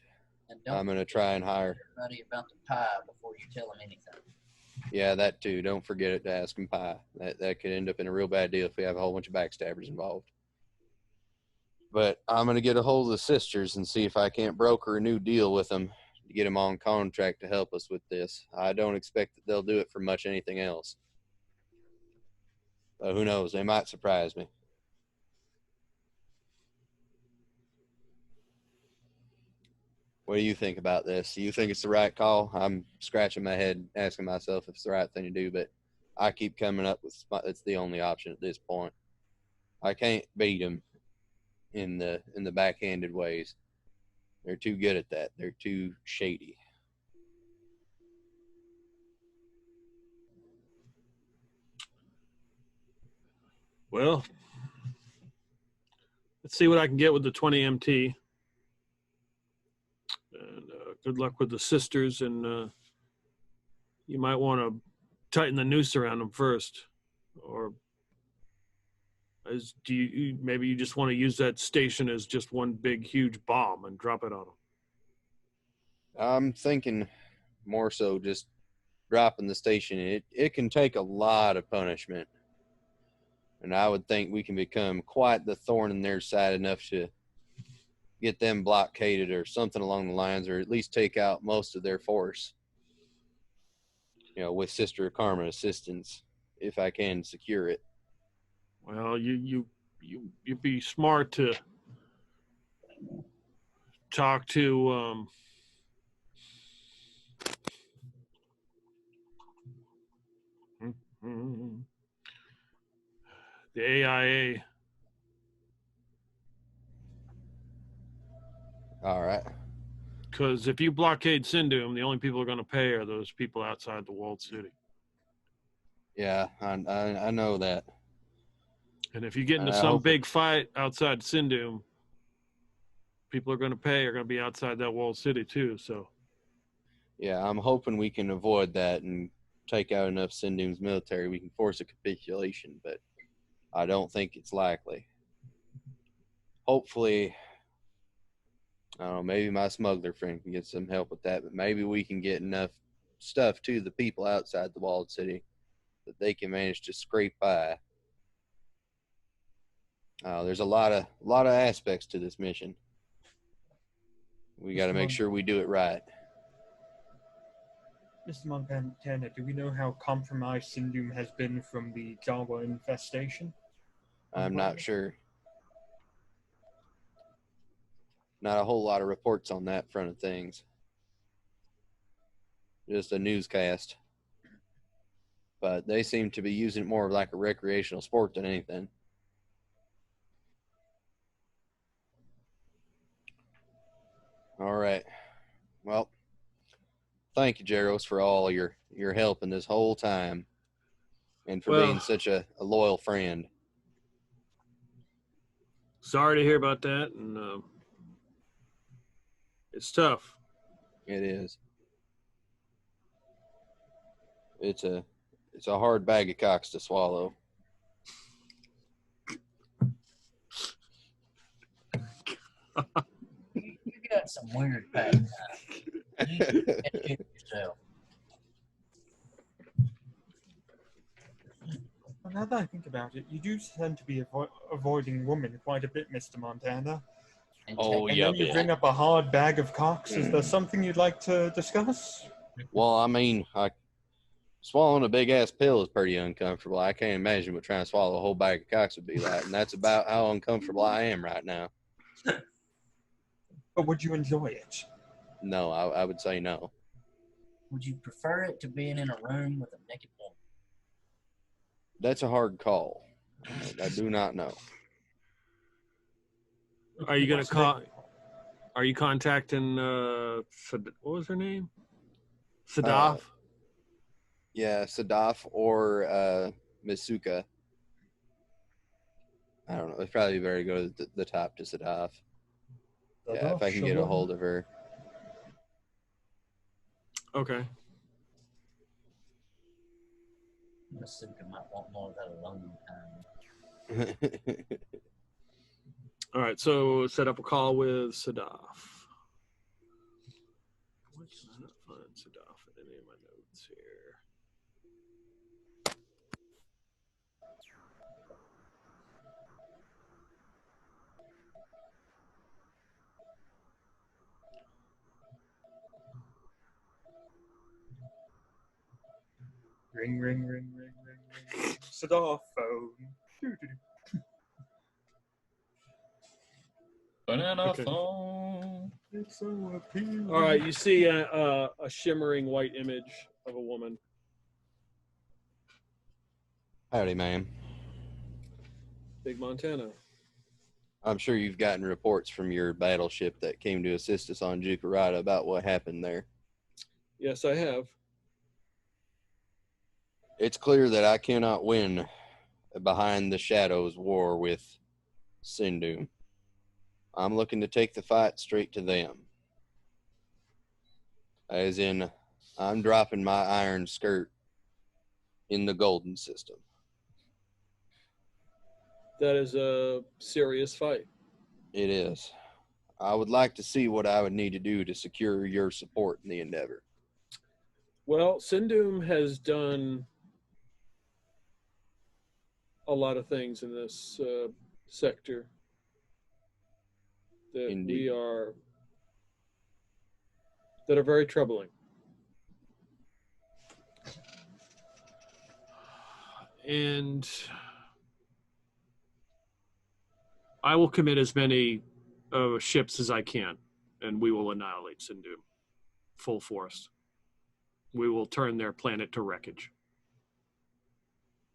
I'm going to try and hire everybody about the pie before you tell them anything. Yeah, that too. Don't forget it to ask them pie. That could end up in a real bad deal if we have a whole bunch of backstabbers involved. But I'm going to get a hold of the sisters and see if I can't broker a new deal with them to get them on contract to help us with this. I don't expect that they'll do it for much anything else. But who knows? They might surprise me. What do you think about this? Do you think it's the right call? I'm scratching my head asking myself if it's the right thing to do, but I keep coming up with it's the only option at this point. I can't beat them in the backhanded ways. They're too good at that. They're too shady. Well, let's see what I can get with the 20MT. And good luck with the sisters, and you might want to tighten the noose around them first, or maybe you just want to use that station as just one big huge bomb and drop it on them. I'm thinking more so just dropping the station. It can take a lot of punishment, and I would think we can become quite the thorn in their side enough to get them blockaded or something along the lines, or at least take out most of their force, with Sister Karma assistance, if I can secure it. Well, you'd be smart to talk to the AIA. All right. Because if you blockade Sindoom, the only people who are going to pay are those people outside the walled city. Yeah, I know that. And if you get into some big fight outside Sindoom, people are going to pay are going to be outside that walled city too. So. Yeah, I'm hoping we can avoid that and take out enough Sindoom's military. We can force a capitulation, but I don't think it's likely. Hopefully, I don't know, maybe my smuggler friend can get some help with that, but maybe we can get enough stuff to the people outside the walled city that they can manage to scrape by. There's a lot of aspects to this mission. We got to make sure we do it right. Mr. Montana, do we know how compromised Sindoom has been from the Jawa infestation? I'm not sure. Not a whole lot of reports on that front of things. Just a newscast. But they seem to be using it more like a recreational sport than anything. All right. Well, thank you, Jaros, for all your help in this whole time and for being such a loyal friend. Sorry to hear about that, and it's tough. It is. It's a hard bag of cocks to swallow. You got some weird patterns. You need to educate yourself. Well, now that I think about it, you do tend to be avoiding women quite a bit, Mr. Montana. Oh, And yeah. then you bring up a hard bag of cocks. Is there something you'd like to discuss? Well, I mean, swallowing a big ass pill is pretty uncomfortable. I can't imagine what trying to swallow a whole bag of cocks would be like, and that's about how uncomfortable I am right now. But would you enjoy it? No, I would say no. Would you prefer it to being in a room with a naked woman? That's a hard call. I do not know. Are you gonna call? Are you contacting? What was her name? Sadaf. Yeah, Sadaf or Misuka. I don't know. It'd probably be better to go to the top to Sadaf. Yeah, if I can get a hold of her. Okay. Masuka might want more of that alone time. All right. So set up a call with Sadaf. Why can I not find Sadaf in any of my notes here? Ring, ring, ring, ring, ring, ring. Sadaf phone. Doo-doo-doo. Banana Okay. phone. It's so appealing. All right. You see a shimmering white image of a woman. Howdy, ma'am. Big Montana. I'm sure you've gotten reports from your battleship that came to assist us on Juka Ratta about what happened there. Yes, I have. It's clear that I cannot win a behind the shadows war with Sindoom. I'm looking to take the fight straight to them. As in, I'm dropping my iron skirt in the golden system. That is a serious fight. It is. I would like to see what I would need to do to secure your support in the endeavor. Well, Sindoom has done a lot of things in this sector that Indeed. that are very troubling. And I will commit as many ships as I can, and we will annihilate Sindoom full force. We will turn their planet to wreckage.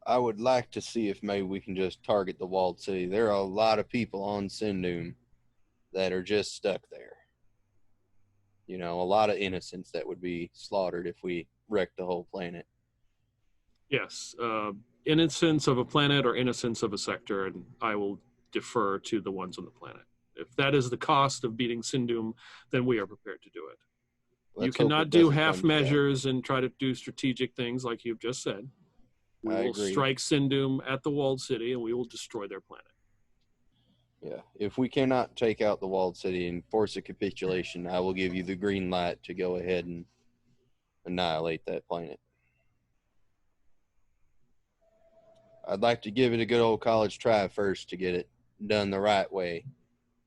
I would like to see if maybe we can just target the walled city. There are a lot of people on Sindoom that are just stuck there. You know, a lot of innocents that would be slaughtered if we wrecked the whole planet. Yes, innocence of a planet or innocence of a sector, and I will defer to the ones on the planet. If that is the cost of beating Sindoom, then we are prepared to do it. You cannot do half measures and try to do strategic things like you've just said. We will strike Sindoom at the walled city, and we will destroy their planet. Yeah, if we cannot take out the walled city and force a capitulation, I will give you the green light to go ahead and annihilate that planet. I'd like to give it a good old college try first to get it done the right way,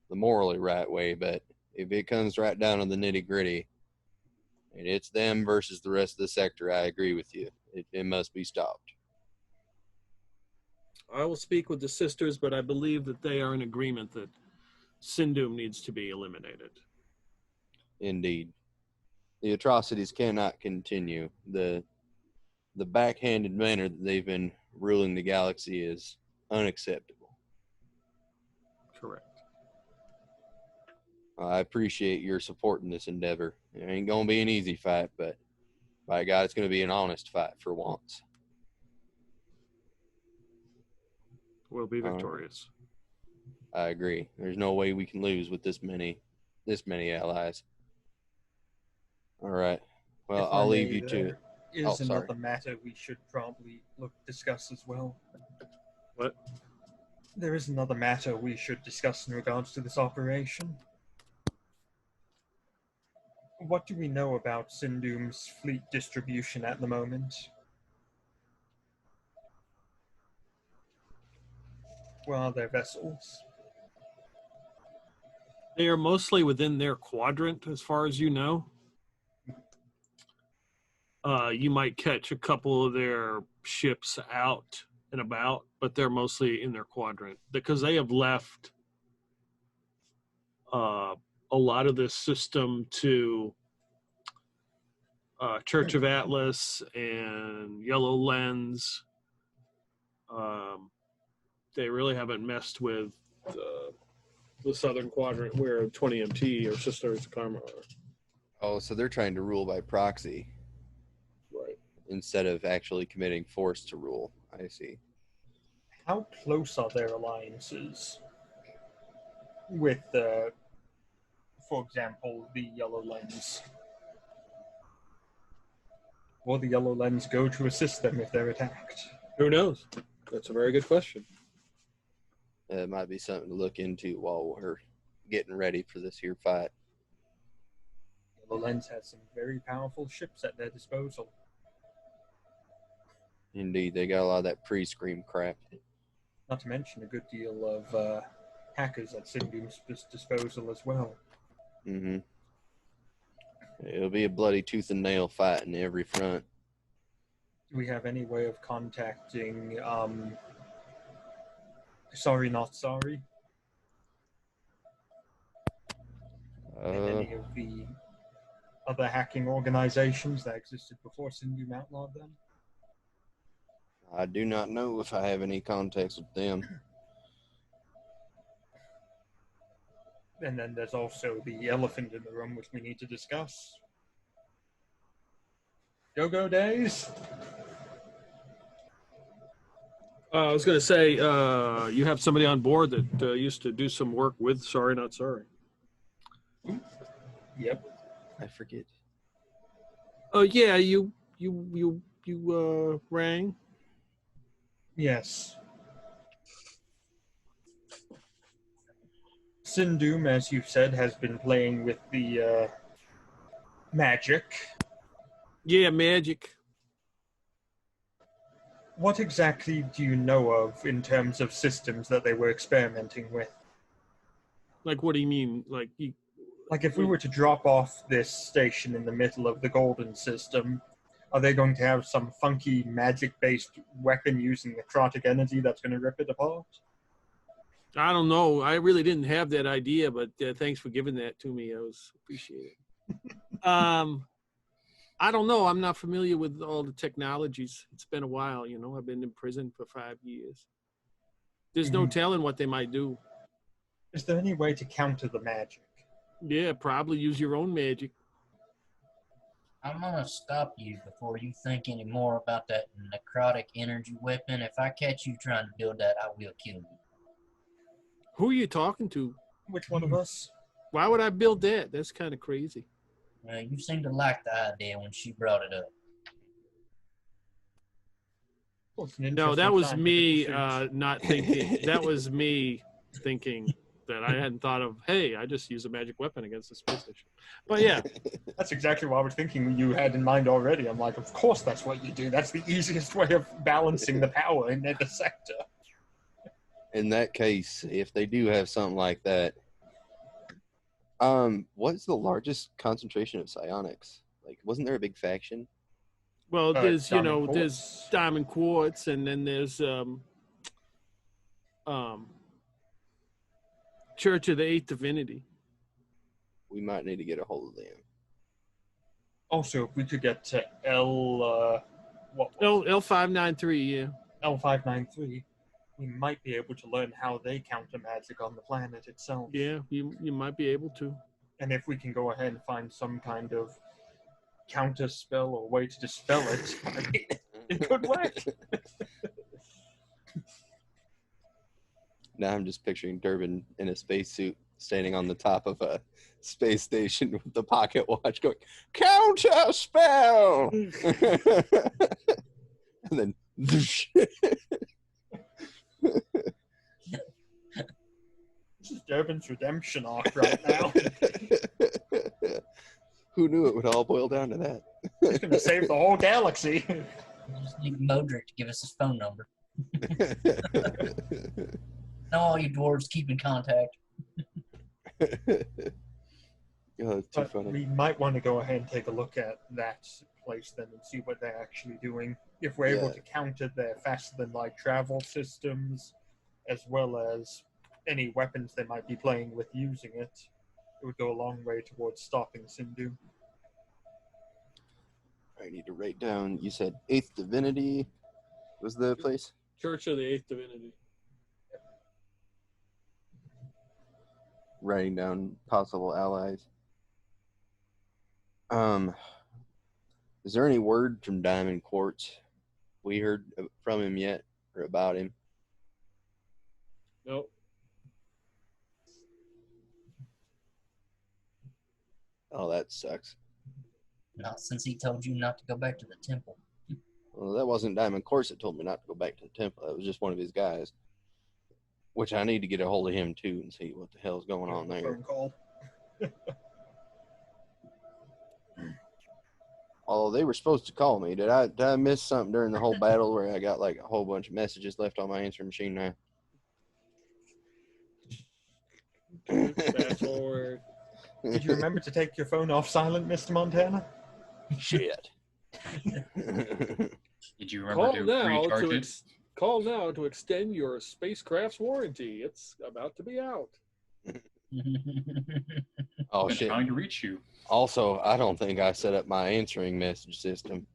the morally right way, but if it comes right down to the nitty-gritty, And it's them versus the rest of the sector. I agree with you. It must be stopped. I will speak with the sisters, but I believe that they are in agreement that Sindoom needs to be eliminated. Indeed. The atrocities cannot continue. The backhanded manner that they've been ruling the galaxy is unacceptable. Correct. I appreciate your support in this endeavor. It ain't going to be an easy fight, but by God, it's going to be an honest fight for once. We'll be victorious. I agree. There's no way we can lose with this many allies. All right. Well, I'll leave you to it. Is another matter we should probably discuss as well. What? There is another matter we should discuss in regards to this operation. What do we know about Sindoom's fleet distribution at the moment? Where are their vessels? They are mostly within their quadrant, as far as you know. You might catch a couple of their ships out and about, but they're mostly in their quadrant because they have left a lot of this system to Church of Atlas and Yellow Lens. They really haven't messed with the southern quadrant where 20MT or Sisters of Karma are. Oh, so they're trying to rule by proxy. Right. Instead of actually committing force to rule. I see. How close are their alliances with, for example, the Yellow Lens? Will the Yellow Lens go to assist them if they're attacked? Who knows? That's a very good question. It might be something to look into while we're getting ready for this here fight. Yellow Lens has some very powerful ships at their disposal. Indeed, they got a lot of that pre-scream crap. Not to mention a good deal of hackers at Sindoom's disposal as well. Mm-hmm. It'll be a bloody tooth and nail fight in every front. Do we have any way of contacting Sorry Not Sorry? And any of the other hacking organizations that existed before Sindoom outlawed them? I do not know if I have any contacts with them. And then there's also the elephant in the room, which we need to discuss. Go-Go Days? I was going to say, you have somebody on board that used to do some work with Sorry Not Sorry. Yep. I forget. Oh yeah, you rang. Yes. Sindoom, as you've said, has been playing with the magic. Yeah, magic. What exactly do you know of in terms of systems that they were experimenting with? Like, what do you mean? Like if we were to drop off this station in the middle of the Golden System, are they going to have some funky magic-based weapon using necrotic energy that's going to rip it apart? I don't know. I really didn't have that idea, but thanks for giving that to me. I appreciate it. I don't know. I'm not familiar with all the technologies. It's been a while, you know. I've been in prison for 5 years. There's no telling what they might do. Is there any way to counter the magic? Yeah, probably use your own magic. I'm gonna stop you before you think any more about that necrotic energy weapon. If I catch you trying to build that, I will kill you. Who are you talking to? Which one of us? Why would I build that? That's kind of crazy. You seemed to like the idea when she brought it up. Well, no, that was me not thinking. That was me thinking that I hadn't thought of, hey, I just use a magic weapon against the space station. But yeah. That's exactly what I was thinking you had in mind already. I'm like, of course that's what you do. That's the easiest way of balancing the power in the sector. In that case, if they do have something like that, what's the largest concentration of psionics? Like, wasn't there a big faction? Well, there's Diamond Quartz. there's Diamond Quartz, and then there's Church of the Eighth Divinity. We might need to get a hold of them. Also, if we could get to L 593, yeah. L593, we might be able to learn how they counter magic on the planet itself. Yeah, you might be able to. And if we can go ahead and find some kind of counter spell or way to dispel it, I mean, it could work. Now I'm just picturing Durbin in a spacesuit standing on the top of a space station with the pocket watch going, counter spell! And then, This is Durbin's redemption arc right now. Who knew it would all boil down to that? He's going to save the whole galaxy. We just need Modric to give us his phone number. Now all you dwarves keep in contact. Oh, it's too But funny. we might want to go ahead and take a look at that place then and see what they're actually doing. If we're able Yeah. to counter their faster-than-light travel systems, as well as any weapons they might be playing with using it, it would go a long way towards stopping Sindoom. I need to write down, you said Eighth Divinity was the place? Church of the Eighth Divinity. Writing down possible allies. Is there any word from Diamond Quartz we heard from him yet or about him? Nope. Oh, that sucks. Not since he told you not to go back to the temple. Well, that wasn't Diamond Quartz that told me not to go back to the temple. That was just one of his guys. Which I need to get a hold of him too and see what the hell's going on there. Phone call. Although they were supposed to call me. Did I miss something during the whole battle where I got like a whole bunch of messages left on my answering machine now? Fast forward. Did you remember to take your phone off silent, Mr. Montana? Shit. Did you remember to recharge it? Call now to extend your spacecraft's warranty. It's about to be out. Oh, I've been shit. trying to reach you. Also, I don't think I set up my answering message system.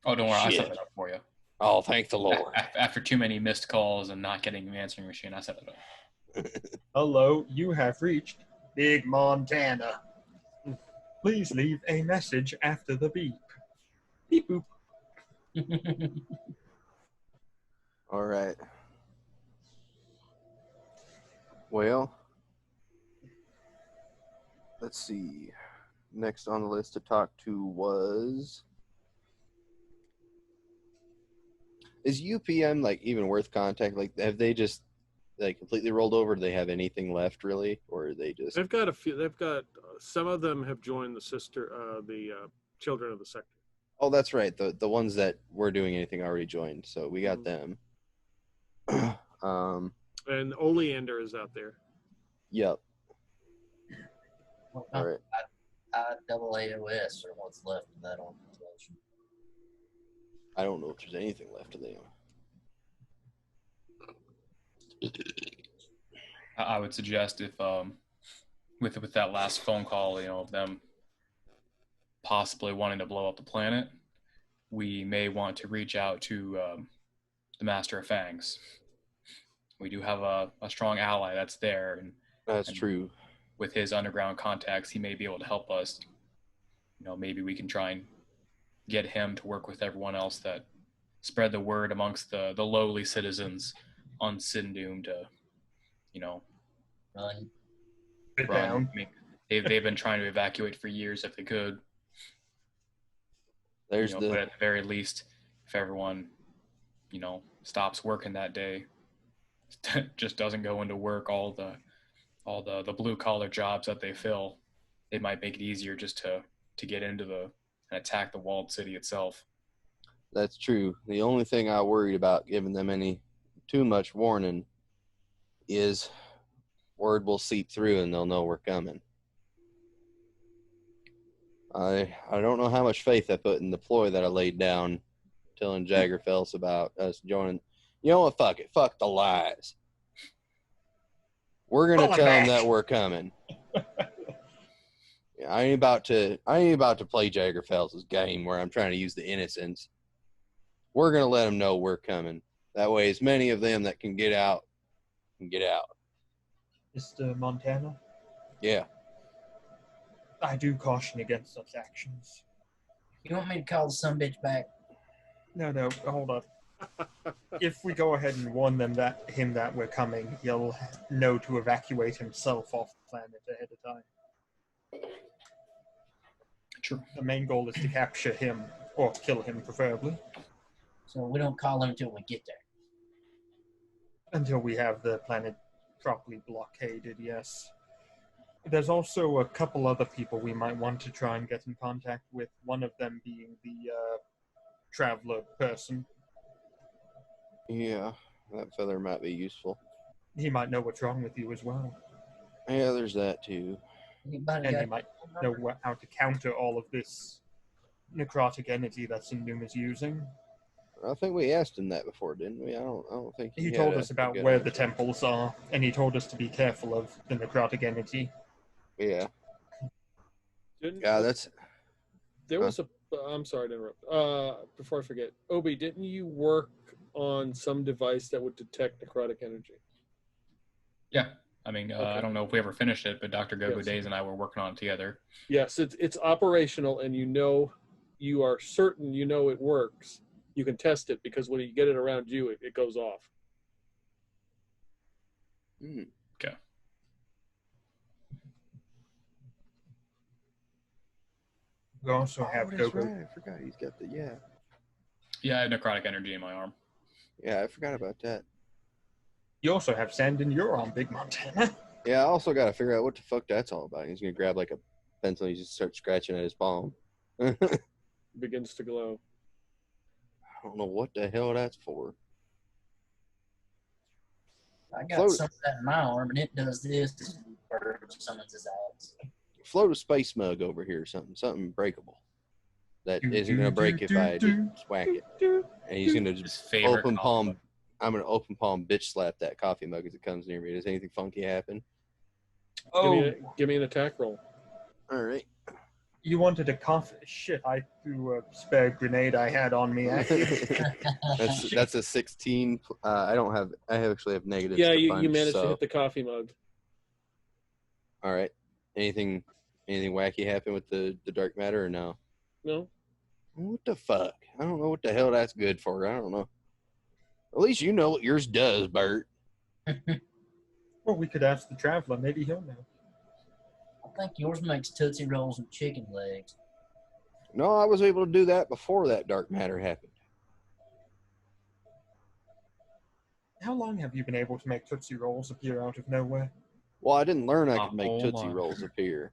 Oh, don't worry, I Shit. set it up for you. Oh, thank the Lord. After too many missed calls and not getting an answering machine, I set it up. Hello, you have reached Big Montana. Please leave a message after the beep. Beep boop. All right. Well, let's see. Next on the list to talk to was... Is UPM like even worth contact? Like, have they just like completely rolled over? Do they have anything left really, or are they just? They've got a few. They've got some of them have joined the Children of the Sector. Oh, that's right. The ones that were doing anything already joined. So we got them. And Oleander is out there. Yep. Well, All right. double AOS or what's left of that organization. I don't know if there's anything left of them. I would suggest if with that last phone call, of them possibly wanting to blow up the planet, we may want to reach out to the Master of Fangs. We do have a strong ally that's there, That's and true. with his underground contacts, he may be able to help us. Maybe we can try and get him to work with everyone else that spread the word amongst the lowly citizens on Sindoom to, Run. Sit run. down. I mean, they've been trying to evacuate for years if they could. There's But at the very least, if everyone, stops working that day, just doesn't go into work, all the blue collar jobs that they fill, it might make it easier just to get into and attack the walled city itself. That's true. The only thing I worried about giving them any too much warning is word will seep through and they'll know we're coming. I don't know how much faith I put in the ploy that I laid down telling Jaggerfels about us joining. You know what? Fuck it. Fuck the lies. We're going to tell them that we're coming. I ain't about to play Jaggerfels' game where I'm trying to use the innocents. We're going to let them know we're coming. That way, as many of them that can get out can get out. Mr. Montana? Yeah. I do caution against such actions. You want me to call the sumbitch back? No, hold up. If we go ahead and warn him that we're coming, he'll know to evacuate himself off the planet ahead of time. Sure. The main goal is to capture him, or kill him preferably. So we don't call him until we get there. Until we have the planet properly blockaded, yes. There's also a couple other people we might want to try and get in contact with, one of them being the traveler person. Yeah, that feather might be useful. He might know what's wrong with you as well. Yeah, there's that too. Anybody And got he might know how to counter all of this necrotic energy that Sindoom is using. I think we asked him that before, didn't we? I don't think He had told a us about good where the answer. temples are, and he told us to be careful of the necrotic energy. Yeah. Didn't, Yeah, that's. there was a. I'm sorry to interrupt. Before I forget, Obi, didn't you work on some device that would detect necrotic energy? Yeah. I mean, Okay. I don't know if we ever finished it, but Dr. Gogo Yes. Days and I were working on it together. Yes, it's operational, and you are certain it works. You can test it because when you get it around you, it goes off. Okay. We also have that's Gogo. right. I forgot he's got the Yeah, I have necrotic energy in my arm. Yeah, I forgot about that. You also have sand in your arm, Big Montana. Yeah, I also got to figure out what the fuck that's all about. He's gonna grab like a pencil and he just start scratching at his palm. I Begins to glow. don't know what the hell that's for. I got some of that in my arm, and it does this for someone's ass. Float a space mug over here, something breakable that isn't gonna break if I just whack it. And he's gonna His just favorite open coffee palm. mug. I'm gonna open palm bitch slap that coffee mug as it comes near me. Does anything funky happen? Oh, Give me an attack roll. All right. you wanted a coffee? Shit, I threw a spare grenade I had on me. that's a 16. I actually have negatives. Yeah, to you punch, managed to so. hit the coffee mug. All right. Anything wacky happen with the dark matter or no? No. What the fuck? I don't know what the hell that's good for. I don't know. At least you know what yours does, Bert. Well, we could ask the traveler. Maybe he'll know. I think yours makes Tootsie Rolls and chicken legs. No, I was able to do that before that dark matter happened. How long have you been able to make Tootsie Rolls appear out of nowhere? Well, I didn't learn I could make Oh Tootsie my. Rolls appear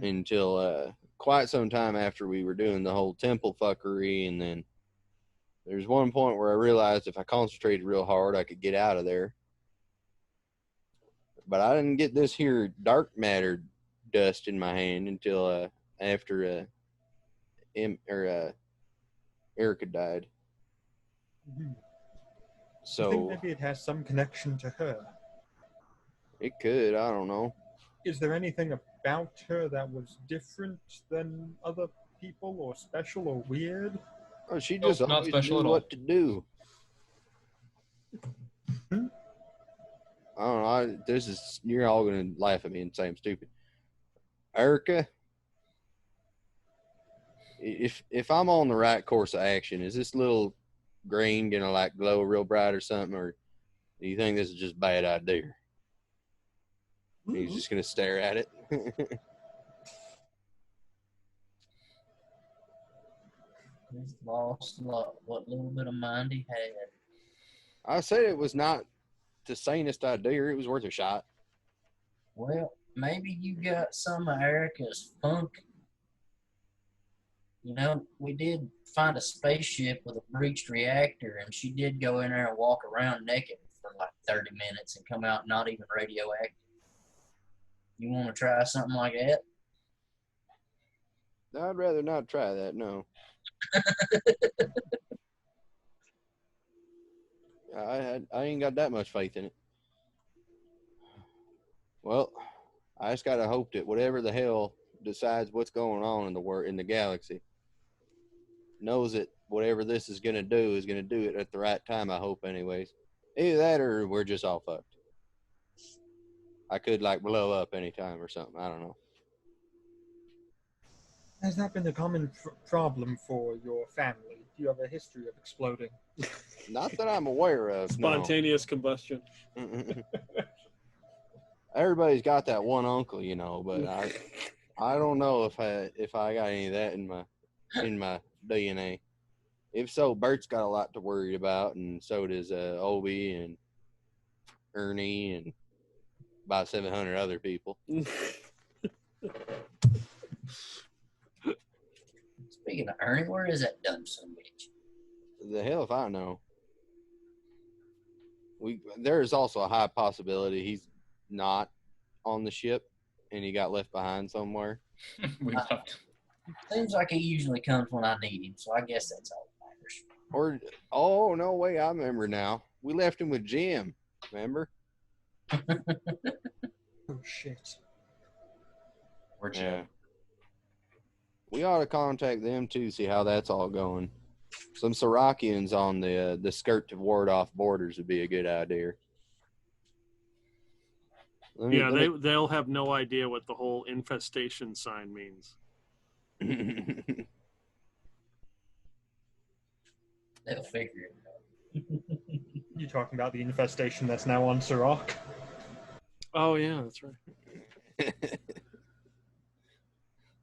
until quite some time after we were doing the whole temple fuckery, and then there's one point where I realized if I concentrated real hard, I could get out of there. But I didn't get this here dark matter dust in my hand until after Erica died. Mm-hmm. So I think maybe it has some connection to her. it could. I don't know. Is there anything about her that was different than other people, or special, or weird? Oh, she Nope, just not always special knew at all. what to do. Hmm? I don't know. You're all gonna laugh at me and say I'm stupid. Erica, if I'm on the right course of action, is this little green gonna like glow real bright or something, or do you think this is just a bad idea? He's just gonna stare at it. He's lost what little bit of mind he had. I said it was not the sanest idea. It was worth a shot. Well, maybe you got some of Erica's funk. You know, we did find a spaceship with a breached reactor, and she did go in there and walk around naked for like 30 minutes and come out not even radioactive. You want to try something like that? I'd rather not try that, no. I ain't got that much faith in it. Well, I just gotta hope that whatever the hell decides what's going on in the galaxy knows that whatever this is gonna do it at the right time. I hope, anyways. Either that, or we're just all fucked. I could like blow up anytime or something. I don't know. Has that been a common problem for your family? Do you have a history of exploding? Not that I'm aware of. Spontaneous combustion. Everybody's got that one uncle, but I don't know if I got any of that in my DNA. If so, Bert's got a lot to worry about, and so does Obi and Ernie and about 700 other people. Speaking of Ernie, where is that dumb son of a bitch? The hell if I know. There is also a high possibility he's not on the ship and he got left behind somewhere. Seems like he usually comes when I need him, so I guess that's all that matters. Or, no way, I remember now. We left him with Jim, remember? Oh, shit. Or Jim. Yeah. We ought to contact them, too, see how that's all going. Some Sarakians on the skirt to ward off borders would be a good idea. They'll have no idea what the whole infestation sign means. They'll figure it out. You talking about the infestation that's now on Sirach? Oh, yeah, that's right.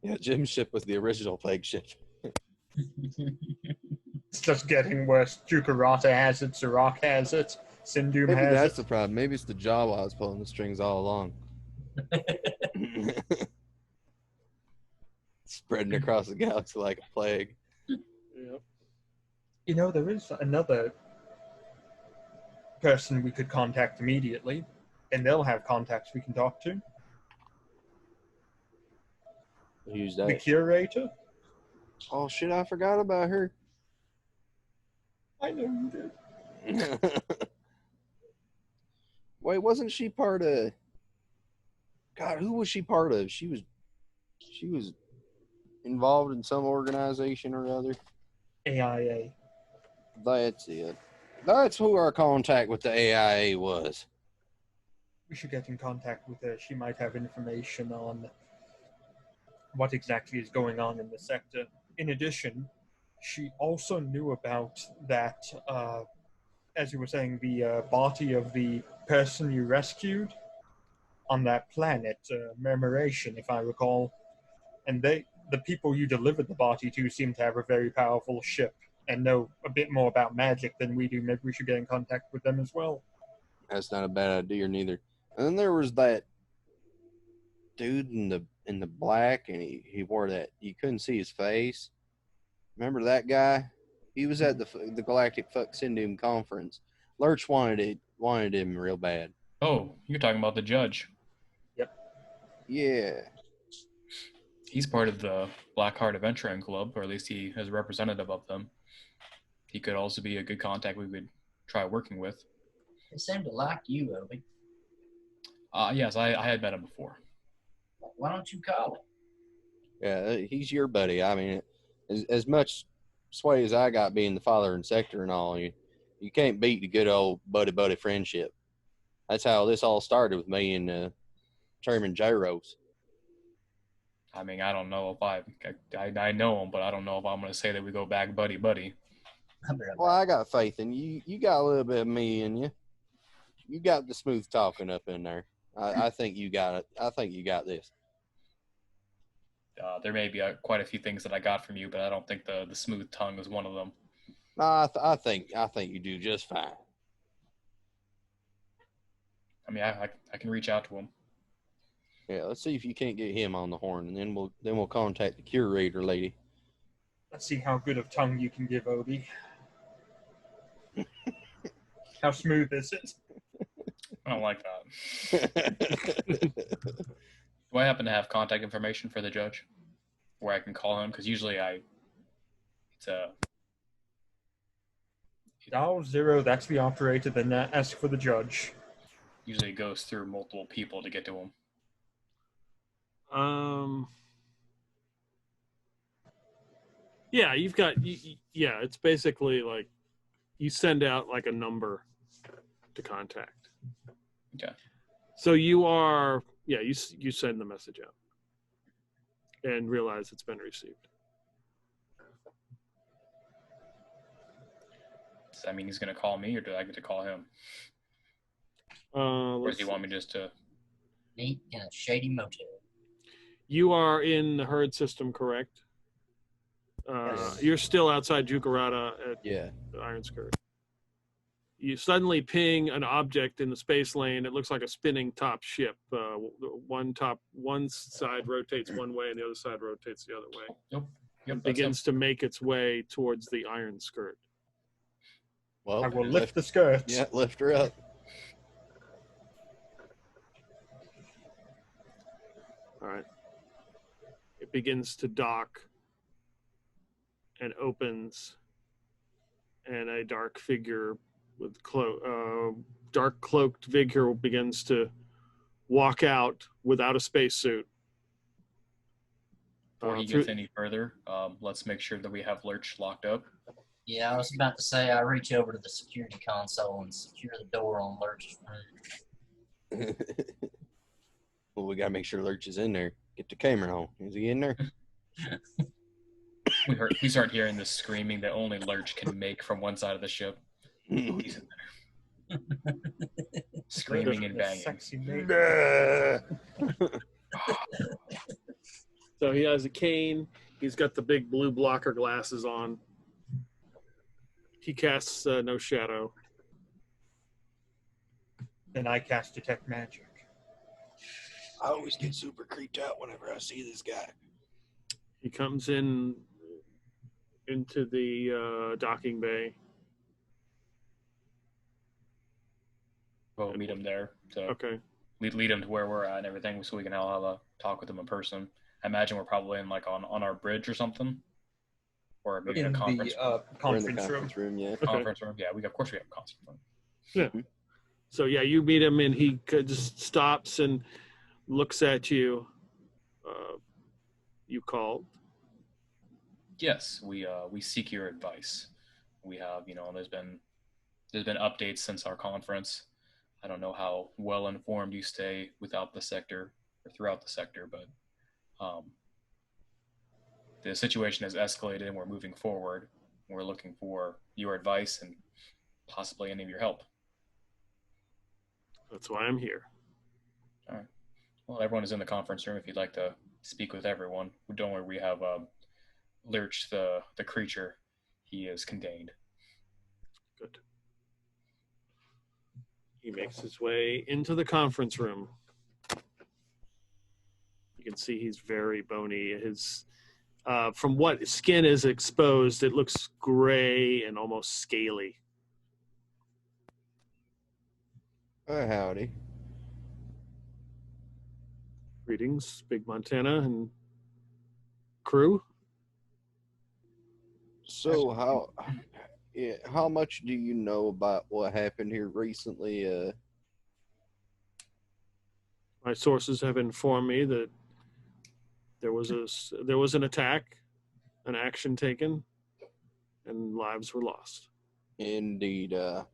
Yeah, Jim's ship was the original plague ship. It's just getting worse. Juka Ratta has it, Sirach has it, Sindoom Maybe has that's it. the problem. Maybe it's the Jawas pulling the strings all along. Spreading across the galaxy like a plague. Yep. You know, there is another person we could contact immediately, and they'll have contacts we can talk to. Who's The that? curator. Oh shit, I forgot about her. I know you did. Wait, wasn't she part of... God, who was she part of? She was involved in some organization or other. AIA. That's it. That's who our contact with the AIA was. We should get in contact with her. She might have information on what exactly is going on in the sector. In addition, she also knew about that, as you were saying, the body of the person you rescued on that planet, Murmuration, if I recall. And the people you delivered the body to seem to have a very powerful ship and know a bit more about magic than we do. Maybe we should get in contact with them as well. That's not a bad idea neither. And then there was that dude in the black, and he wore that, you couldn't see his face. Remember that guy? He was at the Galactic Fuck Sindoom conference. Lurch wanted him real bad. Oh, you're talking about the judge. Yeah. He's part of the Blackheart Adventuring Club, or at least he is a representative of them. He could also be a good contact we could try working with. They seem to like you, Obi. Yes, I had met him before. Why don't you call him? Yeah, he's your buddy. I mean, as much sway as I got being the father and sector and all, you can't beat the good old buddy friendship. That's how this all started with me and Chairman J-Rose. I mean, I don't know if I know him, but I don't know if I'm going to say that we go back buddy. Well, I got faith in you. You got a little bit of me in you. You got the smooth talking up in there. I think you got it. I think you got this. There may be quite a few things that I got from you, but I don't think the smooth tongue is one of them. No, I think you do just fine. I mean, I can reach out to him. Yeah, let's see if you can't get him on the horn, and then we'll contact the curator lady. Let's see how good of tongue you can give, Obi. How smooth is it? I don't like that. Do I happen to have contact information for the judge? where I can call him? Because usually it's a Dial 0, that's the operator, then ask for the judge. usually it goes through multiple people to get to him. Yeah, you've got. Yeah, it's basically like you send out like a number to contact. Okay. So you are. Yeah, you send the message out and realize it's been received. Does that mean he's going to call me, or do I get to call him? Or does he want me just to... Meet in a shady motel. You are in the herd system, correct? Yes. You're still outside Juka Ratta at the Iron Skirt. You suddenly ping an object in the space lane. It looks like a spinning top ship. One side rotates one way and the other side rotates the other way. Yep. It begins to make its way towards the Iron Skirt. Well, I will lift the skirt. Yeah, lift her up. All right. It begins to dock and opens, and a dark figure with dark cloaked figure begins to walk out without a spacesuit. Before he gets any further, let's make sure that we have Lurch locked up. Yeah, I was about to say I reach over to the security console and secure the door on Lurch's room. Well, we gotta make sure Lurch is in there. Get the camera on. Is he in there? We start hearing the screaming that only Lurch can make from one side of the ship. He's in there. Screaming and banging. Sexy mate. So he has a cane. He's got the big blue blocker glasses on. He casts no shadow. Then I cast Detect Magic. I always get super creeped out whenever I see this guy. He comes into the docking bay. We'll meet him there. So Okay. lead him to where we're at and everything, so we can all have a talk with him in person. I imagine we're probably in like on our bridge or something, or maybe in a conference We're in the conference room. conference room, yeah. Okay. conference room. Yeah, of course we have a conference room. Yeah. So yeah, you meet him and he just stops and looks at you. You called. Yes, we seek your advice. We have, there's been updates since our conference. I don't know how well informed you stay without the sector or throughout the sector, but the situation has escalated and we're moving forward. We're looking for your advice and possibly any of your help. That's why I'm here. All right. Well, everyone is in the conference room if you'd like to speak with everyone. Don't worry, we have Lurch, the creature. He is contained. Good. He makes his way into the conference room. You can see he's very bony. His from what skin is exposed, it looks gray and almost scaly. Howdy. Greetings, Big Montana and crew. So how much do you know about what happened here recently? My sources have informed me that there was an attack, an action taken, and lives were lost. Indeed, a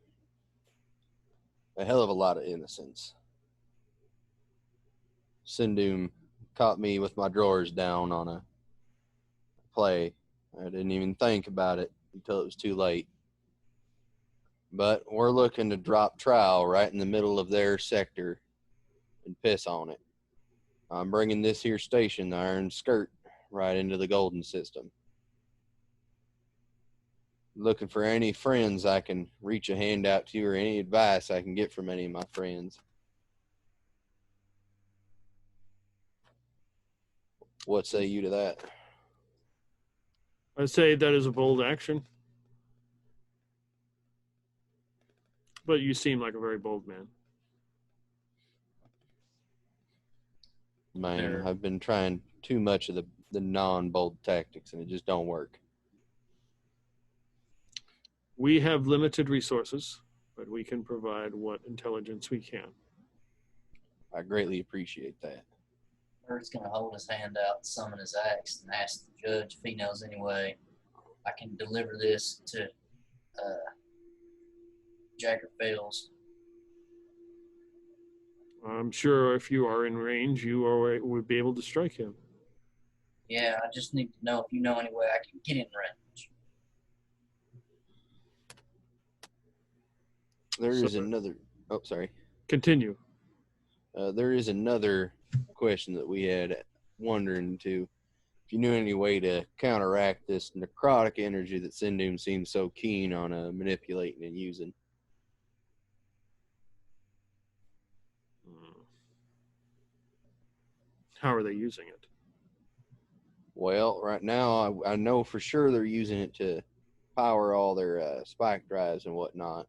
hell of a lot of innocence. Sindoom caught me with my drawers down on a play. I didn't even think about it until it was too late. But we're looking to drop trowel right in the middle of their sector and piss on it. I'm bringing this here station, the Iron Skirt, right into the Golden System. Looking for any friends I can reach a hand out to or any advice I can get from any of my friends. What say you to that? I'd say that is a bold action. But you seem like a very bold man. Man, There. I've been trying too much of the non-bold tactics, and it just don't work. We have limited resources, but we can provide what intelligence we can. I greatly appreciate that. Bert's gonna hold his hand out and summon his axe and ask the judge if he knows any way I can deliver this to Jagger Fields. I'm sure if you are in range, would be able to strike him. Yeah, I just need to know if you know any way I can get in range. There is another. Oh, sorry. Continue. There is another question that we had wondering too. If you knew any way to counteract this necrotic energy that Sindoom seems so keen on manipulating and using. How are they using it? Well, right now I know for sure they're using it to power all their spike drives and whatnot.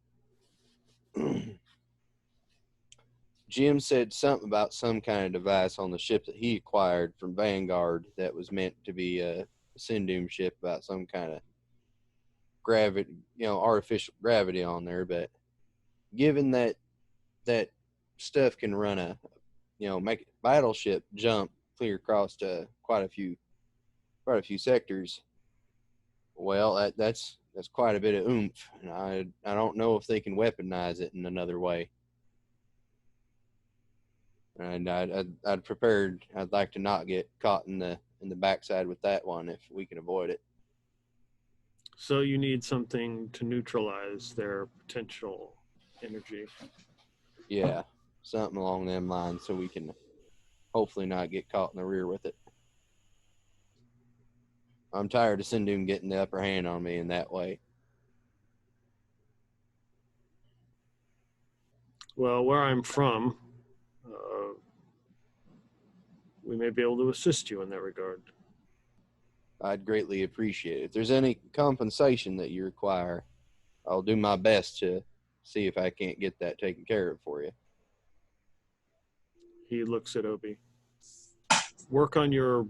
Jim said something about some kind of device on the ship that he acquired from Vanguard that was meant to be a Sindoom ship, about some kind of gravity, artificial gravity on there. But given that stuff can run make a battleship jump clear across quite a few sectors, well, that's quite a bit of oomph, and I don't know if they can weaponize it in another way. And I'd like to not get caught in the backside with that one if we can avoid it. So you need something to neutralize their potential energy. Yeah, something along them lines, so we can hopefully not get caught in the rear with it. I'm tired of Sindoom getting the upper hand on me in that way. Well, where I'm from, we may be able to assist you in that regard. I'd greatly appreciate it. If there's any compensation that you require, I'll do my best to see if I can't get that taken care of for you. He looks at Obi. Work on your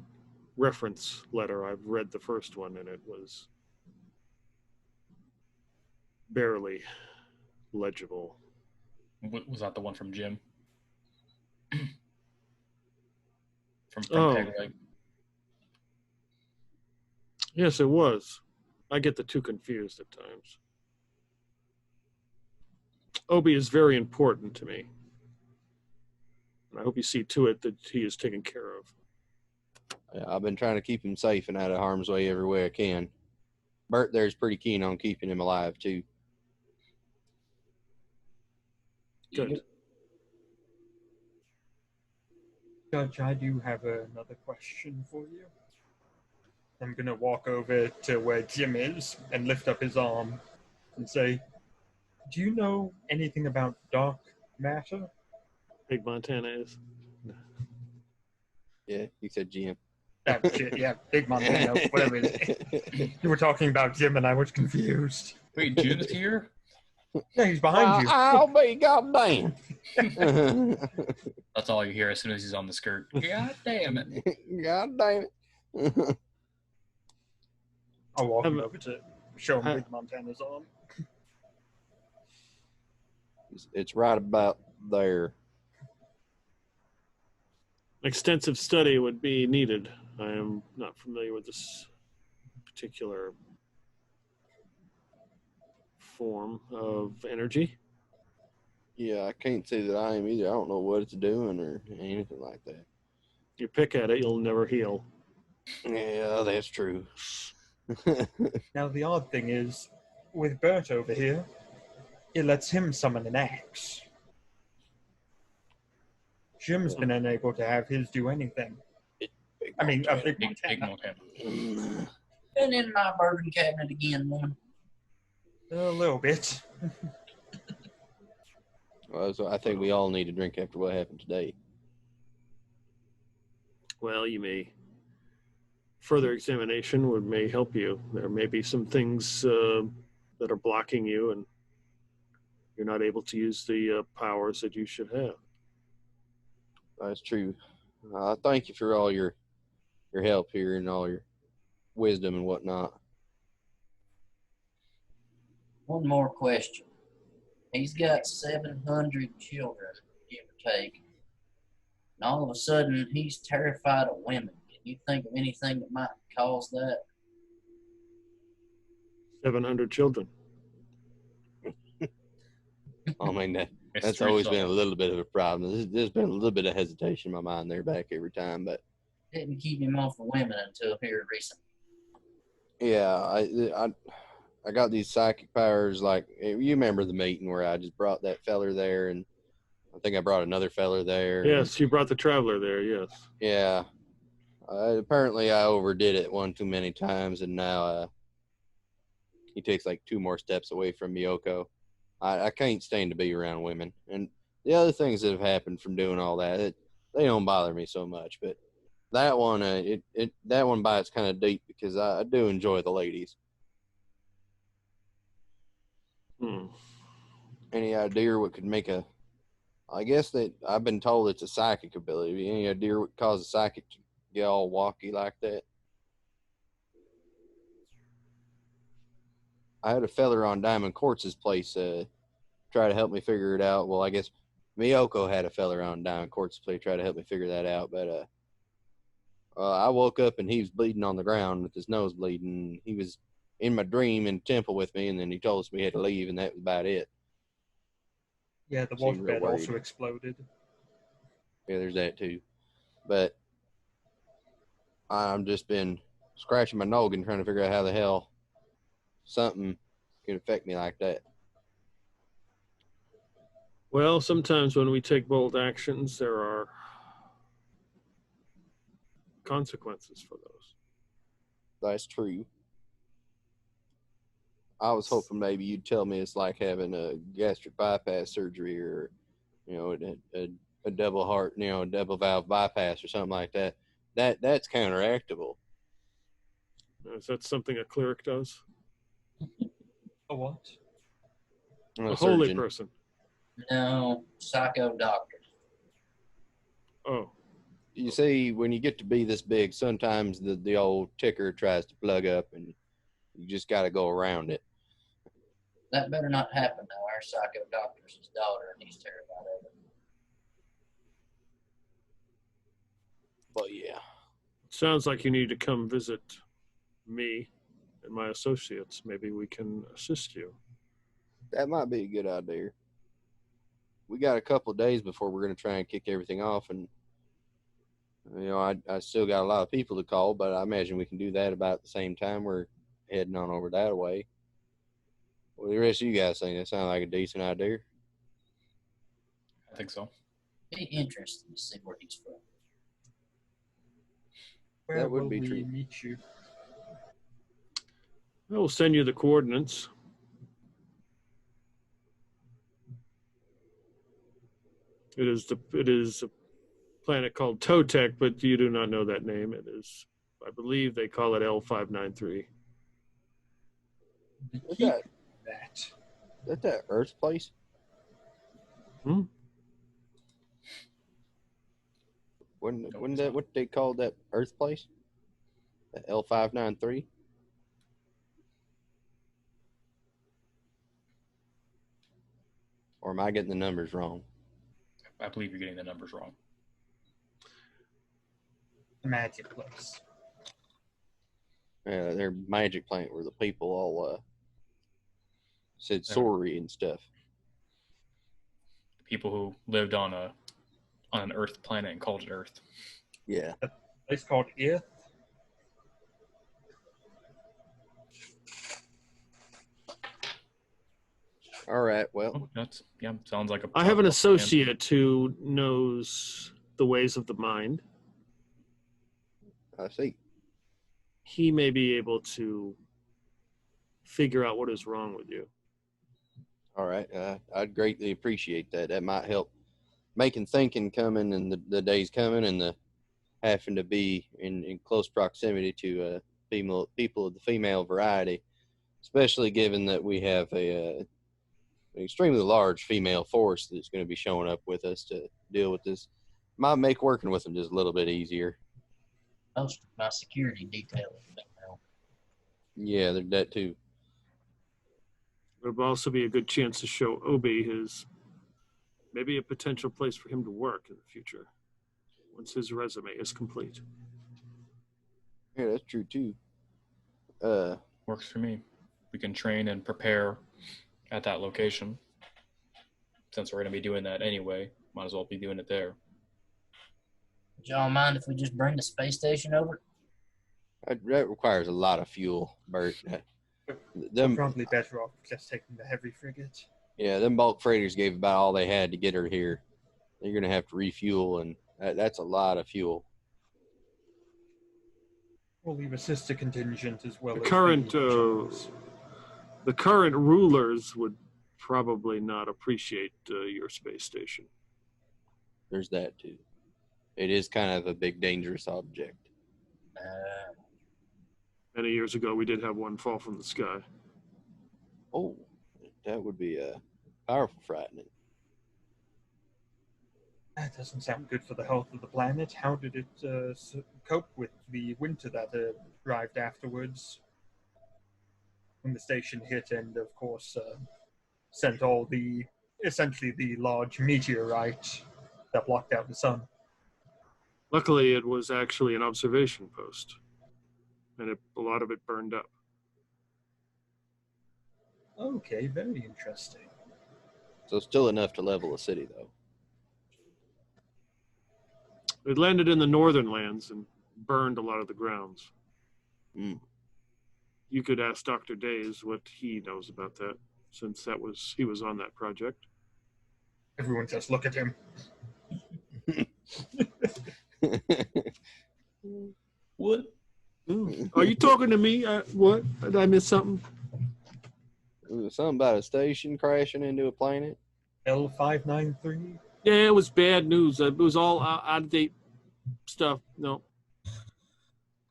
reference letter. I've read the first one, and it was barely legible. Was that the one from Jim? from Oh. Peg Leg? Yes, it was. I get the two confused at times. Obi is very important to me. And I hope you see to it that he is taken care of. Yeah, I've been trying to keep him safe and out of harm's way every way I can. Bert there's pretty keen on keeping him alive, too. Good. Judge, I do have another question for you. I'm going to walk over to where Jim is and lift up his arm and say, do you know anything about dark matter? Big Montana is. Yeah, you said Jim. Shit, yeah, Big Montana, whatever it is. You were talking about Jim and I was confused. Wait, Jim's here? Yeah, he's behind you. I'll be goddamn. That's all you hear as soon as he's on the skirt. God damn it. God damn it. I'll walk him over to show him Big Montana's arm. It's right about there. Extensive study would be needed. I am not familiar with this particular form of energy. Yeah, I can't say that I am either. I don't know what it's doing or anything like that. You pick at it, you'll never heal. Yeah, that's true. Now, the odd thing is, with Bert over here, it lets him summon an axe. Jim's been unable to have his do anything. I mean, a Big Montana. Been in my bourbon cabinet again, woman. A little bit. Well, so I think we all need a drink after what happened today. Well, you may. Further examination may help you. There may be some things that are blocking you, and you're not able to use the powers that you should have. That's true. Thank you for all your help here and all your wisdom and whatnot. One more question. He's got 700 children, give or take. And all of a sudden, he's terrified of women. Can you think of anything that might cause that? 700 children. I mean, that's always been a little bit of a problem. There's been a little bit of hesitation in my mind there back every time, but Didn't keep him off of women until here recently. yeah, I got these psychic powers. Like, you remember the meeting where I just brought that feller there, and I think I brought another feller there. Yes, you brought the traveler there, yes. Yeah. Apparently I overdid it one too many times, and now he takes like 2 more steps away from Miyoko. I can't stand to be around women. And the other things that have happened from doing all that, they don't bother me so much. But that one, that one bites kind of deep because I do enjoy the ladies. Any idea what could make I guess that I've been told it's a psychic ability. Any idea what causes a psychic to get all walky like that? I had a feller on Diamond Quartz's place try to help me figure it out. Well, I guess Miyoko had a feller on Diamond Quartz's place try to help me figure that out. But I woke up and he was bleeding on the ground with his nose bleeding. He was in my dream in the temple with me, and then he told us we had to leave, and that was about it. Yeah, the water bed also exploded. Yeah, there's that too. But I've just been scratching my noggin trying to figure out how the hell something could affect me like that. Well, sometimes when we take bold actions, there are consequences for those. That's true. I was hoping maybe you'd tell me it's like having a gastric bypass surgery or, a double heart, a double valve bypass or something like that. That's counteractable. Is that something a cleric does? A what? A holy person. No, psycho doctor. Oh. You see, when you get to be this big, sometimes the old ticker tries to plug up and you just got to go around it. That better not happen now. Our psycho doctor's his daughter, and he's terrified of it. But yeah. Sounds like you need to come visit me and my associates. Maybe we can assist you. That might be a good idea. We got a couple of days before we're going to try and kick everything off, and I still got a lot of people to call, but I imagine we can do that about the same time we're heading on over that way. What do the rest of you guys think? That sounds like a decent idea. I think so. Be interesting to see where he's from. Where that would be true. Meet you? I will send you the coordinates. It is a planet called Totec, but you do not know that name. It is, I believe they call it L593. Is that Earth place? Wouldn't that what they call that Earth place? The L593? Or am I getting the numbers wrong? I believe you're getting the numbers wrong. Magic place. Yeah, their magic planet where the people all said sorry and stuff. People who lived on an Earth planet and called it Earth. Yeah. It's called Earth. All right. Well, sounds like a. I have an associate who knows the ways of the mind. I see. He may be able to figure out what is wrong with you. All right. I'd greatly appreciate that. That might help making thinking coming and the days coming and the having to be in close proximity to people of the female variety, especially given that we have an extremely large female force that's going to be showing up with us to deal with this Might make working with them just a little bit easier. Most of my security detail is female. Yeah, they're that too. It would also be a good chance to show Obi his maybe a potential place for him to work in the future once his resume is complete. Yeah, that's true too. Works for me. We can train and prepare at that location. Since we're going to be doing that anyway, might as well be doing it there. Would y'all mind if we just bring the space station over? That requires a lot of fuel, Bert. We're probably better off just taking the heavy frigate. Yeah, them bulk freighters gave about all they had to get her here. You're going to have to refuel, and that's a lot of fuel. We'll leave a sister contingent as well. The current rulers would probably not appreciate your space station. There's that too. It is kind of a big, dangerous object. Many years ago, we did have one fall from the sky. Oh, that would be powerful frightening. That doesn't sound good for the health of the planet. How did it cope with the winter that arrived afterwards? When the station hit and, of course, sent all essentially the large meteorite that blocked out the sun. Luckily, it was actually an observation post, and a lot of it burned up. Okay, very interesting. So still enough to level a city, though. It landed in the northern lands and burned a lot of the grounds. Mm. You could ask Dr. Days what he knows about that, since he was on that project. Everyone just look at him. What? Are you talking to me? What? Did I miss something? Something about a station crashing into a planet? L593? Yeah, it was bad news. It was all out of date stuff. No.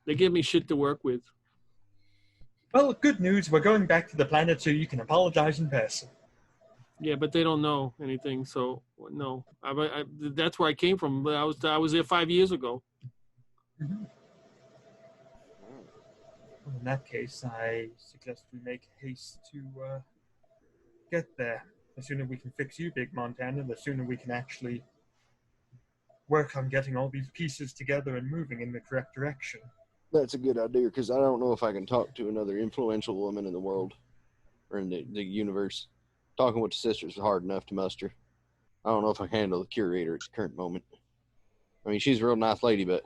They give me shit to work with. Well, good news. We're going back to the planet so you can apologize in person. Yeah, but they don't know anything, so no. That's where I came from. But I was there 5 years ago. Mm-hmm. Well, in that case, I suggest we make haste to get there. The sooner we can fix you, Big Montana, the sooner we can actually work on getting all these pieces together and moving in the correct direction. That's a good idea, because I don't know if I can talk to another influential woman in the world or in the universe. Talking with the sisters is hard enough to muster. I don't know if I can handle the curator at the current moment. I mean, she's a real nice lady, but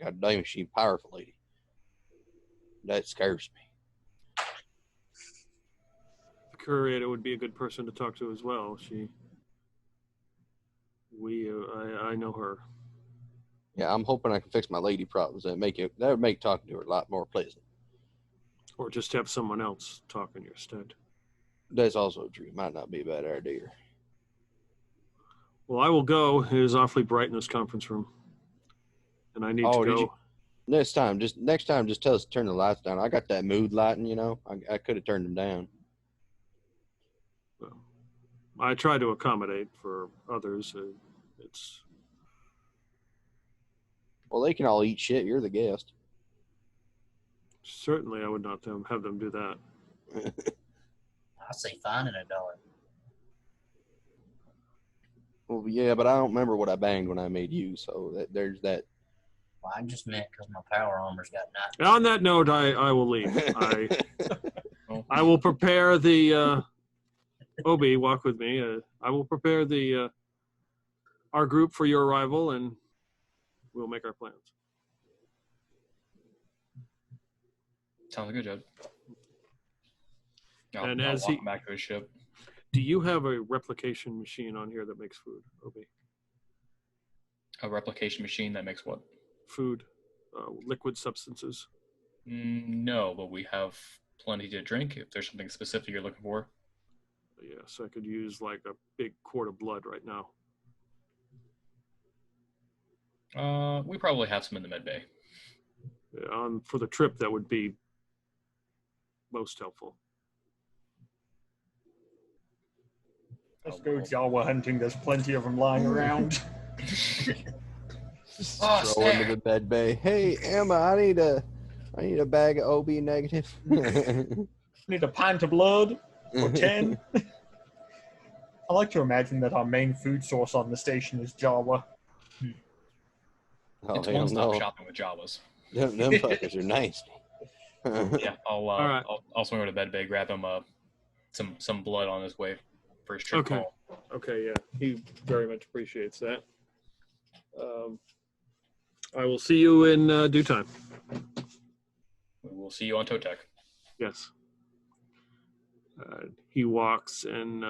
god damn, she's a powerful lady. That scares me. The curator would be a good person to talk to as well. I know her. Yeah, I'm hoping I can fix my lady problems. That would make talking to her a lot more pleasant. Or just have someone else talk in your stead. That's also true. Might not be a bad idea. Well, I will go. It is awfully bright in this conference room. And I need to go. Next time, just tell us to turn the lights down. I got that mood lighting, you know. I could have turned them down. Well, I try to accommodate for others. Well, they can all eat shit. You're the guest. Certainly, I would not have them do that. I say fine in $1. Well, yeah, but I don't remember what I banged when I made you, so there's that. Well, I just meant because my power armor's got 9. On that note, I will leave. I will prepare the Obi, walk with me. I will prepare our group for your arrival, and we'll make our plans. Sounds good, Judge. I'll walk back to his ship. Do you have a replication machine on here that makes food, Obi? A replication machine that makes what? Food, liquid substances. No, but we have plenty to drink if there's something specific you're looking for. Yes, I could use like a big quart of blood right now. We probably have some in the med bay. For the trip, that would be most helpful. I suppose y'all were hunting. There's plenty of them lying around. Just Oh, throw into the bed bay. Hey, Emma, I need a bag of OB negative. Need a pint of blood or 10. I like to imagine that our main food source on the station is Jawa. Oh, It's hell one-stop no. shopping with Jawas. Them fuckers are nasty. Yeah, All right. I'll swing over to Bed Bay, grab him some blood on his way for his trip Okay. home. Okay, yeah. He very much appreciates that. I will see you in due time. We'll see you on Totec. Yes. He walks and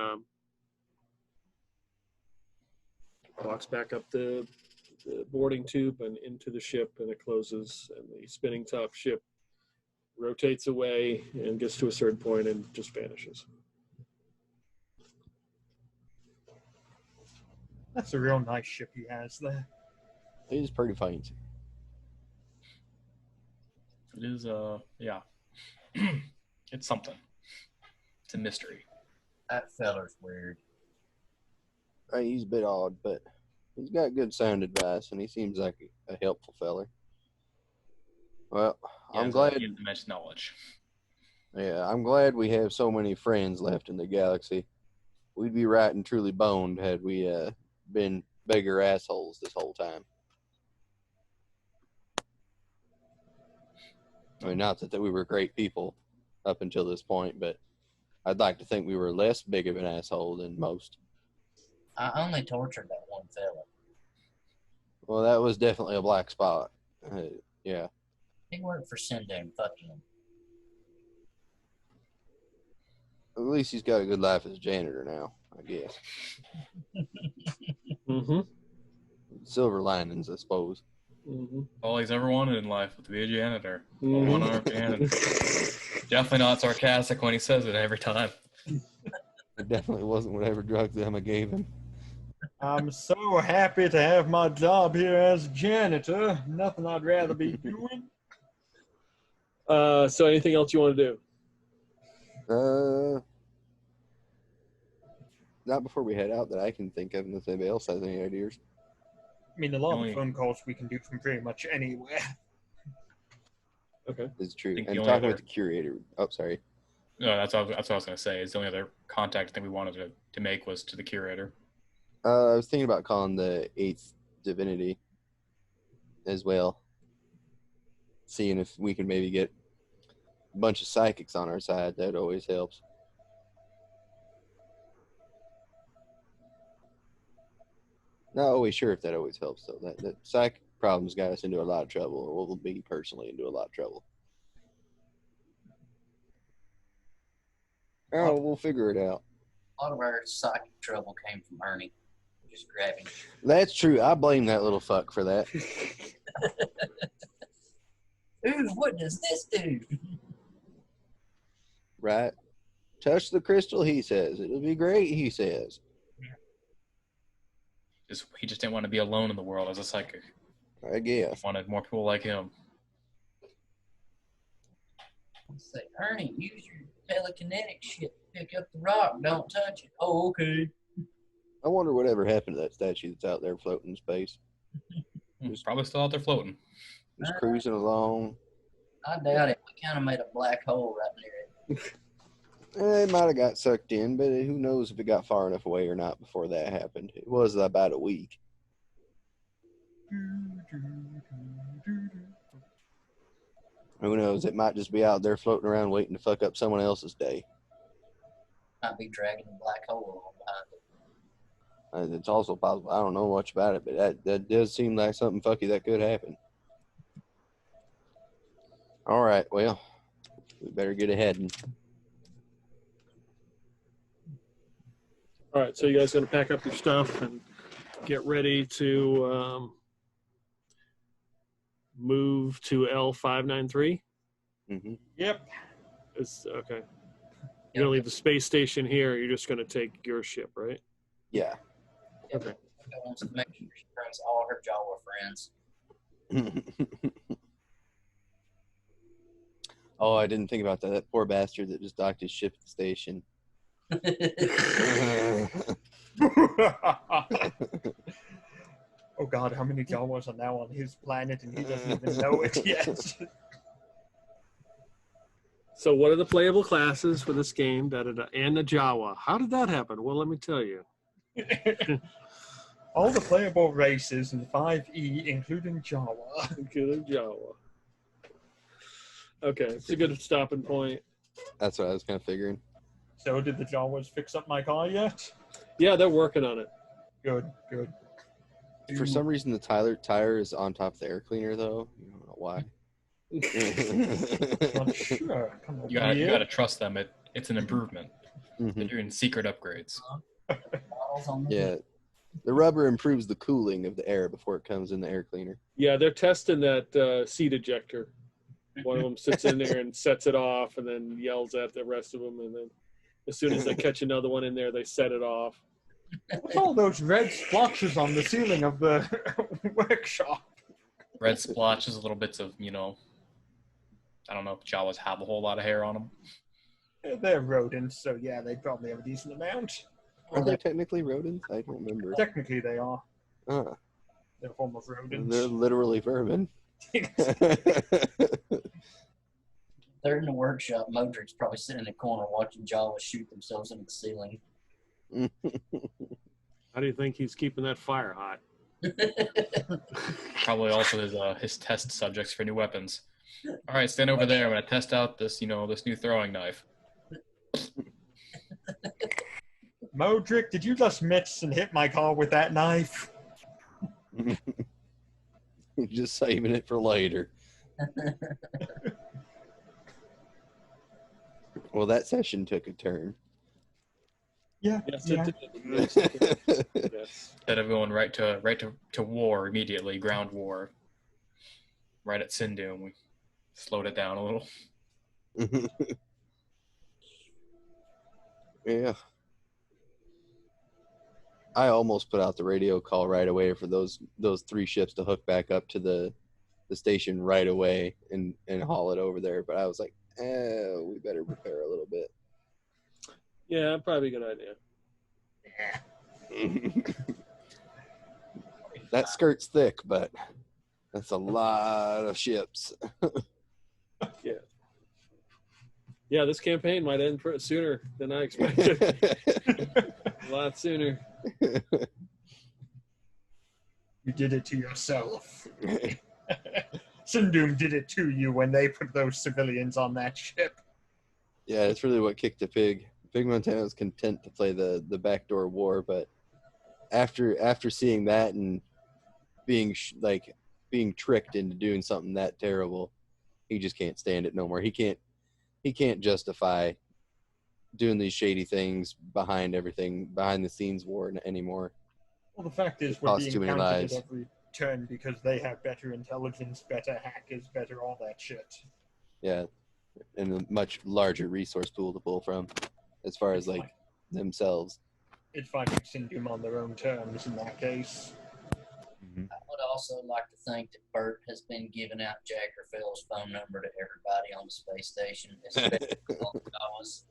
walks back up the boarding tube and into the ship, and it closes, and the spinning top ship rotates away and gets to a certain point and just vanishes. That's a real nice ship he has there. It is pretty fancy. It is, yeah. It's something. It's a mystery. That feller's weird. He's a bit odd, but he's got good sound advice, and he seems like a helpful feller. Well, I'm glad. He has immense knowledge. Yeah, I'm glad we have so many friends left in the galaxy. We'd be right and truly boned had we been bigger assholes this whole time. I mean, not that we were great people up until this point, but I'd like to think we were less big of an asshole than most. I only tortured that one fella. Well, that was definitely a black spot. Yeah. He worked for Sindoom. Fuck him. At least he's got a good life as a janitor now, I guess. Mm-hmm. Silver linings, I suppose. Mm-hmm. All he's ever wanted in life was to be a janitor. A Mhm. one-armed janitor. Definitely not sarcastic when he says it every time. It definitely wasn't whatever drugs Emma gave him. I'm so happy to have my job here as janitor. Nothing I'd rather be doing. So anything else you want to do? Not before we head out that I can think of, unless anybody else has any ideas. I mean, a lot of phone calls we can do from pretty much anywhere. Okay. It's true. think And the only talking other- with the curator. Oh, sorry. No, that's what I was going to say. Is the only other contact thing we wanted to make was to the curator. I was thinking about calling the 8th divinity as well. Seeing if we can maybe get a bunch of psychics on our side. That always helps. Not always sure if that always helps, though. That psychic problem's got us into a lot of trouble, or will be personally into a lot of trouble. Oh, we'll figure it out. A lot of our psychic trouble came from Ernie. Just grabbing. That's true. I blame that little fuck for that. Ooh, what does this do? Right? Touch the crystal, he says. It'll be great, he says. He just didn't want to be alone in the world as a psychic. I guess. He wanted more people like him. Let's say, Ernie, use your telekinetic shit to pick up the rock. Don't touch it. Oh, okay. I wonder whatever happened to that statue that's out there floating in space. He's probably still out there floating. Just cruising along. I doubt it. We kind of made a black hole right near it. It might have got sucked in, but who knows if it got far enough away or not before that happened. It was about a week. Who knows? It might just be out there floating around waiting to fuck up someone else's day. Might be dragging a black hole along behind it. It's also possible. I don't know much about it, but that does seem like something fucky that could happen. All right, well, we better get ahead. All right. So you guys going to pack up your stuff and get ready to move to L593? Mm-hmm. Yep. It's okay. You're gonna leave the space station here. You're just gonna take your ship, right? Yeah. Okay. I wants to make sure she brings all her Jawa friends. Oh, I didn't think about that. That poor bastard that just docked his ship at the station. God, how many Jawas are now on his planet and he doesn't even know it yet? So what are the playable classes for this game? And a Jawa. How did that happen? Well, let me tell you. All the playable races in 5e, including Jawa. Including Jawa. Okay, it's a good stopping point. That's what I was kind of figuring. So did the Jawas fix up my car yet? Yeah, they're working on it. Good, good. For some reason, the tire is on top of the air cleaner, though. I don't know why. Not sure. Kind of You gotta trust them. It's an improvement. Mhm. They're doing secret upgrades. Yeah, the rubber improves the cooling of the air before it comes in the air cleaner. Yeah, they're testing that seat ejector. One of them sits in there and sets it off and then yells at the rest of them. And then as soon as they catch another one in there, they set it off. What's all those red splotches on the ceiling of the workshop? Red splotches, little bits of, I don't know if Jawas have a whole lot of hair on them. They're rodents, so yeah, they probably have a decent amount. Are they technically rodents? I don't remember. Technically, they are. Ah, They're a form of rodents. they're literally vermin. They're in the workshop. Modric's probably sitting in the corner watching Jawas shoot themselves into the ceiling. How do you think he's keeping that fire hot? Probably also his test subjects for new weapons. All right, stand over there. I'm gonna test out this this new throwing knife. Modric, did you just miss and hit my car with that knife? Just saving it for later. Well, that session took a turn. Yeah. Yes, yeah. it did. Yes. Instead of going right to war immediately, ground war. Right at Sindoom, we slowed it down a little. Yeah. I almost put out the radio call right away for those 3 ships to hook back up to the station right away and haul it over there. But I was like, we better prepare a little bit. Yeah, probably a good idea. That skirt's thick, but that's a lot of ships. Yeah, this campaign might end sooner than I expected. A lot sooner. You did it to yourself. Sindoom did it to you when they put those civilians on that ship. Yeah, it's really what kicked the pig. Big Montana was content to play the backdoor war, but after seeing that and being tricked into doing something that terrible, he just can't stand it no more. He can't justify doing these shady things behind the scenes war anymore. Well, the fact is, we're being counted at every turn because they have better intelligence, better hackers, better all that shit. Yeah, and a much larger resource pool to pull from, as far as themselves. It's finding Sindoom on their own terms in that case. I would also like to think that Bert has been giving out Jaggerfell's phone number to everybody on the space station, especially all the Jawas.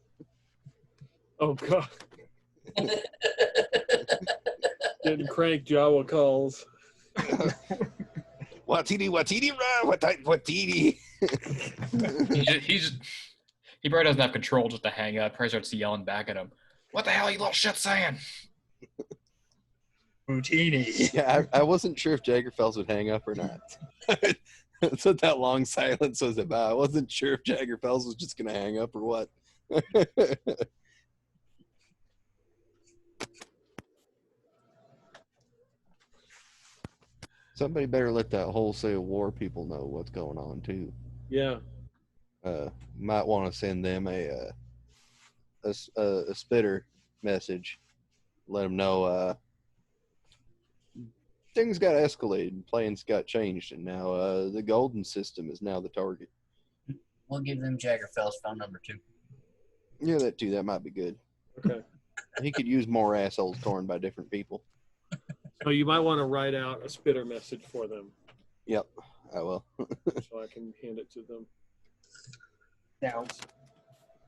Oh, God. Getting crank Jawa calls. Watiti, run, watiti. He probably doesn't have control just to hang up. Probably starts yelling back at him. What the hell are you little shit saying? Boutini. Yeah, I wasn't sure if Jaggerfells would hang up or not. That's what that long silence was about. I wasn't sure if Jaggerfells was just going to hang up or what. Somebody better let that wholesale war people know what's going on too. Yeah. Might want to send them a spitter message. Let them know things got escalated, plans got changed, and now the golden system is now the target. We'll give them Jaggerfell's phone number too. Yeah, that too. That might be good. Okay. He could use more assholes torn by different people. So you might want to write out a spitter message for them. Yep, I will. So I can hand it to them. Now,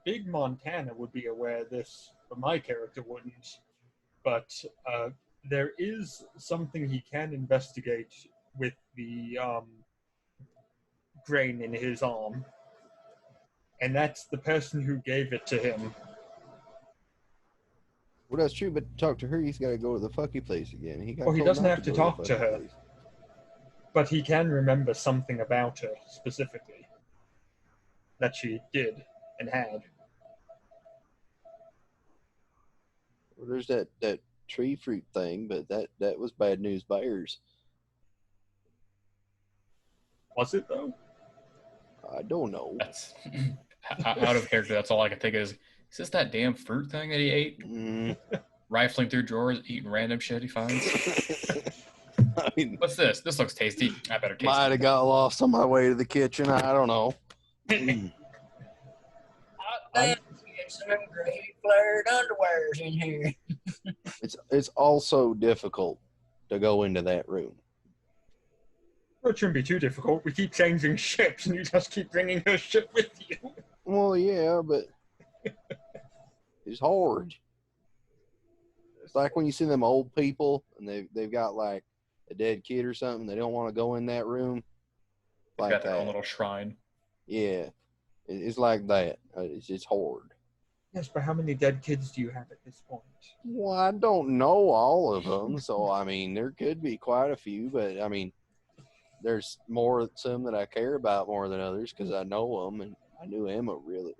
Big Montana would be aware of this, but my character wouldn't. But there is something he can investigate with the grain in his arm, and that's the person who gave it to him. Well, that's true, but to talk to her, he's got to go to the fucky place again. He Well, he doesn't have to talk to her, but he can remember something about her specifically that she did and had. Well, there's that tree fruit thing, but that was bad news bears. Was it, though? I don't know. That's out of character. That's all I can think is this that damn fruit thing that he ate? Rifling through drawers, eating random shit he finds. I mean, What's this? This looks tasty. I better taste might it. have got lost on my way to the kitchen. I don't know. Damn, some gravy flavored underwears in here. It's also difficult to go into that room. Well, it shouldn't be too difficult. We keep changing ships, and you just keep bringing her ship with you. Well, yeah, but it's hard. It's like when you see them old people and they've got like a dead kid or something. They don't want to go in that room. They've Like got their that. own little shrine. Yeah, it's like that. It's hard. Yes, but how many dead kids do you have at this point? Well, I don't know all of them, so I mean, there could be quite a few, but I mean, there's some that I care about more than others because I know them, and I knew Erica really,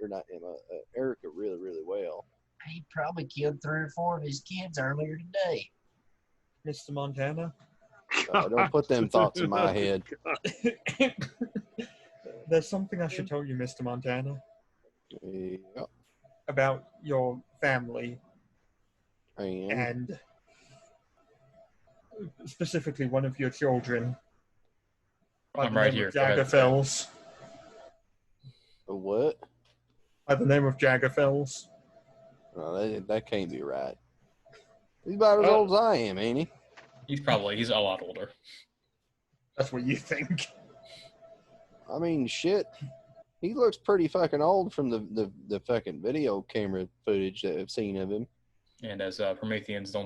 really well. He probably killed 3 or 4 of his kids earlier today. Mr. Montana? Don't put them thoughts in my head. There's something I should tell you, Mr. Montana, Yeah, about your family I am. and specifically one of your children. By I'm the right name here. of Go ahead. Jaggerfells. A what? By the name of Jaggerfells. No, that can't be right. He's about as old as I am, ain't he? He's a lot older. That's what you think. I mean, shit. He looks pretty fucking old from the fucking video camera footage that I've seen of him. And as Prometheans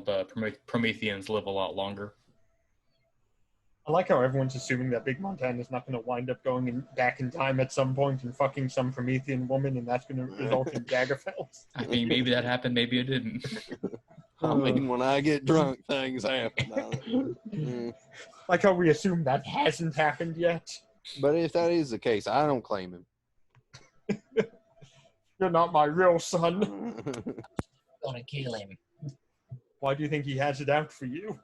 Prometheans live a lot longer. I like how everyone's assuming that Big Montana's not going to wind up going back in time at some point and fucking some Promethean woman, and that's going to result in Jaggerfells. I mean, maybe that happened, maybe it didn't. I mean, when I get drunk, things happen. Like how we assume that hasn't happened yet. But if that is the case, I don't claim him. You're not my real son. I'm gonna kill him. Why do you think he has it out for you?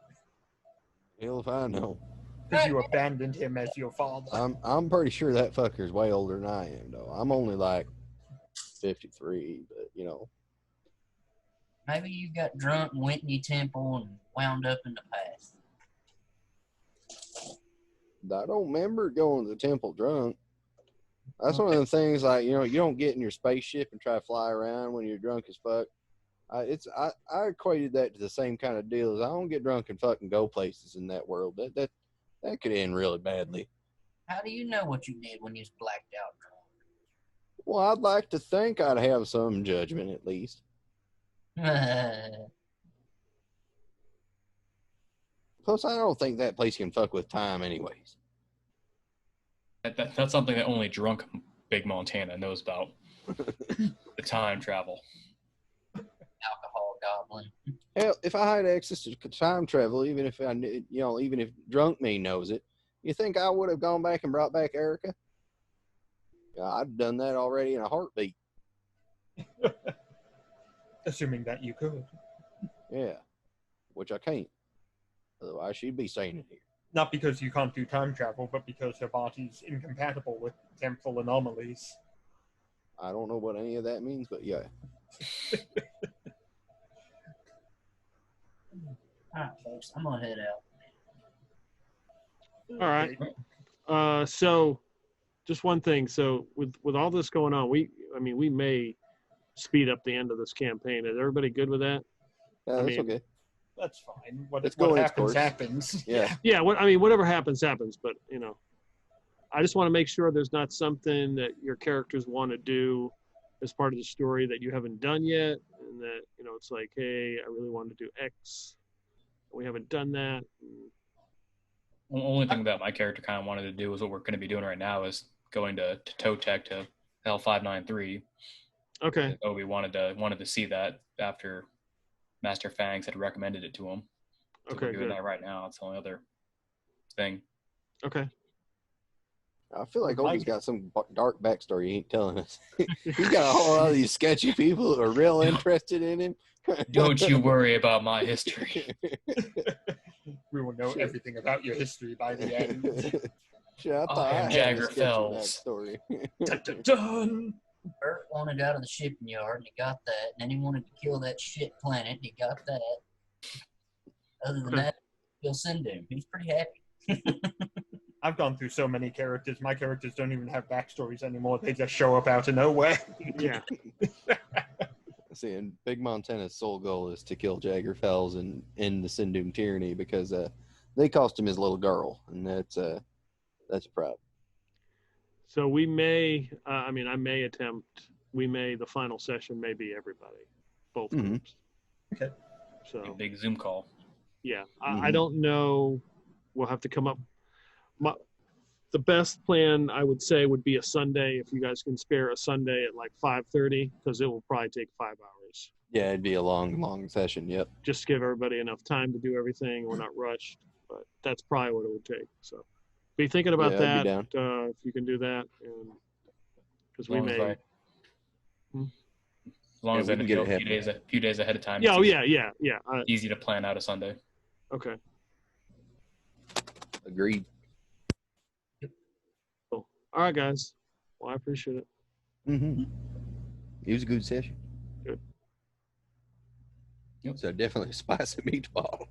Hell if I know. Because you abandoned him as your father. I'm pretty sure that fucker's way older than I am, though. I'm only like 53, but you know. Maybe you got drunk and went in your temple and wound up in the past. I don't remember going to the temple drunk. That's one of the things, like, you know, you don't get in your spaceship and try to fly around when you're drunk as fuck. I equated that to the same kind of deal as I don't get drunk and fucking go places in that world. That could end really badly. How do you know what you did when you was blacked out drunk? Well, I'd like to think I'd have some judgment at least. Plus, I don't think that place can fuck with time anyways. That's something that only drunk Big Montana knows about. The time travel. Alcohol goblin. Hell, if I had access to time travel, even if even if drunk me knows it, you think I would have gone back and brought back Erica? Yeah, I'd done that already in a heartbeat. Assuming that you could. Yeah, which I can't. Otherwise, she'd be staying in here. Not because you can't do time travel, but because her body's incompatible with temporal anomalies. I don't know what any of that means, but yeah. Alright, folks, I'm gonna head out. All right. So just one thing. So with all this going on, we may speed up the end of this campaign. Is everybody good with that? Yeah, that's okay. That's fine. What happens, happens. Yeah. Yeah. Whatever happens, happens. But, I just want to make sure there's not something that your characters want to do as part of the story that you haven't done yet. And that, it's like, hey, I really want to do X. We haven't done that. The only thing that my character kind of wanted to do is what we're going to be doing right now is going to toe tech to L593. Okay. Obi wanted to see that after Master Fangs had recommended it to him. So Okay, we're doing good. that right now. It's the only other thing. Okay. I feel like Obi's Mike. got some dark backstory he ain't telling us. He's got a whole lot of these sketchy people who are real interested in him. Don't you worry about my history. We will know everything about your history by the end. Shit, I thought I am had a Jagger sketchy Fells. backstory. Dun, dun, dun. Bert wanted out of the shipping yard, and he got that. And then he wanted to kill that shit planet, and he got that. Other than that, he'll Sindoom. He's pretty happy. I've gone through so many characters. My characters don't even have backstories anymore. They just show up out of nowhere. Yeah. See, and Big Montana's sole goal is to kill Jagger Fells and end the Sindoom tyranny because they cost him his little girl, and that's a problem. So we may, I may attempt, the final session may be everybody, both groups. Okay. So, Big Zoom call. yeah, I don't know. We'll have to come up. The best plan, I would say, would be a Sunday, if you guys can spare a Sunday at like 5:30, because it will probably take 5 hours. Yeah, it'd be a long session. Yep. Just give everybody enough time to do everything. We're not rushed, but that's probably what it would take. So be thinking about Yeah, I'd that, be if you can do that, because we may. As long as we I can know get it a few days ahead of time. Yeah, it's yeah. easy to plan out a Sunday. Okay. Agreed. Cool. All right, guys. Well, I appreciate it. It was a good session. Good. So definitely a spicy meatball.